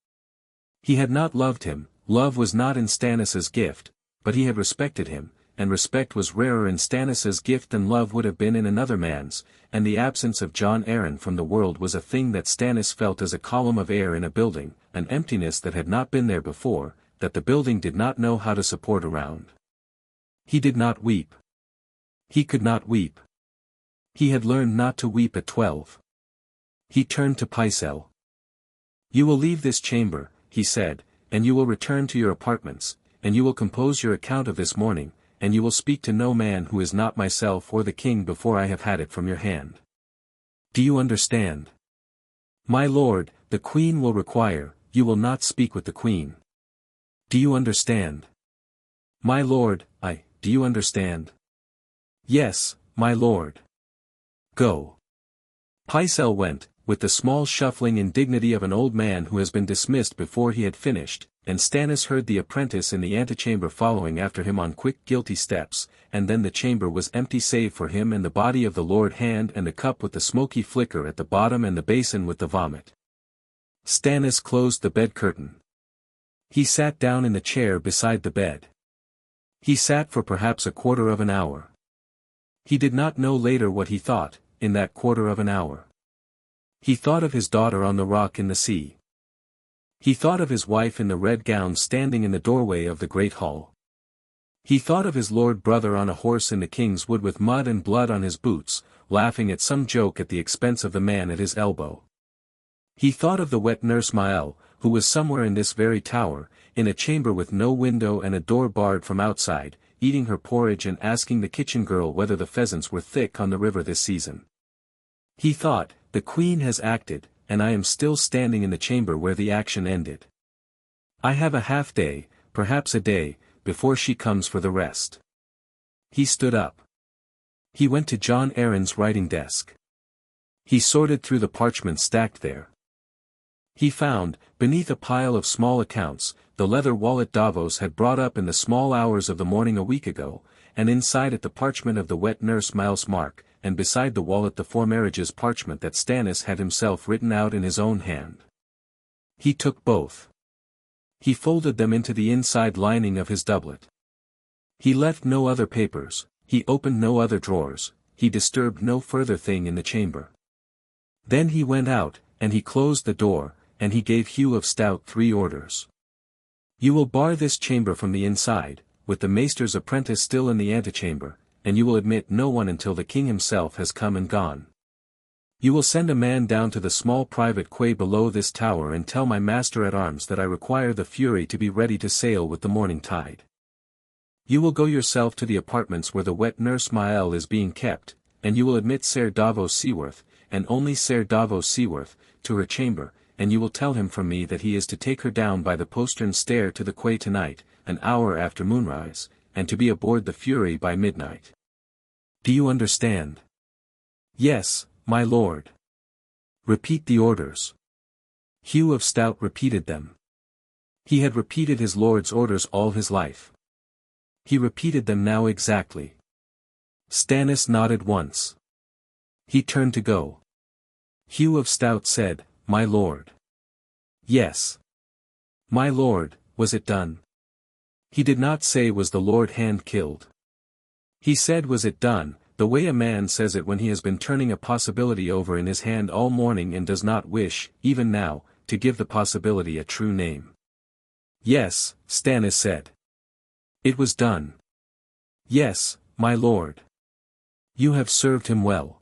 He had not loved him, love was not in Stannis's gift, but he had respected him, and respect was rarer in Stannis's gift than love would have been in another man's, and the absence of Jon Arryn from the world was a thing that Stannis felt as a column of air in a building, an emptiness that had not been there before, that the building did not know how to support around. He did not weep. He could not weep. He had learned not to weep at 12. He turned to Pycelle. "You will leave this chamber," he said, "and you will return to your apartments, and you will compose your account of this morning, and you will speak to no man who is not myself or the king before I have had it from your hand. Do you understand? My lord, the queen will require, you will not speak with the queen. Do you understand? My lord, do you understand? Yes, my lord. Go." Pycelle went, with the small shuffling indignity of an old man who has been dismissed before he had finished, and Stannis heard the apprentice in the antechamber following after him on quick guilty steps, and then the chamber was empty save for him and the body of the Lord Hand and the cup with the smoky flicker at the bottom and the basin with the vomit. Stannis closed the bed curtain. He sat down in the chair beside the bed. He sat for perhaps a quarter of an hour. He did not know later what he thought, in that quarter of an hour. He thought of his daughter on the rock in the sea. He thought of his wife in the red gown standing in the doorway of the great hall. He thought of his lord brother on a horse in the king's wood with mud and blood on his boots, laughing at some joke at the expense of the man at his elbow. He thought of the wet nurse Mael, who was somewhere in this very tower, in a chamber with no window and a door barred from outside, eating her porridge and asking the kitchen girl whether the pheasants were thick on the river this season. He thought, the queen has acted, and I am still standing in the chamber where the action ended. I have a half day, perhaps a day, before she comes for the rest. He stood up. He went to Jon Arryn's writing desk. He sorted through the parchment stacked there. He found, beneath a pile of small accounts, the leather wallet Davos had brought up in the small hours of the morning a week ago, and inside it the parchment of the wet nurse Miles Mark, and beside the wallet the foremarriage's parchment that Stannis had himself written out in his own hand. He took both. He folded them into the inside lining of his doublet. He left no other papers, he opened no other drawers, he disturbed no further thing in the chamber. Then he went out, and he closed the door, and he gave Hugh of Stout 3 orders. You will bar this chamber from the inside, with the maester's apprentice still in the antechamber, and you will admit no one until the king himself has come and gone. You will send a man down to the small private quay below this tower and tell my master-at-arms that I require the Fury to be ready to sail with the morning tide. You will go yourself to the apartments where the wet nurse Mael is being kept, and you will admit Ser Davos Seaworth, and only Ser Davos Seaworth, to her chamber, and you will tell him from me that he is to take her down by the postern stair to the quay tonight, an hour after moonrise, and to be aboard the Fury by midnight. Do you understand? Yes, my lord. Repeat the orders. Hugh of Stout repeated them. He had repeated his lord's orders all his life. He repeated them now exactly. Stannis nodded once. He turned to go. Hugh of Stout said, My lord. Yes. My lord, was it done? He did not say was the Lord Hand killed. He said was it done, the way a man says it when he has been turning a possibility over in his hand all morning and does not wish, even now, to give the possibility a true name. Yes, Stannis said. It was done. Yes, my lord. You have served him well.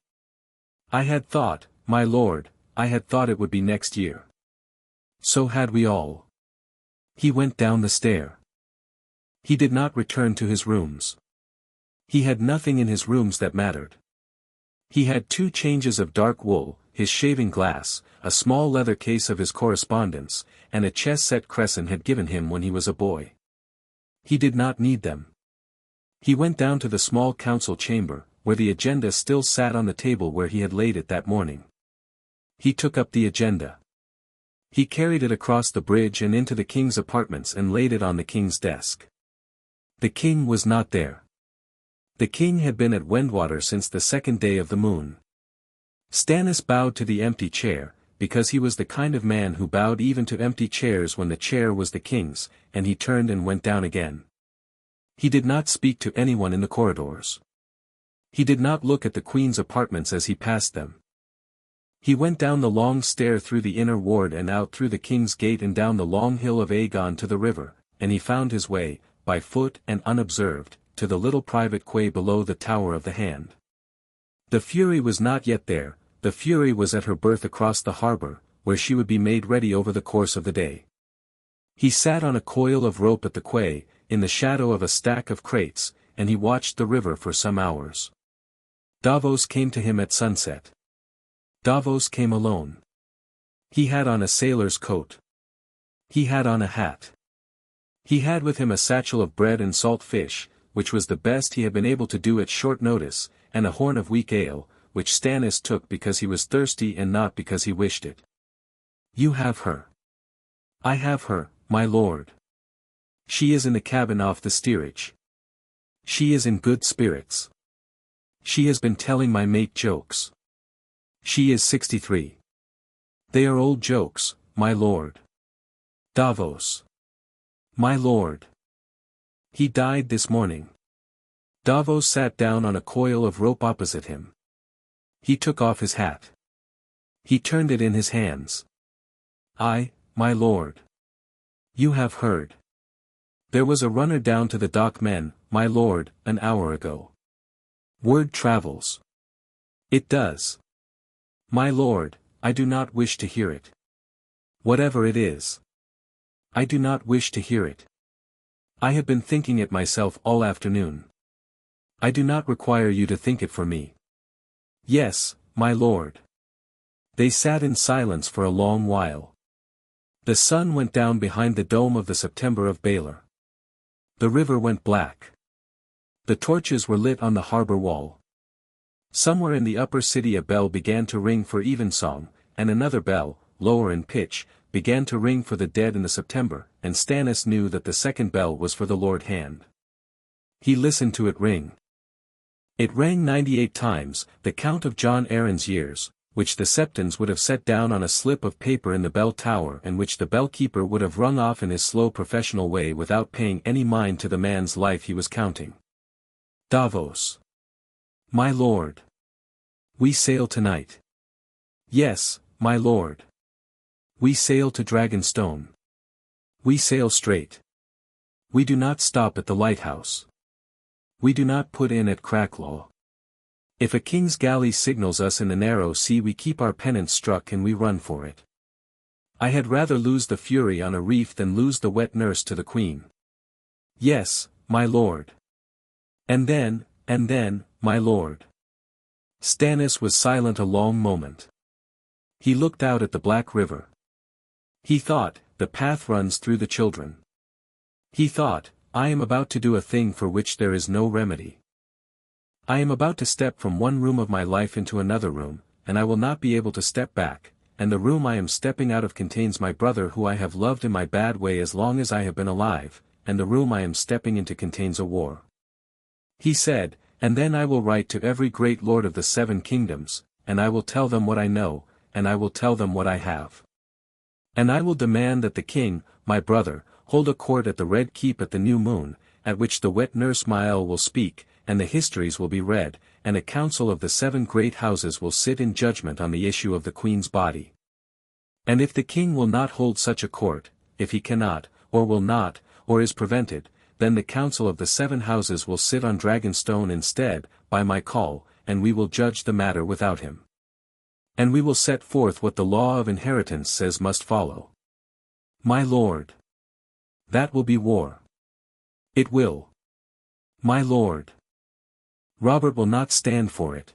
I had thought, my lord, I had thought it would be next year. So had we all. He went down the stair. He did not return to his rooms. He had nothing in his rooms that mattered. He had 2 changes of dark wool, his shaving glass, a small leather case of his correspondence, and a chess set Cresson had given him when he was a boy. He did not need them. He went down to the small council chamber, where the agenda still sat on the table where he had laid it that morning. He took up the agenda. He carried it across the bridge and into the king's apartments and laid it on the king's desk. The king was not there. The king had been at Wendwater since the 2nd day of the moon. Stannis bowed to the empty chair, because he was the kind of man who bowed even to empty chairs when the chair was the king's, and he turned and went down again. He did not speak to anyone in the corridors. He did not look at the queen's apartments as he passed them. He went down the long stair through the inner ward and out through the king's gate and down the long hill of Aegon to the river, and he found his way, by foot and unobserved, to the little private quay below the Tower of the Hand. The Fury was not yet there. The Fury was at her berth across the harbour, where she would be made ready over the course of the day. He sat on a coil of rope at the quay, in the shadow of a stack of crates, and he watched the river for some hours. Davos came to him at sunset. Davos came alone. He had on a sailor's coat. He had on a hat. He had with him a satchel of bread and salt fish, which was the best he had been able to do at short notice, and a horn of weak ale, which Stannis took because he was thirsty and not because he wished it. "You have her." "I have her, my lord. She is in the cabin off the steerage. She is in good spirits. She has been telling my mate jokes. She is 63. They are old jokes, my lord." "Davos." "My lord. He died this morning." Davos sat down on a coil of rope opposite him. He took off his hat. He turned it in his hands. "I, my lord. You have heard. There was a runner down to the dock men, my lord, an hour ago. Word travels. It does. My lord, I do not wish to hear it. Whatever it is. I do not wish to hear it. I have been thinking it myself all afternoon. I do not require you to think it for me." "Yes, my lord." They sat in silence for a long while. The sun went down behind the dome of the September of Baelor. The river went black. The torches were lit on the harbor wall. Somewhere in the upper city a bell began to ring for evensong, and another bell, lower in pitch, began to ring for the dead in the September, and Stannis knew that the second bell was for the Lord Hand. He listened to it ring. It rang 98 times, the count of Jon Arryn's years, which the septons would have set down on a slip of paper in the bell tower and which the bellkeeper would have rung off in his slow professional way without paying any mind to the man's life he was counting. "Davos. My lord. We sail tonight." "Yes, my lord. We sail to Dragonstone. We sail straight. We do not stop at the lighthouse. We do not put in at Cracklaw. If a king's galley signals us in the narrow sea we keep our pennants struck and we run for it. I had rather lose the Fury on a reef than lose the wet nurse to the queen." "Yes, my lord. And then, my lord." Stannis was silent a long moment. He looked out at the black river. He thought, the path runs through the children. He thought, I am about to do a thing for which there is no remedy. I am about to step from one room of my life into another room, and I will not be able to step back, and the room I am stepping out of contains my brother who I have loved in my bad way as long as I have been alive, and the room I am stepping into contains a war. He said, and then I will write to every great lord of the 7 kingdoms, and I will tell them what I know, and I will tell them what I have. And I will demand that the king, my brother, hold a court at the Red Keep at the new moon, at which the wet nurse Mael will speak, and the histories will be read, and a council of the 7 great houses will sit in judgment on the issue of the queen's body. And if the king will not hold such a court, if he cannot, or will not, or is prevented, then the council of the 7 houses will sit on Dragonstone instead, by my call, and we will judge the matter without him. And we will set forth what the law of inheritance says must follow. My lord. That will be war. It will. My lord. Robert will not stand for it.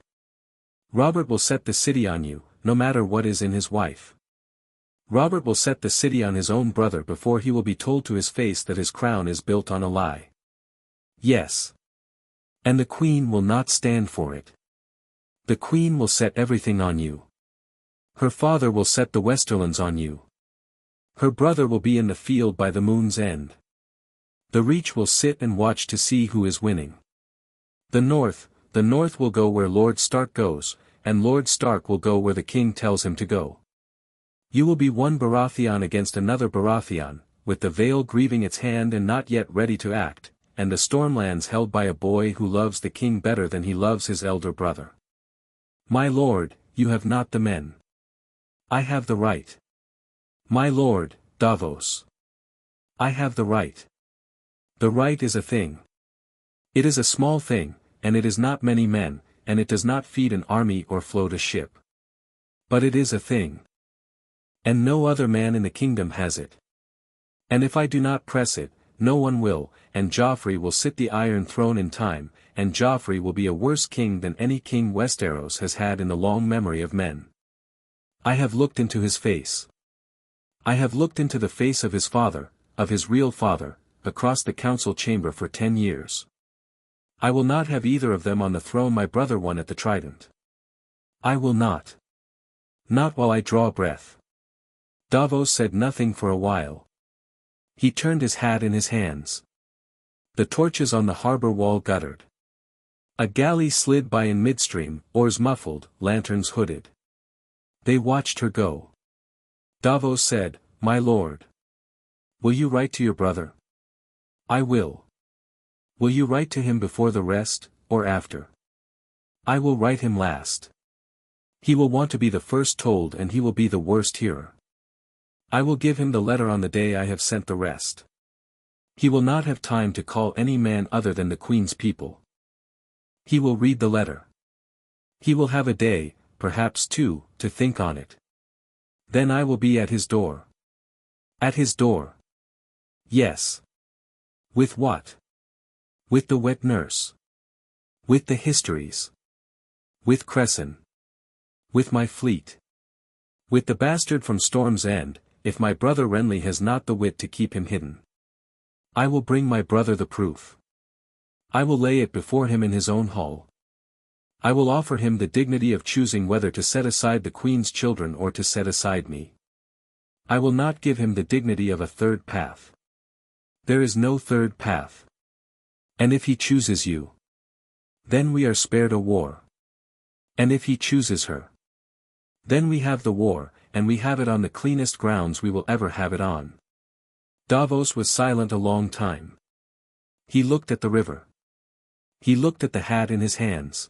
Robert will set the city on you, no matter what is in his wife. Robert will set the city on his own brother before he will be told to his face that his crown is built on a lie. Yes. And the queen will not stand for it. The queen will set everything on you. Her father will set the Westerlands on you. Her brother will be in the field by the moon's end. The Reach will sit and watch to see who is winning. The North will go where Lord Stark goes, and Lord Stark will go where the king tells him to go. You will be one Baratheon against another Baratheon, with the Vale grieving its hand and not yet ready to act, and the Stormlands held by a boy who loves the king better than he loves his elder brother. My lord, you have not the men. I have the right. My lord, Davos. I have the right. The right is a thing. It is a small thing, and it is not many men, and it does not feed an army or float a ship. But it is a thing. And no other man in the kingdom has it. And if I do not press it, no one will, and Joffrey will sit the Iron Throne in time, and Joffrey will be a worse king than any king Westeros has had in the long memory of men. I have looked into his face. I have looked into the face of his father, of his real father, across the council chamber for 10 years. I will not have either of them on the throne my brother won at the Trident. I will not. Not while I draw breath. Davos said nothing for a while. He turned his hat in his hands. The torches on the harbor wall guttered. A galley slid by in midstream, oars muffled, lanterns hooded. They watched her go. Davos said, "My lord. Will you write to your brother?" "I will." "Will you write to him before the rest, or after?" "I will write him last. He will want to be the first told and he will be the worst hearer. I will give him the letter on the day I have sent the rest. He will not have time to call any man other than the Queen's people. He will read the letter. He will have a day, perhaps 2, to think on it. Then I will be at his door." "At his door?" "Yes." "With what?" "With the wet nurse. With the histories. With Cresson. With my fleet. With the bastard from Storm's End, if my brother Renly has not the wit to keep him hidden. I will bring my brother the proof. I will lay it before him in his own hall. I will offer him the dignity of choosing whether to set aside the Queen's children or to set aside me. I will not give him the dignity of a third path. There is no third path. And if he chooses you, then we are spared a war. And if he chooses her, then we have the war, and we have it on the cleanest grounds we will ever have it on." Davos was silent a long time. He looked at the river. He looked at the hat in his hands.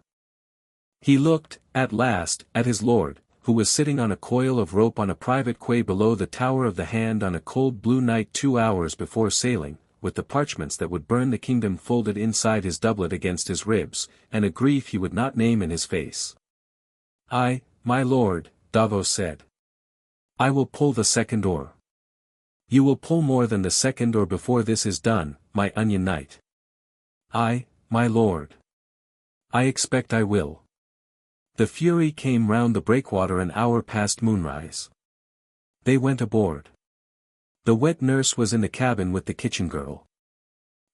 He looked, at last, at his lord, who was sitting on a coil of rope on a private quay below the Tower of the Hand on a cold blue night 2 hours before sailing, with the parchments that would burn the kingdom folded inside his doublet against his ribs, and a grief he would not name in his face. My lord," Davos said. "I will pull the second oar. You will pull more than the second oar before this is done, my Onion Knight." My lord. I expect I will." The Fury came round the breakwater an hour past moonrise. They went aboard. The wet nurse was in the cabin with the kitchen girl.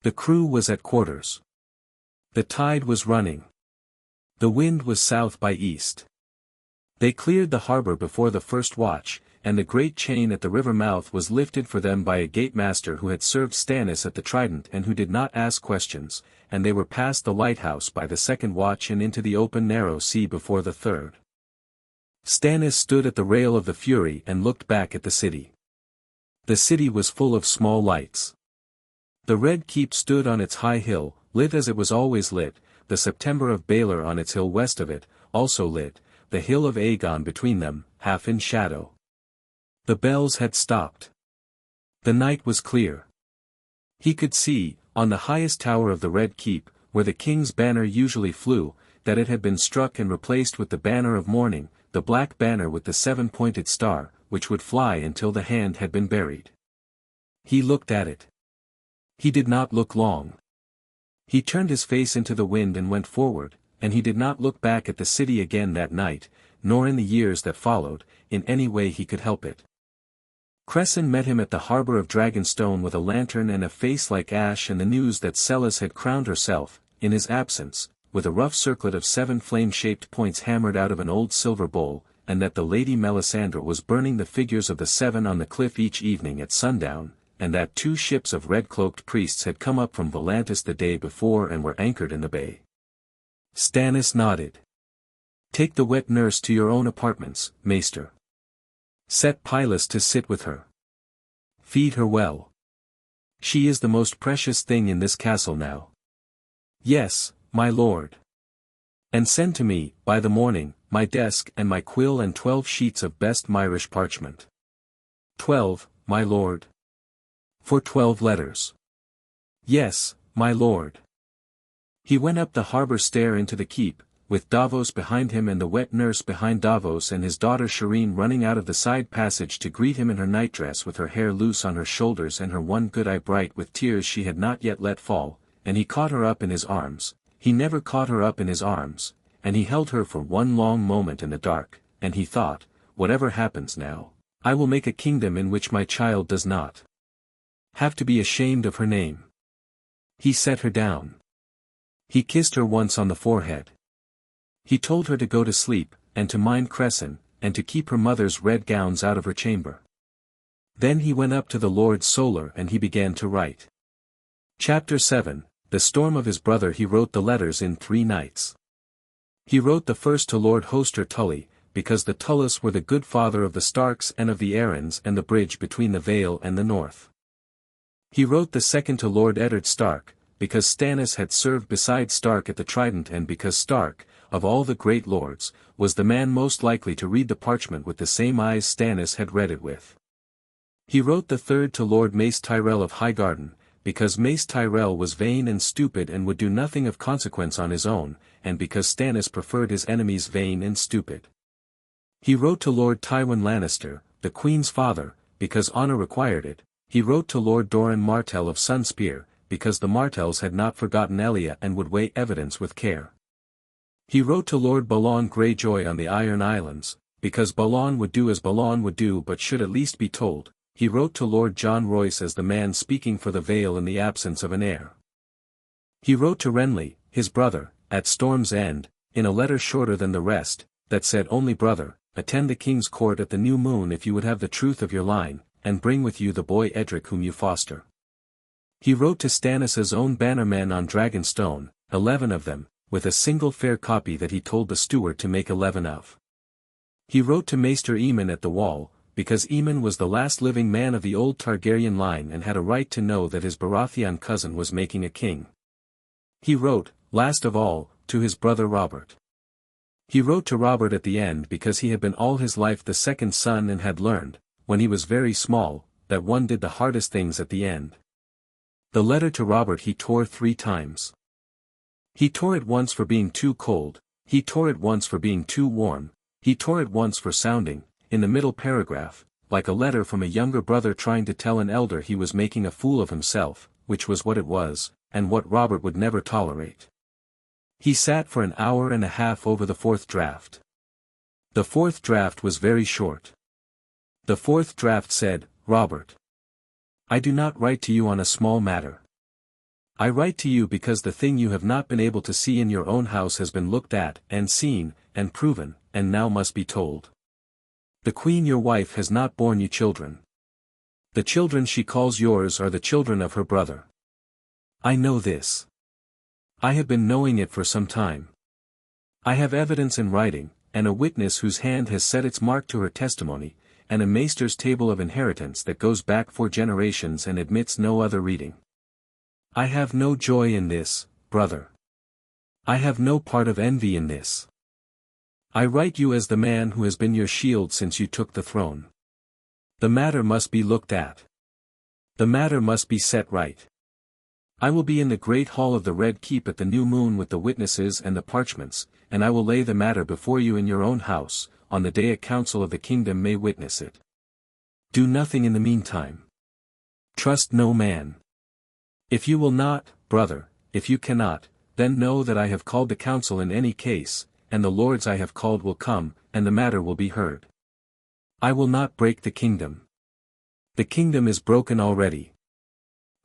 The crew was at quarters. The tide was running. The wind was south by east. They cleared the harbor before the first watch, and the great chain at the river mouth was lifted for them by a gatemaster who had served Stannis at the Trident and who did not ask questions, and they were past the lighthouse by the second watch and into the open narrow sea before the third. Stannis stood at the rail of the Fury and looked back at the city. The city was full of small lights. The Red Keep stood on its high hill, lit as it was always lit, the September of Baelor on its hill west of it, also lit, the hill of Aegon between them, half in shadow. The bells had stopped. The night was clear. He could see, on the highest tower of the Red Keep, where the king's banner usually flew, that it had been struck and replaced with the banner of mourning, the black banner with the 7-pointed star, which would fly until the hand had been buried. He looked at it. He did not look long. He turned his face into the wind and went forward, and he did not look back at the city again that night, nor in the years that followed, in any way he could help it. Cresson met him at the harbor of Dragonstone with a lantern and a face like ash and the news that Celis had crowned herself, in his absence, with a rough circlet of 7 flame-shaped points hammered out of an old silver bowl, and that the Lady Melisandre was burning the figures of the 7 on the cliff each evening at sundown, and that 2 ships of red-cloaked priests had come up from Volantis the day before and were anchored in the bay. Stannis nodded. "Take the wet nurse to your own apartments, Maester." Set Pylus to sit with her. Feed her well. She is the most precious thing in this castle now. Yes, my lord. And send to me, by the morning, my desk and my quill and 12 sheets of best Myrish parchment. 12, my lord. For 12 letters. Yes, my lord. He went up the harbour stair into the keep, with Davos behind him and the wet nurse behind Davos and his daughter Shireen running out of the side passage to greet him in her nightdress with her hair loose on her shoulders and her one good eye bright with tears she had not yet let fall, and he caught her up in his arms. He never caught her up in his arms, and he held her for one long moment in the dark, and he thought, whatever happens now, I will make a kingdom in which my child does not have to be ashamed of her name. He set her down. He kissed her once on the forehead. He told her to go to sleep, and to mind Crescent, and to keep her mother's red gowns out of her chamber. Then he went up to the Lord Solar and he began to write. Chapter 7, The Storm of his brother. He wrote the letters in 3 nights. He wrote the first to Lord Hoster Tully, because the Tullus were the good father of the Starks and of the Arryns and the bridge between the Vale and the north. He wrote the second to Lord Eddard Stark, because Stannis had served beside Stark at the Trident and because Stark, of all the great lords, was the man most likely to read the parchment with the same eyes Stannis had read it with. He wrote the third to Lord Mace Tyrell of Highgarden, because Mace Tyrell was vain and stupid and would do nothing of consequence on his own, and because Stannis preferred his enemies vain and stupid. He wrote to Lord Tywin Lannister, the Queen's father, because honour required it. He wrote to Lord Doran Martell of Sunspear, because the Martells had not forgotten Elia and would weigh evidence with care. He wrote to Lord Balon Greyjoy on the Iron Islands, because Balon would do as Balon would do but should at least be told. He wrote to Lord John Royce as the man speaking for the Vale in the absence of an heir. He wrote to Renly, his brother, at Storm's End, in a letter shorter than the rest, that said only brother, attend the king's court at the new moon if you would have the truth of your line, and bring with you the boy Edric whom you foster. He wrote to Stannis' own bannermen on Dragonstone, 11 of them, with a single fair copy that he told the steward to make 11 of. He wrote to Maester Aemon at the Wall, because Aemon was the last living man of the old Targaryen line and had a right to know that his Baratheon cousin was making a king. He wrote, last of all, to his brother Robert. He wrote to Robert at the end because he had been all his life the second son and had learned, when he was very small, that one did the hardest things at the end. The letter to Robert he tore 3 times. He tore it once for being too cold, he tore it once for being too warm, he tore it once for sounding, in the middle paragraph, like a letter from a younger brother trying to tell an elder he was making a fool of himself, which was what it was, and what Robert would never tolerate. He sat for an hour and a half over the 4th draft. The 4th draft was very short. The 4th draft said, Robert, I do not write to you on a small matter. I write to you because the thing you have not been able to see in your own house has been looked at, and seen, and proven, and now must be told. The queen your wife has not borne you children. The children she calls yours are the children of her brother. I know this. I have been knowing it for some time. I have evidence in writing, and a witness whose hand has set its mark to her testimony, and a maester's table of inheritance that goes back 4 generations and admits no other reading. I have no joy in this, brother. I have no part of envy in this. I write you as the man who has been your shield since you took the throne. The matter must be looked at. The matter must be set right. I will be in the great hall of the Red Keep at the new moon with the witnesses and the parchments, and I will lay the matter before you in your own house, on the day a council of the kingdom may witness it. Do nothing in the meantime. Trust no man. If you will not, brother, if you cannot, then know that I have called the council in any case, and the lords I have called will come, and the matter will be heard. I will not break the kingdom. The kingdom is broken already.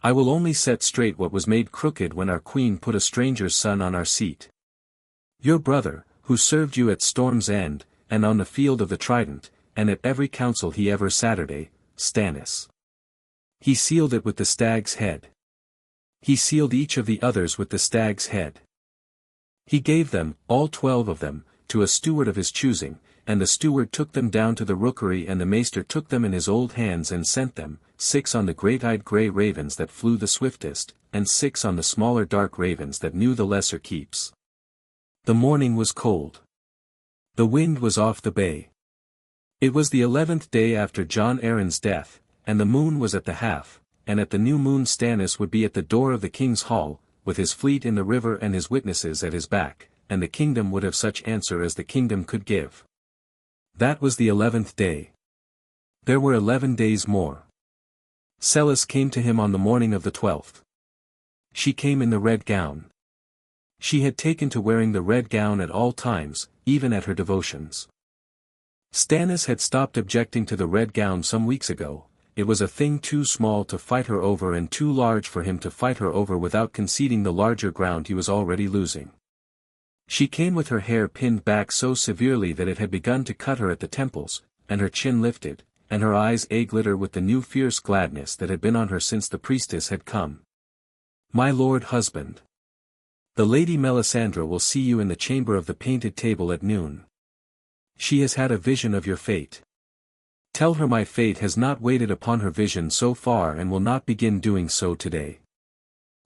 I will only set straight what was made crooked when our queen put a stranger's son on our seat. Your brother, who served you at Storm's End, and on the field of the Trident, and at every council he ever Saturday, Stannis. He sealed it with the stag's head. He sealed each of the others with the stag's head. He gave them, all 12 of them, to a steward of his choosing, and the steward took them down to the rookery, and the maester took them in his old hands and sent them, 6 on the great-eyed grey ravens that flew the swiftest, and 6 on the smaller dark ravens that knew the lesser keeps. The morning was cold. The wind was off the bay. It was the 11th day after Jon Arryn's death, and the moon was at the half, and at the new moon Stannis would be at the door of the king's hall, with his fleet in the river and his witnesses at his back, and the kingdom would have such answer as the kingdom could give. That was the 11th day. There were 11 days more. Celis came to him on the morning of the 12th. She came in the red gown. She had taken to wearing the red gown at all times, even at her devotions. Stannis had stopped objecting to the red gown some weeks ago. It was a thing too small to fight her over and too large for him to fight her over without conceding the larger ground he was already losing. She came with her hair pinned back so severely that it had begun to cut her at the temples, and her chin lifted, and her eyes a-glitter with the new fierce gladness that had been on her since the priestess had come. "My lord husband. The Lady Melisandre will see you in the chamber of the painted table at noon. She has had a vision of your fate. Tell her my fate has not waited upon her vision so far and will not begin doing so today.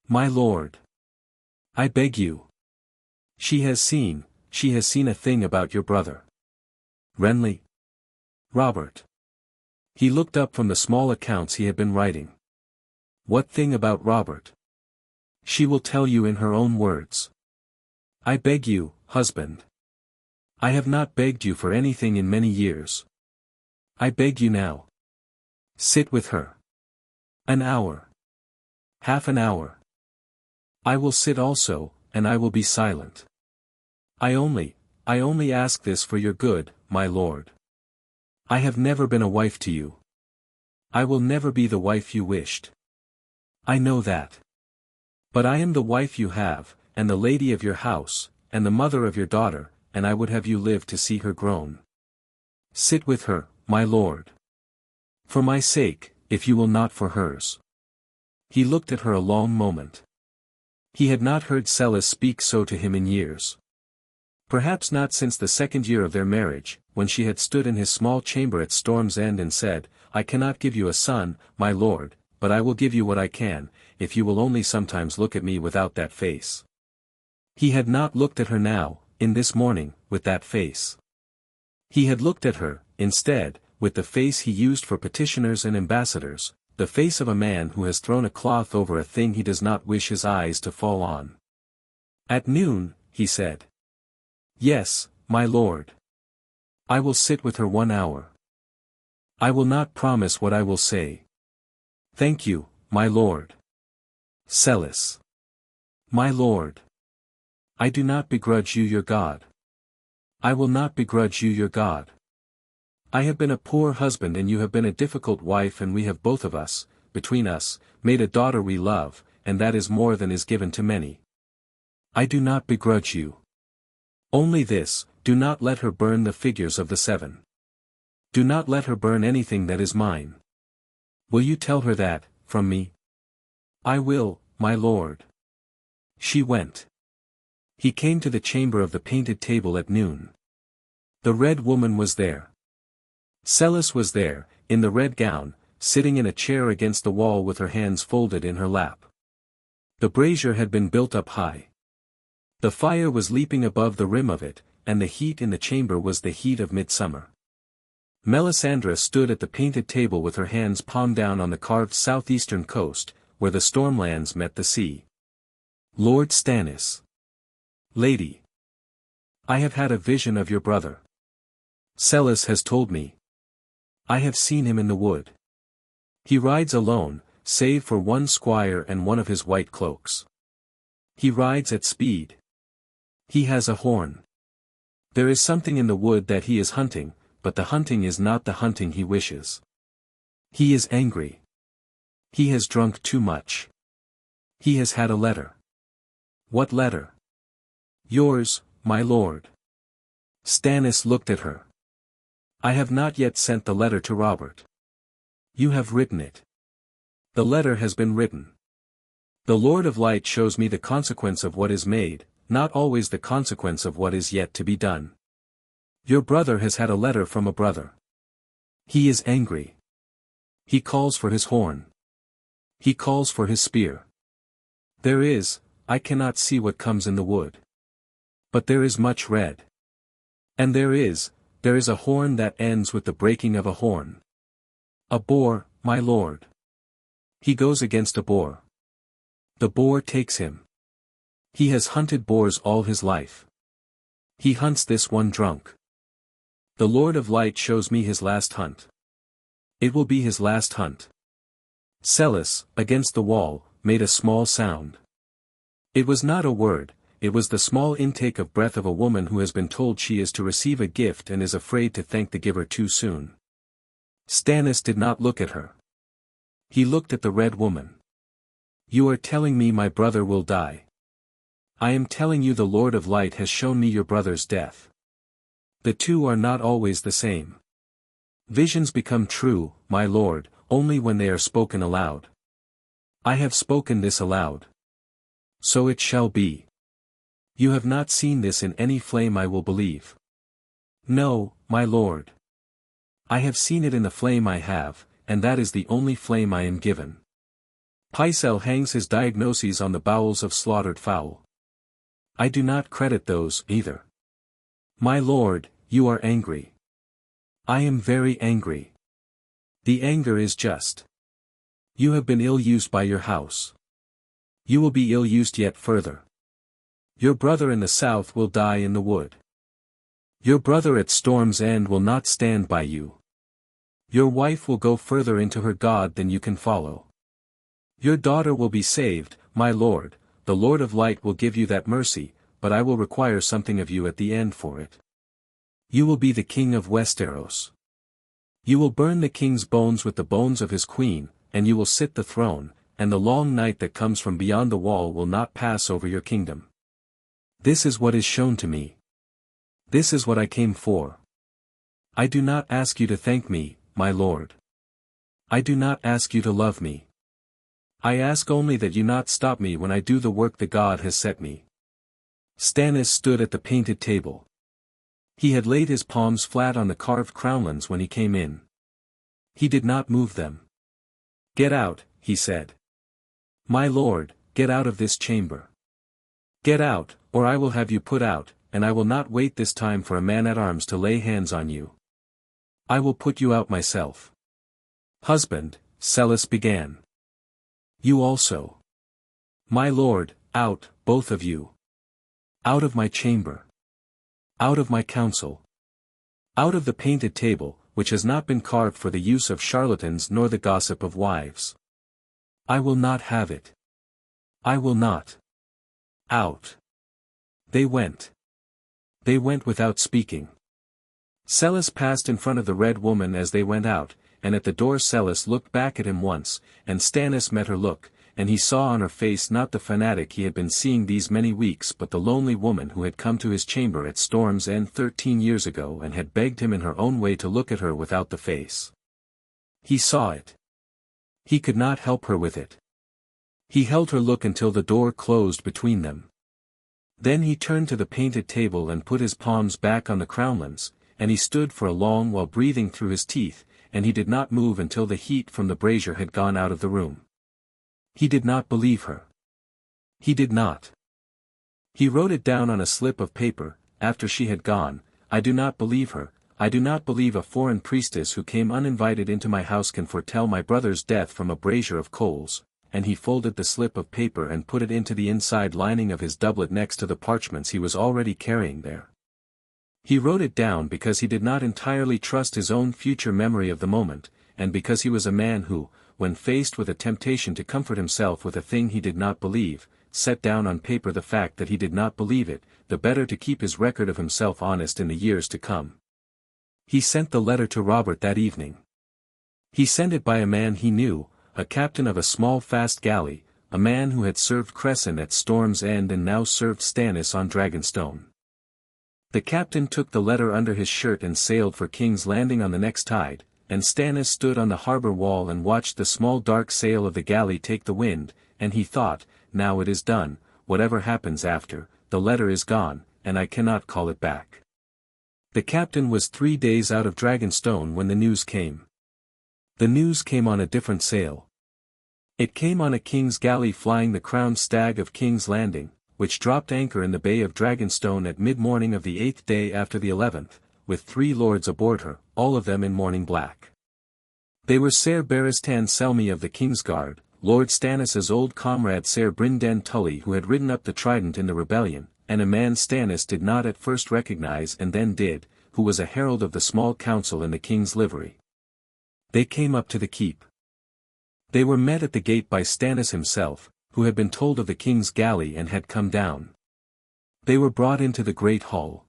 My lord. I beg you. She has seen a thing about your brother. Renly? Robert." He looked up from the small accounts he had been writing. "What thing about Robert?" "She will tell you in her own words." "I beg you, husband. I have not begged you for anything in many years. I beg you now. Sit with her. An hour. Half an hour. I will sit also, and I will be silent. I only ask this for your good, my lord. I have never been a wife to you. I will never be the wife you wished. I know that. But I am the wife you have, and the lady of your house, and the mother of your daughter, and I would have you live to see her grown. Sit with her, my lord. For my sake, if you will not for hers." He looked at her a long moment. He had not heard Celis speak so to him in years. Perhaps not since the 2nd year of their marriage, when she had stood in his small chamber at Storm's End and said, "I cannot give you a son, my lord, but I will give you what I can, if you will only sometimes look at me without that face." He had not looked at her now, in this morning, with that face. He had looked at her, instead, with the face he used for petitioners and ambassadors, the face of a man who has thrown a cloth over a thing he does not wish his eyes to fall on. "At noon," he said. "Yes, my lord. I will sit with her 1 hour. I will not promise what I will say. Thank you, my lord. Celis. My lord. I do not begrudge you your God. I will not begrudge you your God. I have been a poor husband and you have been a difficult wife, and we have both of us, between us, made a daughter we love, and that is more than is given to many. I do not begrudge you. Only this, do not let her burn the figures of the 7. Do not let her burn anything that is mine. Will you tell her that, from me?" "I will, my lord." She went. He came to the chamber of the painted table at noon. The Red Woman was there. Celis was there, in the red gown, sitting in a chair against the wall with her hands folded in her lap. The brazier had been built up high. The fire was leaping above the rim of it, and the heat in the chamber was the heat of midsummer. Melisandre stood at the painted table with her hands palm down on the carved southeastern coast, where the stormlands met the sea. "Lord Stannis. Lady. I have had a vision of your brother. Celis has told me. I have seen him in the wood. He rides alone, save for one squire and one of his white cloaks. He rides at speed. He has a horn. There is something in the wood that he is hunting, but the hunting is not the hunting he wishes. He is angry. He has drunk too much. He has had a letter." "What letter?" "Yours, my lord." Stannis looked at her. "I have not yet sent the letter to Robert." "You have written it." "The letter has been written. The Lord of Light shows me the consequence of what is made, not always the consequence of what is yet to be done. Your brother has had a letter from a brother. He is angry. He calls for his horn. He calls for his spear. There is, I cannot see what comes in the wood. But there is much red. And there is a horn that ends with the breaking of a horn. A boar, my lord. He goes against a boar. The boar takes him. He has hunted boars all his life. He hunts this one drunk. The Lord of Light shows me his last hunt. It will be his last hunt. Celis, against the wall, made a small sound. It was not a word, it was the small intake of breath of a woman who has been told she is to receive a gift and is afraid to thank the giver too soon. Stannis did not look at her. He looked at the red woman. You are telling me my brother will die. I am telling you the Lord of Light has shown me your brother's death. The two are not always the same. Visions become true, my lord, only when they are spoken aloud. I have spoken this aloud. So it shall be. You have not seen this in any flame I will believe. No, my lord. I have seen it in the flame I have, and that is the only flame I am given. Pycelle hangs his diagnoses on the bowels of slaughtered fowl. I do not credit those, either. My lord, you are angry. I am very angry. The anger is just. You have been ill-used by your house. You will be ill-used yet further. Your brother in the south will die in the wood. Your brother at Storm's End will not stand by you. Your wife will go further into her God than you can follow. Your daughter will be saved, my lord, the Lord of Light will give you that mercy, but I will require something of you at the end for it. You will be the king of Westeros. You will burn the king's bones with the bones of his queen, and you will sit the throne, and the long night that comes from beyond the wall will not pass over your kingdom. This is what is shown to me. This is what I came for. I do not ask you to thank me, my lord. I do not ask you to love me. I ask only that you not stop me when I do the work the God has set me. Stannis stood at the painted table. He had laid his palms flat on the carved crownlands when he came in. He did not move them. Get out, he said. My lord, get out of this chamber. Get out, or I will have you put out, and I will not wait this time for a man-at-arms to lay hands on you. I will put you out myself. Husband, Celis began. You also. My lord, out, both of you. Out of my chamber. Out of my council. Out of the painted table, which has not been carved for the use of charlatans nor the gossip of wives. I will not have it. I will not. Out. They went. They went without speaking. Celis passed in front of the red woman as they went out, and at the door Celis looked back at him once, and Stannis met her look, and he saw on her face not the fanatic he had been seeing these many weeks but the lonely woman who had come to his chamber at Storm's End 13 years ago and had begged him in her own way to look at her without the face. He saw it. He could not help her with it. He held her look until the door closed between them. Then he turned to the painted table and put his palms back on the crownlands, and he stood for a long while breathing through his teeth, and he did not move until the heat from the brazier had gone out of the room. He did not believe her. He did not. He wrote it down on a slip of paper, after she had gone, I do not believe her, I do not believe a foreign priestess who came uninvited into my house can foretell my brother's death from a brazier of coals, and he folded the slip of paper and put it into the inside lining of his doublet next to the parchments he was already carrying there. He wrote it down because he did not entirely trust his own future memory of the moment, and because he was a man who, when faced with a temptation to comfort himself with a thing he did not believe, set down on paper the fact that he did not believe it, the better to keep his record of himself honest in the years to come. He sent the letter to Robert that evening. He sent it by a man he knew, a captain of a small fast galley, a man who had served Crescent at Storm's End and now served Stannis on Dragonstone. The captain took the letter under his shirt and sailed for King's Landing on the next tide, and Stannis stood on the harbor wall and watched the small dark sail of the galley take the wind, and he thought, now it is done, whatever happens after, the letter is gone, and I cannot call it back. The captain was 3 days out of Dragonstone when the news came. The news came on a different sail. It came on a king's galley flying the crowned stag of King's Landing, which dropped anchor in the bay of Dragonstone at mid-morning of the 8th day after the 11th, with 3 lords aboard her, all of them in mourning black. They were Ser Barristan Selmy of the King's Guard, Lord Stannis' old comrade Ser Brynden Tully who had ridden up the Trident in the rebellion, and a man Stannis did not at first recognize and then did, who was a herald of the small council in the king's livery. They came up to the keep. They were met at the gate by Stannis himself, who had been told of the king's galley and had come down. They were brought into the great hall.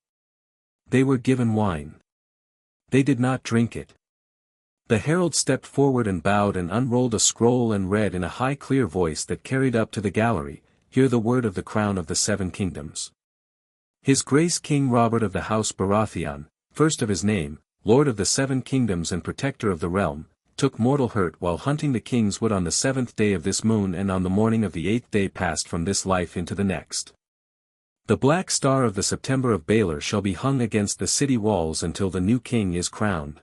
They were given wine. They did not drink it. The herald stepped forward and bowed and unrolled a scroll and read in a high clear voice that carried up to the gallery, "Hear the word of the crown of the 7 kingdoms. His Grace King Robert of the House Baratheon, first of his name, Lord of the 7 kingdoms and protector of the realm, took mortal hurt while hunting the king's wood on the 7th day of this moon and on the morning of the 8th day passed from this life into the next. The black star of the September of Baelor shall be hung against the city walls until the new king is crowned.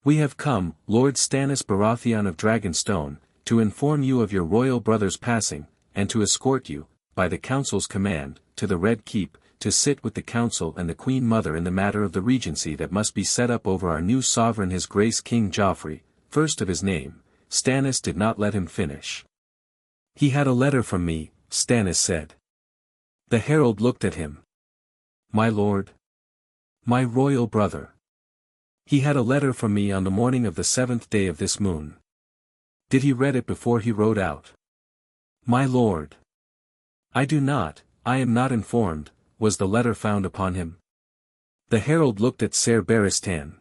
We have come, Lord Stannis Baratheon of Dragonstone, to inform you of your royal brother's passing, and to escort you, by the council's command, to the Red Keep, to sit with the council and the Queen Mother in the matter of the regency that must be set up over our new sovereign His Grace King Joffrey, first of his name." Stannis did not let him finish. "He had a letter from me," Stannis said. The herald looked at him. "My lord? My royal brother. He had a letter from me on the morning of the 7th day of this moon. Did he read it before he rode out?" "My lord. I do not, I am not informed. Was the letter found upon him?" The herald looked at Ser Barristan.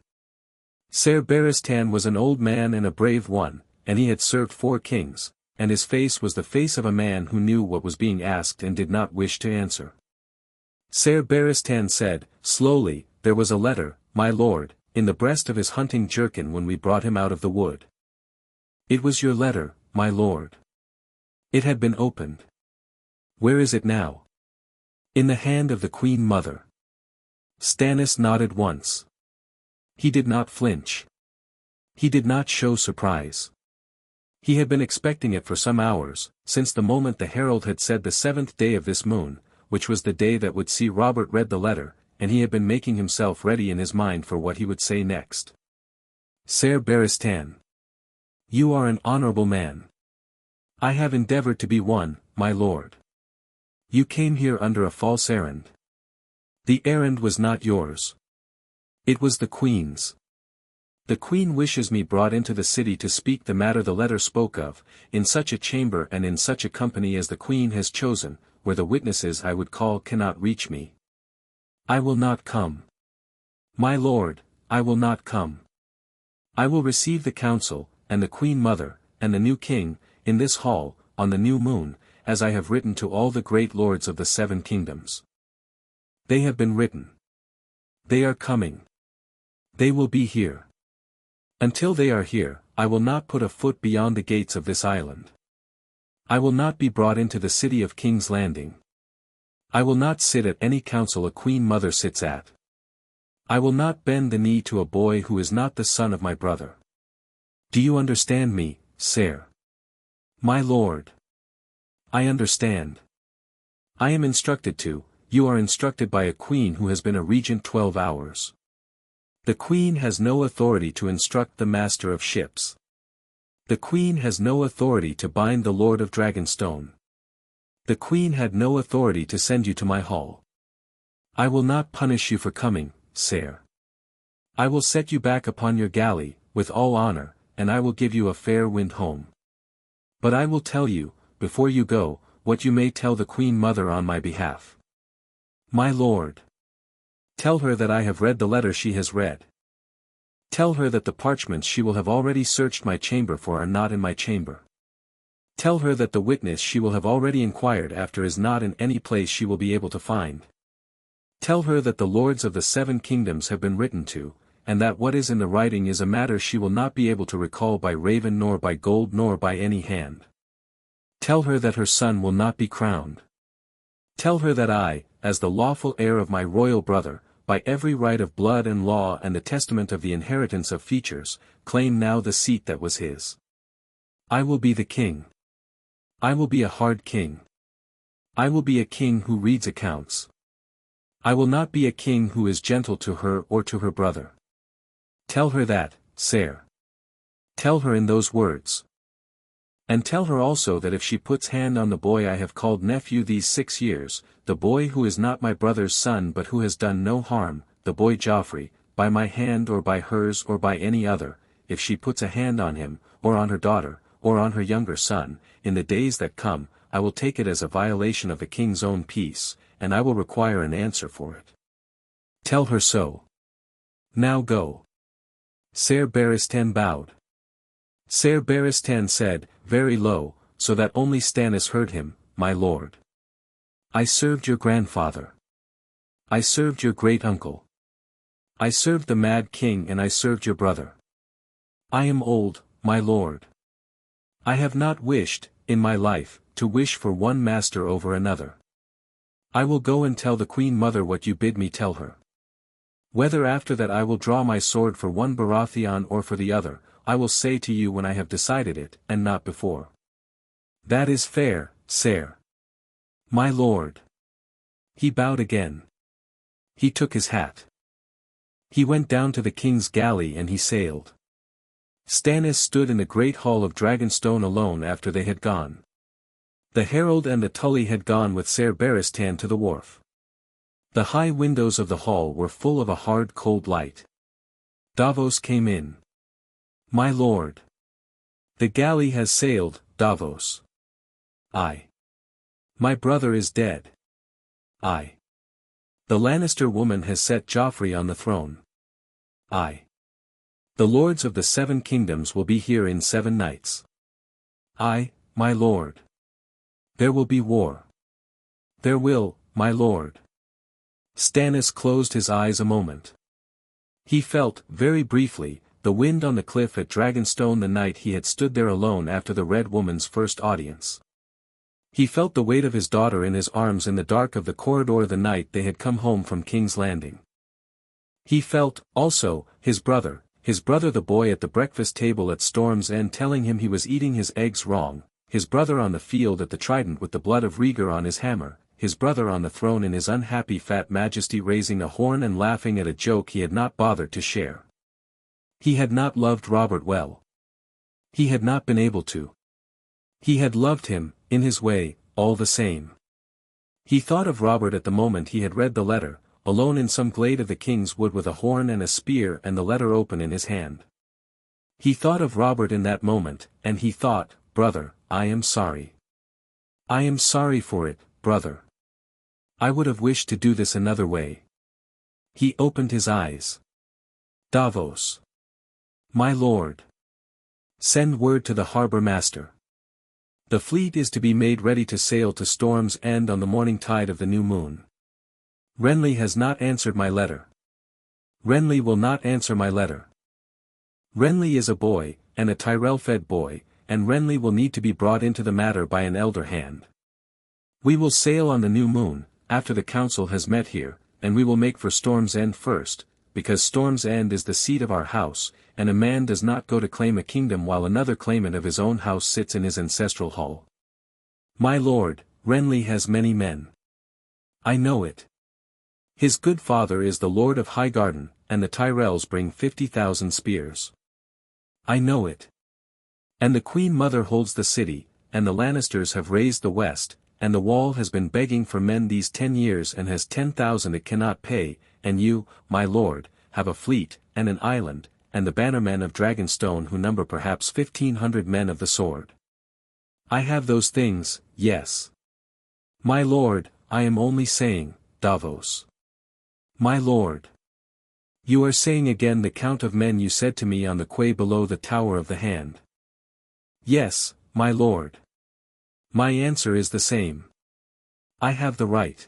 Ser Barristan was an old man and a brave one, and he had served 4 kings, and his face was the face of a man who knew what was being asked and did not wish to answer. Ser Barristan said, slowly, "There was a letter, my lord, in the breast of his hunting jerkin when we brought him out of the wood." "It was your letter, my lord. It had been opened." "Where is it now?" "In the hand of the Queen Mother." Stannis nodded once. He did not flinch. He did not show surprise. He had been expecting it for some hours, since the moment the herald had said the 7th day of this moon, which was the day that would see Robert read the letter, and he had been making himself ready in his mind for what he would say next. "Ser Barristan. You are an honorable man. I have endeavored to be one, my lord. You came here under a false errand. The errand was not yours. It was the Queen's. The Queen wishes me brought into the city to speak the matter the letter spoke of, in such a chamber and in such a company as the Queen has chosen, where the witnesses I would call cannot reach me. I will not come. My lord, I will not come. I will receive the council, and the Queen Mother, and the new king, in this hall, on the new moon, as I have written to all the great lords of the 7 kingdoms. They have been written. They are coming. They will be here. Until they are here, I will not put a foot beyond the gates of this island. I will not be brought into the city of King's Landing. I will not sit at any council a Queen Mother sits at. I will not bend the knee to a boy who is not the son of my brother. Do you understand me, sir? My lord. I understand. I am instructed to, you are instructed by a queen who has been a regent 12 hours. The queen has no authority to instruct the master of ships. The queen has no authority to bind the Lord of Dragonstone. The queen had no authority to send you to my hall. I will not punish you for coming, sir. I will set you back upon your galley, with all honor, and I will give you a fair wind home. But I will tell you, before you go, what you may tell the Queen Mother on my behalf. My lord. Tell her that I have read the letter she has read. Tell her that the parchments she will have already searched my chamber for are not in my chamber. Tell her that the witness she will have already inquired after is not in any place she will be able to find. Tell her that the lords of the 7 kingdoms have been written to, and that what is in the writing is a matter she will not be able to recall by raven nor by gold nor by any hand. Tell her that her son will not be crowned. Tell her that I, as the lawful heir of my royal brother, by every right of blood and law and the testament of the inheritance of features, claim now the seat that was his. I will be the king. I will be a hard king. I will be a king who reads accounts. I will not be a king who is gentle to her or to her brother. Tell her that, sire. Tell her in those words. And tell her also that if she puts hand on the boy I have called nephew these 6 years, the boy who is not my brother's son but who has done no harm, the boy Joffrey, by my hand or by hers or by any other, if she puts a hand on him, or on her daughter, or on her younger son, in the days that come, I will take it as a violation of the king's own peace, and I will require an answer for it. Tell her so. Now go. Ser Barristan bowed. Ser Barristan said, very low, so that only Stannis heard him, my lord. I served your grandfather. I served your great-uncle. I served the Mad King and I served your brother. I am old, my lord. I have not wished, in my life, to wish for one master over another. I will go and tell the Queen Mother what you bid me tell her. Whether after that I will draw my sword for one Baratheon or for the other, I will say to you when I have decided it, and not before. That is fair, sire. My lord. He bowed again. He took his hat. He went down to the king's galley and he sailed. Stannis stood in the great hall of Dragonstone alone after they had gone. The herald and the Tully had gone with Ser Barristan to the wharf. The high windows of the hall were full of a hard cold light. Davos came in. My lord. The galley has sailed, Davos. Aye. My brother is dead. Aye. The Lannister woman has set Joffrey on the throne. Aye. The lords of the 7 kingdoms will be here in 7 nights. Aye, my lord. There will be war. There will, my lord. Stannis closed his eyes a moment. He felt, very briefly, the wind on the cliff at Dragonstone the night he had stood there alone after the Red Woman's first audience. He felt the weight of his daughter in his arms in the dark of the corridor the night they had come home from King's Landing. He felt, also, his brother the boy at the breakfast table at Storm's End telling him he was eating his eggs wrong, his brother on the field at the Trident with the blood of Rhaegar on his hammer, his brother on the throne in his unhappy fat majesty raising a horn and laughing at a joke he had not bothered to share. He had not loved Robert well. He had not been able to. He had loved him, in his way, all the same. He thought of Robert at the moment he had read the letter, alone in some glade of the King's Wood with a horn and a spear and the letter open in his hand. He thought of Robert in that moment, and he thought, brother, I am sorry. I am sorry for it, brother. I would have wished to do this another way. He opened his eyes. Davos. My lord. Send word to the harbor master. The fleet is to be made ready to sail to Storm's End on the morning tide of the new moon. Renly has not answered my letter. Renly will not answer my letter. Renly is a boy, and a Tyrell-fed boy, and Renly will need to be brought into the matter by an elder hand. We will sail on the new moon, after the council has met here, and we will make for Storm's End first, because Storm's End is the seat of our house, and a man does not go to claim a kingdom while another claimant of his own house sits in his ancestral hall. My lord, Renly has many men. I know it. His good father is the Lord of Highgarden, and the Tyrells bring 50,000 spears. I know it. And the Queen Mother holds the city, and the Lannisters have raised the West, and the Wall has been begging for men these 10 years and has 10,000 it cannot pay, and you, my lord, have a fleet, and an island, and the bannermen of Dragonstone who number perhaps 1,500 men of the sword. I have those things, yes. My lord, I am only saying, Davos. My lord. You are saying again the count of men you said to me on the quay below the Tower of the Hand. Yes, my lord. My answer is the same. I have the right.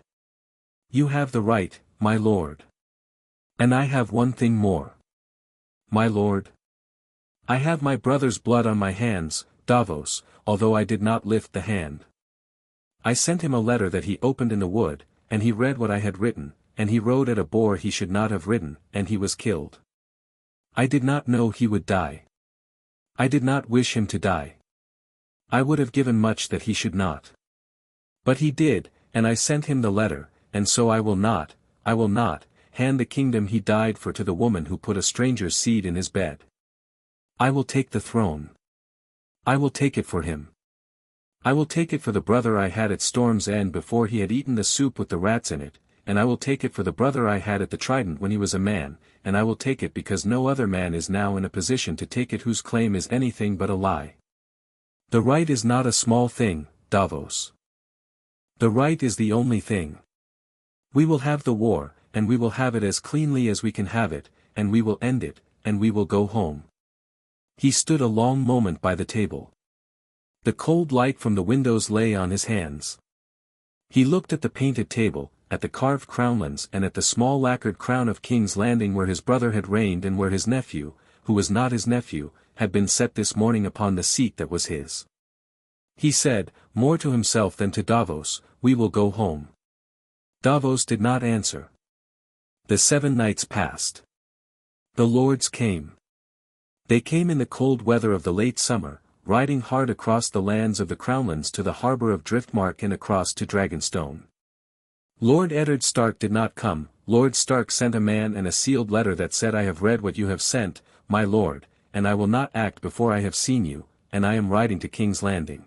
You have the right, my lord. And I have one thing more. My lord. I have my brother's blood on my hands, Davos, although I did not lift the hand. I sent him a letter that he opened in the wood, and he read what I had written, and he rode at a boar he should not have ridden, and he was killed. I did not know he would die. I did not wish him to die. I would have given much that he should not. But he did, and I sent him the letter, and so I will not, hand the kingdom he died for to the woman who put a stranger's seed in his bed. I will take the throne. I will take it for him. I will take it for the brother I had at Storm's End before he had eaten the soup with the rats in it, and I will take it for the brother I had at the Trident when he was a man, and I will take it because no other man is now in a position to take it whose claim is anything but a lie. The right is not a small thing, Davos. The right is the only thing. We will have the war, and we will have it as cleanly as we can have it, and we will end it, and we will go home. He stood a long moment by the table. The cold light from the windows lay on his hands. He looked at the painted table, at the carved crownlands and at the small lacquered crown of King's Landing where his brother had reigned and where his nephew, who was not his nephew, had been set this morning upon the seat that was his. He said, more to himself than to Davos, "We will go home." Davos did not answer. The 7 nights passed. The lords came. They came in the cold weather of the late summer, riding hard across the lands of the Crownlands to the harbour of Driftmark and across to Dragonstone. Lord Eddard Stark did not come. Lord Stark sent a man and a sealed letter that said, "I have read what you have sent, my lord, and I will not act before I have seen you, and I am riding to King's Landing."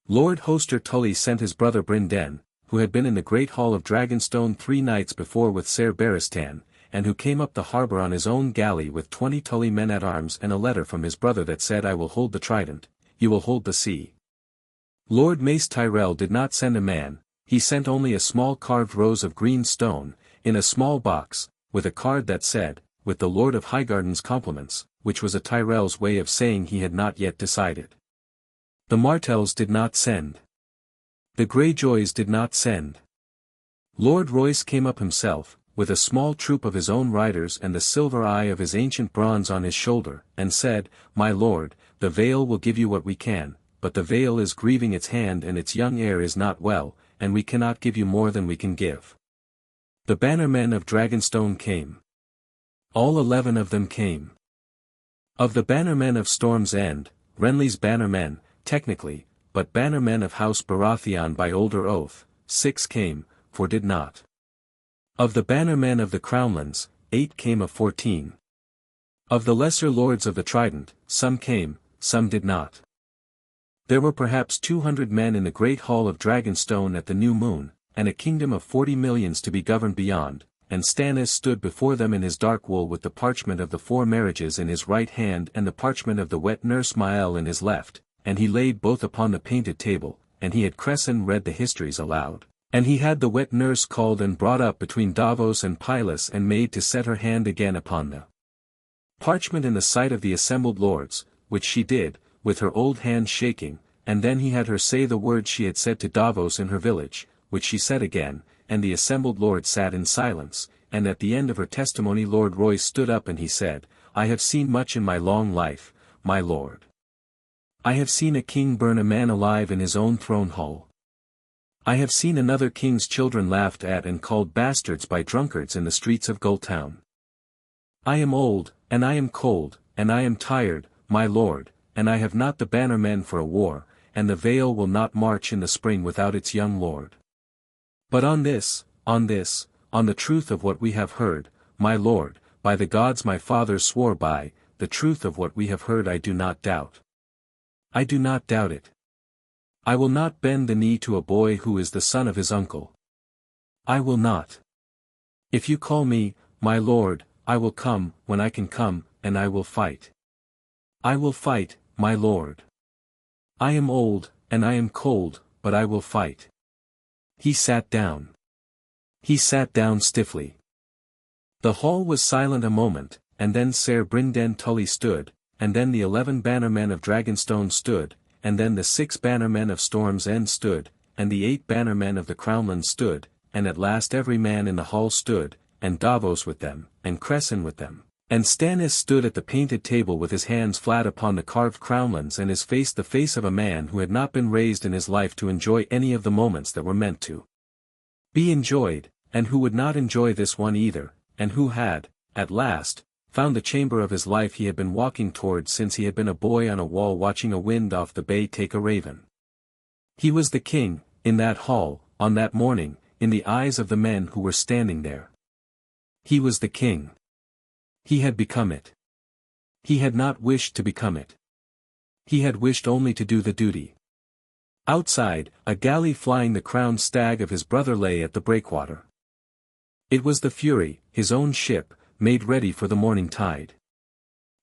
Lord Hoster Tully sent his brother Brynden, who had been in the great hall of Dragonstone 3 nights before with Ser Barristan, and who came up the harbour on his own galley with 20 Tully men-at-arms and a letter from his brother that said, "I will hold the Trident, you will hold the sea." Lord Mace Tyrell did not send a man, he sent only a small carved rose of green stone, in a small box, with a card that said, "With the Lord of Highgarden's compliments," which was a Tyrell's way of saying he had not yet decided. The Martells did not send. The Greyjoys did not send. Lord Royce came up himself, with a small troop of his own riders and the silver eye of his ancient bronze on his shoulder, and said, "My lord, the Vale will give you what we can, but the Vale is grieving its hand and its young heir is not well, and we cannot give you more than we can give." The bannermen of Dragonstone came. All 11 of them came. Of the bannermen of Storm's End, Renly's bannermen, technically, but bannermen of House Baratheon by older oath, 6 came, 4 did not. Of the bannermen of the Crownlands, 8 came of 14. Of the lesser lords of the Trident, some came, some did not. There were perhaps 200 men in the great hall of Dragonstone at the new moon, and a kingdom of 40 millions to be governed beyond, and Stannis stood before them in his dark wool with the parchment of the 4 marriages in his right hand and the parchment of the wet nurse Mael in his left, and he laid both upon the painted table, and he had Cresson read the histories aloud, and he had the wet nurse called and brought up between Davos and Pylus and made to set her hand again upon the parchment in the sight of the assembled lords, which she did, with her old hand shaking, and then he had her say the words she had said to Davos in her village, which she said again, and the assembled lords sat in silence, and at the end of her testimony Lord Royce stood up and he said, "I have seen much in my long life, my lord. I have seen a king burn a man alive in his own throne hall. I have seen another king's children laughed at and called bastards by drunkards in the streets of Gulltown. I am old, and I am cold, and I am tired, my lord, and I have not the bannermen for a war, and the Vale will not march in the spring without its young lord. But on the truth of what we have heard, my lord, by the gods my father swore by, the truth of what we have heard I do not doubt. I do not doubt it. I will not bend the knee to a boy who is the son of his uncle. I will not. If you call me, my lord, I will come, when I can come, and I will fight. I will fight, my lord. I am old, and I am cold, but I will fight." He sat down. He sat down stiffly. The hall was silent a moment, and then Ser Brynden Tully stood, and then the 11 bannermen of Dragonstone stood, and then the 6 bannermen of Storm's End stood, and the 8 bannermen of the Crownlands stood, and at last every man in the hall stood, and Davos with them, and Cresson with them, and Stannis stood at the painted table with his hands flat upon the carved crownlands and his face the face of a man who had not been raised in his life to enjoy any of the moments that were meant to be enjoyed, and who would not enjoy this one either, and who had, at last, found the chamber of his life he had been walking towards since he had been a boy on a wall watching a wind off the bay take a raven. He was the king, in that hall, on that morning, in the eyes of the men who were standing there. He was the king. He had become it. He had not wished to become it. He had wished only to do the duty. Outside, a galley flying the crowned stag of his brother lay at the breakwater. It was the Fury, his own ship, made ready for the morning tide.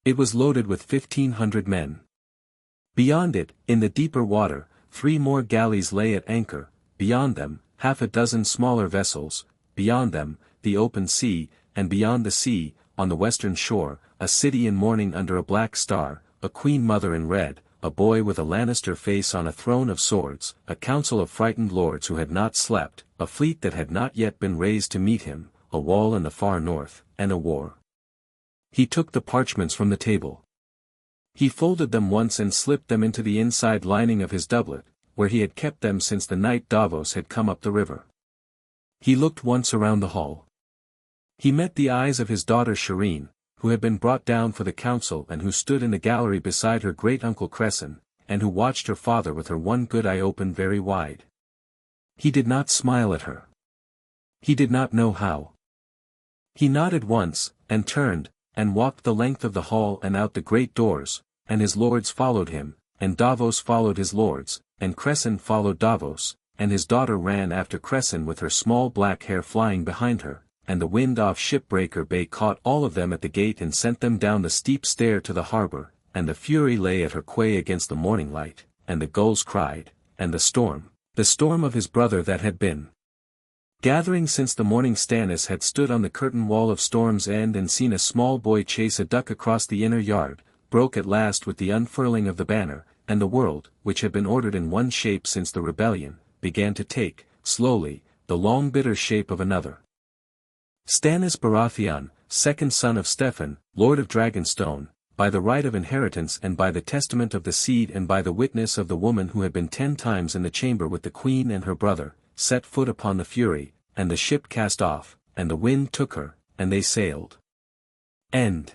It was loaded with 1,500 men. Beyond it, in the deeper water, 3 more galleys lay at anchor, beyond them, half a dozen smaller vessels, beyond them, the open sea, and beyond the sea, on the western shore, a city in mourning under a black star, a queen mother in red, a boy with a Lannister face on a throne of swords, a council of frightened lords who had not slept, a fleet that had not yet been raised to meet him, a wall in the far north, and a war. He took the parchments from the table. He folded them once and slipped them into the inside lining of his doublet, where he had kept them since the night Davos had come up the river. He looked once around the hall. He met the eyes of his daughter Shireen, who had been brought down for the council and who stood in the gallery beside her great-uncle Cresson, and who watched her father with her one good eye open very wide. He did not smile at her. He did not know how. He nodded once, and turned, and walked the length of the hall and out the great doors, and his lords followed him, and Davos followed his lords, and Cresson followed Davos, and his daughter ran after Cresson with her small black hair flying behind her, and the wind off Shipbreaker Bay caught all of them at the gate and sent them down the steep stair to the harbor, and the Fury lay at her quay against the morning light, and the gulls cried, and the storm of his brother that had been gathering since the morning Stannis had stood on the curtain wall of Storm's End and seen a small boy chase a duck across the inner yard, broke at last with the unfurling of the banner, and the world, which had been ordered in one shape since the rebellion, began to take, slowly, the long bitter shape of another. Stannis Baratheon, second son of Steffan, Lord of Dragonstone, by the right of inheritance and by the testament of the seed and by the witness of the woman who had been 10 times in the chamber with the queen and her brother, set foot upon the Fury, and the ship cast off, and the wind took her, and they sailed. End.